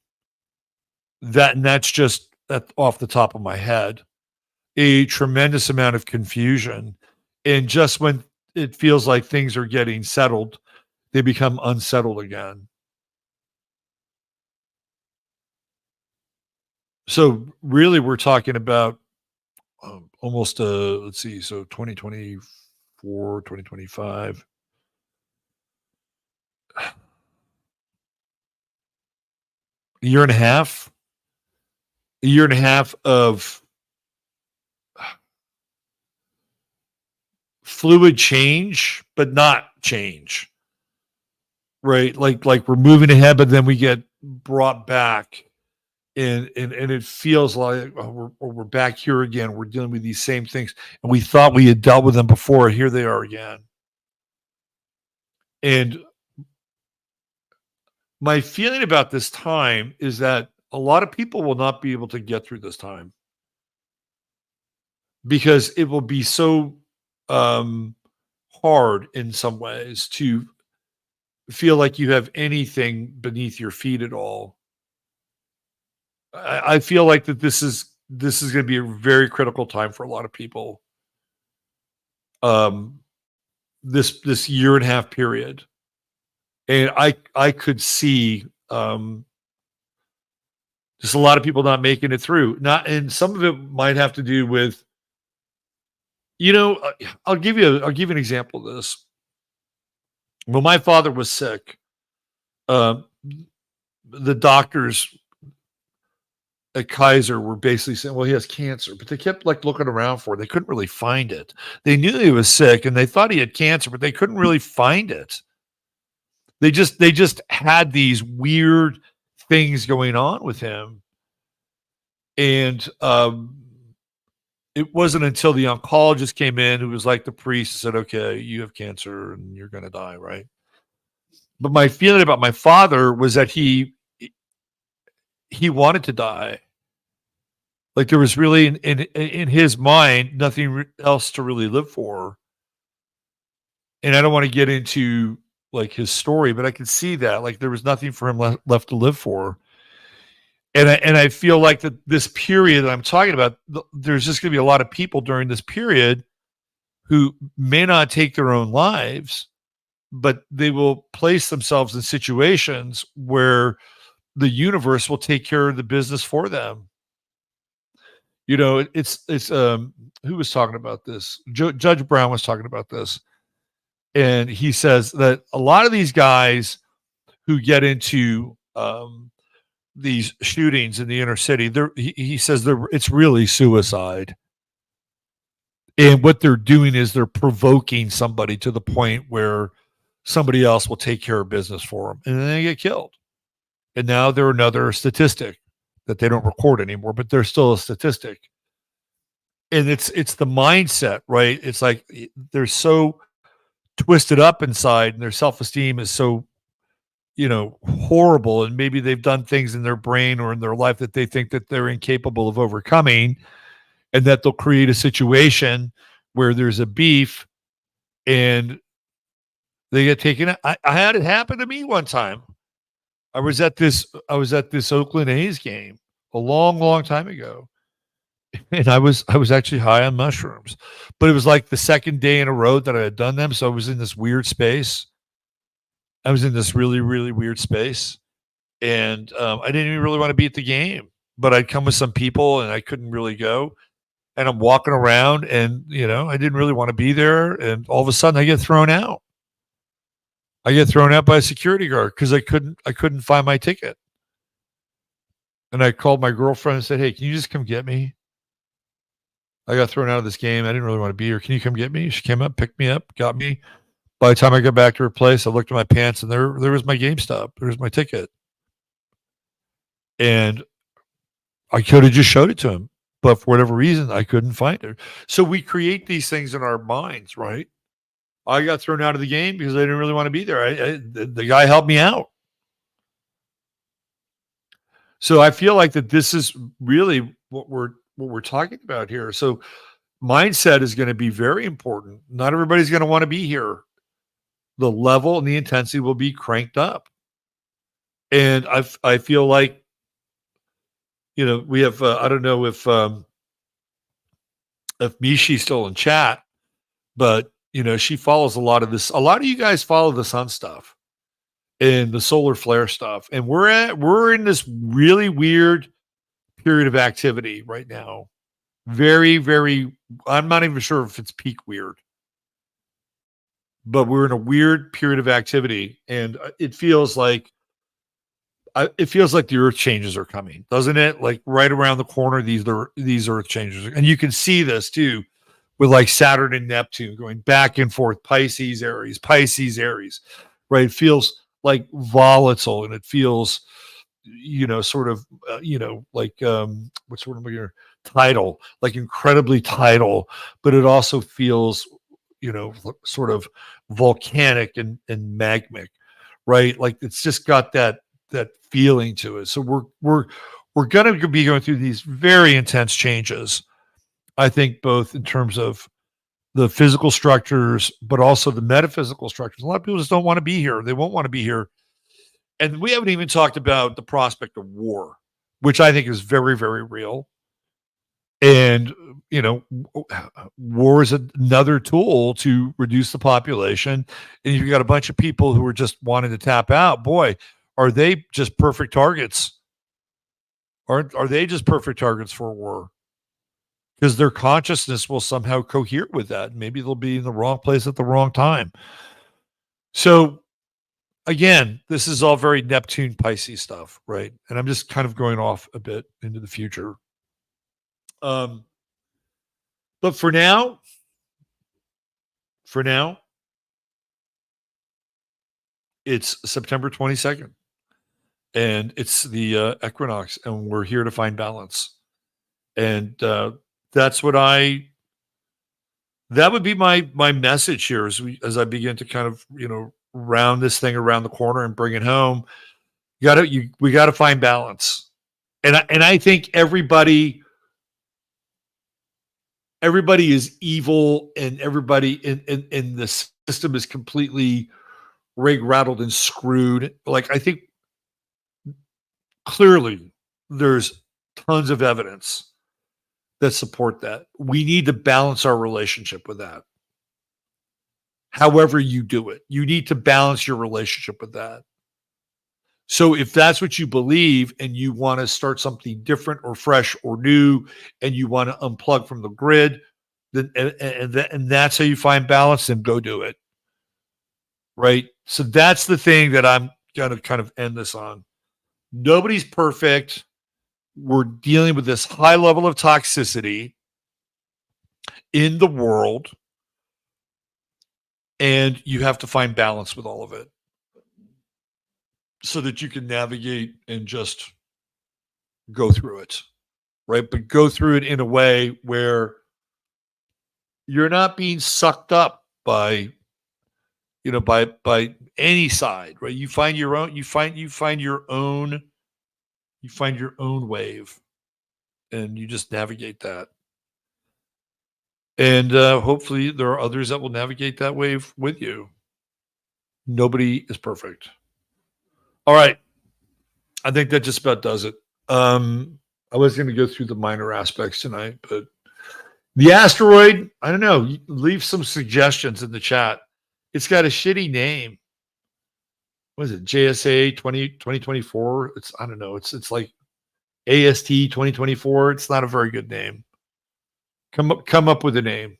That's just off the top of my head. A tremendous amount of confusion. And just when it feels like things are getting settled, they become unsettled again. So really we're talking about almost let's see, so 2024, 2025. A year and a half of fluid change, but not change, right? Like we're moving ahead, but then we get brought back, and it feels like we're back here again. We're dealing with these same things, and we thought we had dealt with them before. Here they are again. And my feeling about this time is that a lot of people will not be able to get through this time because it will be so hard in some ways to feel like you have anything beneath your feet at all. I feel like that this is going to be a very critical time for a lot of people. This year and a half period, and I could see just a lot of people not making it through. And some of it might have to do with, I'll give you an example of this. When my father was sick, the doctors at Kaiser were basically saying, well, he has cancer, but they kept looking around for it. They couldn't really find it. They knew he was sick and they thought he had cancer, but they couldn't really find it. They just had these weird things going on with him. And it wasn't until the oncologist came in, who was like the priest, said, okay, you have cancer and you're going to die, right? But my feeling about my father was that he wanted to die. Like there was really in his mind nothing else to really live for. And I don't want to get into his story, but I could see that there was nothing for him left to live for. And I feel like that this period that I'm talking about, there's just going to be a lot of people during this period who may not take their own lives, but they will place themselves in situations where the universe will take care of the business for them. It's who was talking about this? Judge Brown was talking about this. And he says that a lot of these guys who get into these shootings in the inner city, he says it's really suicide. And what they're doing is they're provoking somebody to the point where somebody else will take care of business for them, and then they get killed. And now they're another statistic that they don't record anymore, but they're still a statistic. And it's the mindset, right? It's like they're so twisted up inside, and their self-esteem is so, horrible. And maybe they've done things in their brain or in their life that they think that they're incapable of overcoming, and that they'll create a situation where there's a beef and they get taken out. I had it happen to me one time. I was at this Oakland A's game a long, long time ago. And I was actually high on mushrooms. But it was like the second day in a row that I had done them. So I was in this weird space. I was in this really, really weird space. And I didn't even really want to be at the game. But I'd come with some people and I couldn't really go. And I'm walking around and, I didn't really want to be there. And all of a sudden I get thrown out. I get thrown out by a security guard because I couldn't find my ticket. And I called my girlfriend and said, "Hey, can you just come get me? I got thrown out of this game. I didn't really want to be here. Can you come get me?" She came up, picked me up, got me. By the time I got back to her place, I looked at my pants and there was my GameStop. There's my ticket. And I could have just showed it to him, but for whatever reason, I couldn't find it. So we create these things in our minds, right? I got thrown out of the game because I didn't really want to be there. The guy helped me out. So I feel like that this is really what we're talking about here. So mindset is going to be very important. Not everybody's going to want to be here. The level and the intensity will be cranked up. And I feel like, we have, I don't know if Mishi's still in chat, but, she follows a lot of this. A lot of you guys follow the sun stuff and the solar flare stuff. And we're in this really weird period of activity right now. Very, very, I'm not even sure if it's peak weird, but we're in a weird period of activity. And it feels like the earth changes are coming, doesn't it? Like right around the corner, these earth changes. And you can see this too with like Saturn and Neptune going back and forth, Pisces, Aries, right? It feels like volatile, and it feels, sort of, like, what's sort of your tidal, like incredibly tidal, but it also feels, sort of volcanic and magmic, right? Like it's just got that feeling to it. So we're going to be going through these very intense changes. I think both in terms of the physical structures, but also the metaphysical structures. A lot of people just don't want to be here. They won't want to be here. And we haven't even talked about the prospect of war, which I think is very, very real. And, war is another tool to reduce the population. And you've got a bunch of people who are just wanting to tap out. Boy, are they just perfect targets? Are they just perfect targets for war? Because their consciousness will somehow cohere with that. Maybe they'll be in the wrong place at the wrong time. So again, this is all very Neptune Pisces stuff, right? And I'm just kind of going off a bit into the future. But for now, it's September 22nd, and it's the equinox, and we're here to find balance. And that's what that would be my message here as I begin to kind of, round this thing around the corner and bring it home. We got to find balance. And I think everybody is evil, and everybody in the system is completely rig rattled and screwed. Like, I think clearly there's tons of evidence that support that. We need to balance our relationship with that. However you do it, you need to balance your relationship with that. So if that's what you believe and you want to start something different or fresh or new, and you want to unplug from the grid, then and that's how you find balance, then go do it. Right? So that's the thing that I'm going to kind of end this on. Nobody's perfect. We're dealing with this high level of toxicity. in the world, and you have to find balance with all of it so that you can navigate and just go through it, right? But go through it in a way where you're not being sucked up by by any side, right? You find your own wave, and you just navigate that. And hopefully there are others that will navigate that wave with you. Nobody is perfect. All right. I think that just about does it. I was going to go through the minor aspects tonight, but the asteroid, I don't know. Leave some suggestions in the chat. It's got a shitty name. What is it? JSA 2024? I don't know. It's like AST 2024. It's not a very good name. Come up with a name,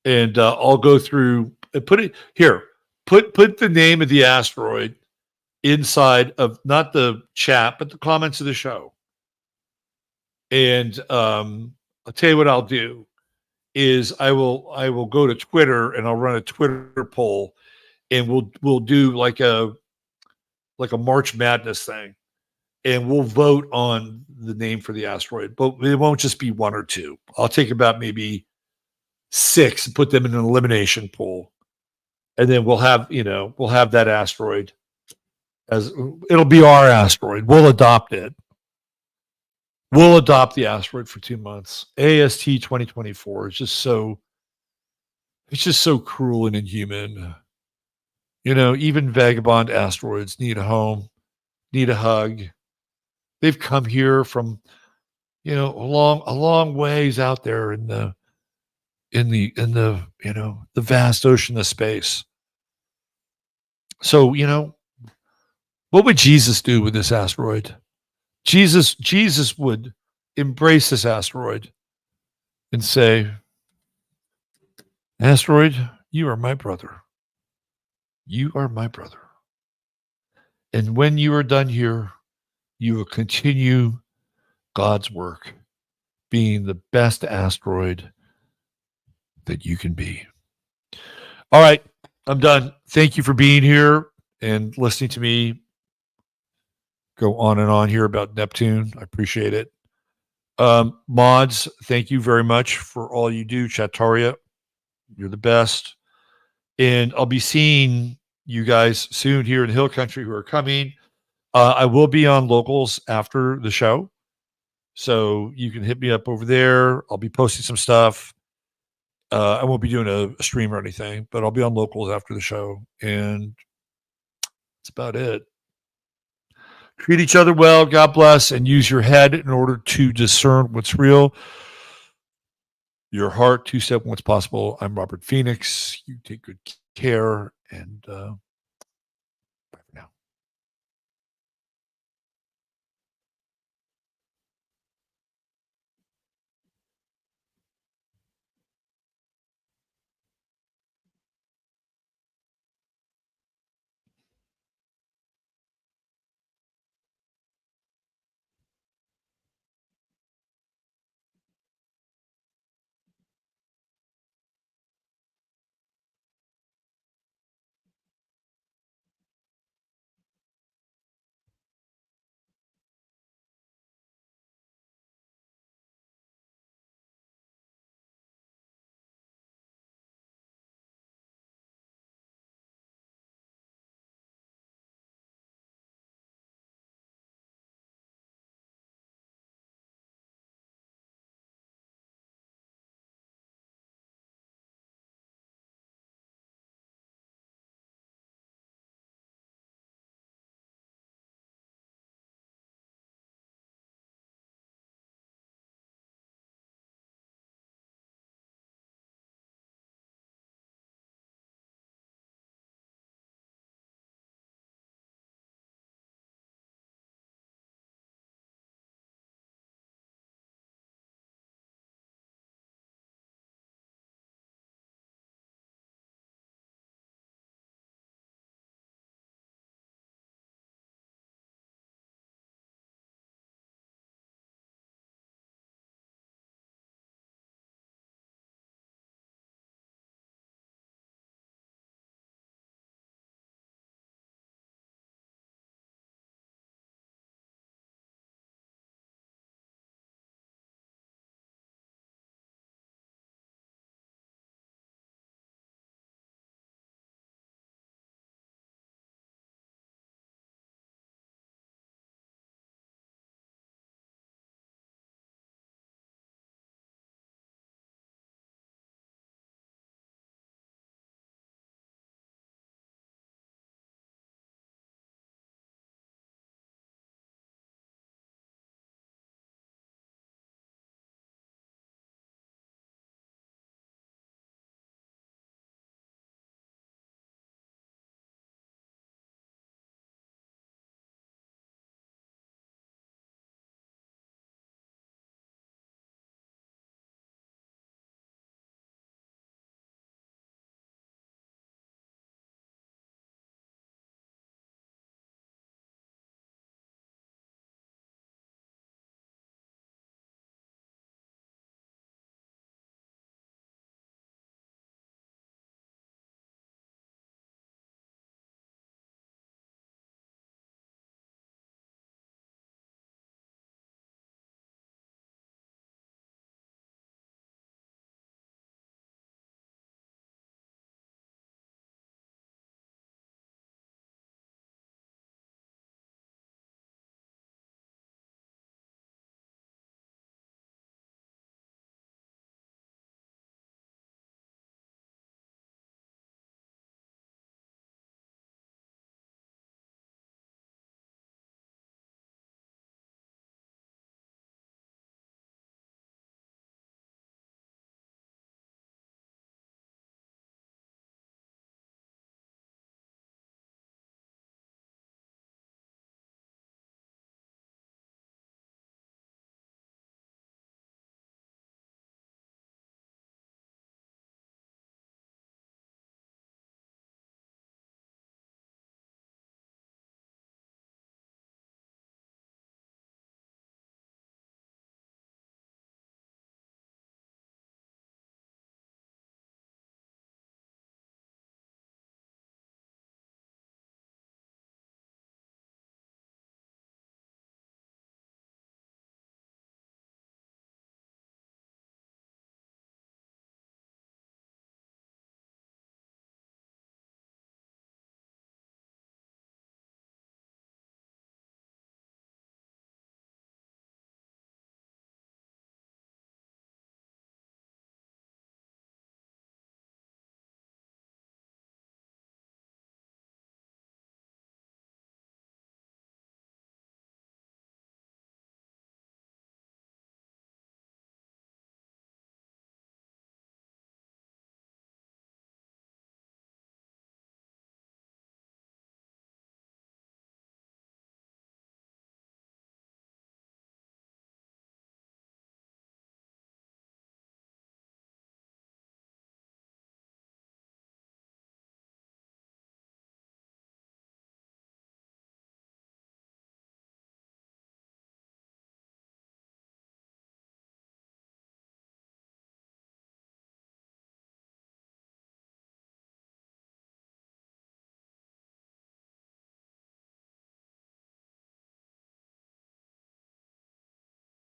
and I'll go through. Put it here. Put the name of the asteroid inside of not the chat, but the comments of the show. And I'll tell you what I'll do is I will go to Twitter and I'll run a Twitter poll, and we'll do like a March Madness thing, and we'll vote on the name for the asteroid. But it won't just be one or two. I'll take about maybe 6 and put them in an elimination pool, and then we'll have that asteroid as it'll be our asteroid. We'll adopt it. We'll adopt the asteroid for 2 months. AST 2024 is just so cruel and inhuman. Even vagabond asteroids need a home, need a hug. They've come here from, a long ways out there in the vast ocean of space. So, what would Jesus do with this asteroid? Jesus would embrace this asteroid and say, asteroid, you are my brother. You are my brother. And when you are done here, you will continue God's work, being the best asteroid that you can be. All right, I'm done. Thank you for being here and listening to me go on and on here about Neptune. I appreciate it. Mods, thank you very much for all you do. Chataria, you're the best. And I'll be seeing you guys soon here in Hill Country who are coming. I will be on Locals after the show, so you can hit me up over there. I'll be posting some stuff. I won't be doing a stream or anything, but I'll be on Locals after the show, and that's about it. Treat each other well, God bless, and use your head in order to discern what's real. Your heart, 2-step what's possible. I'm Robert Phoenix. You take good care, and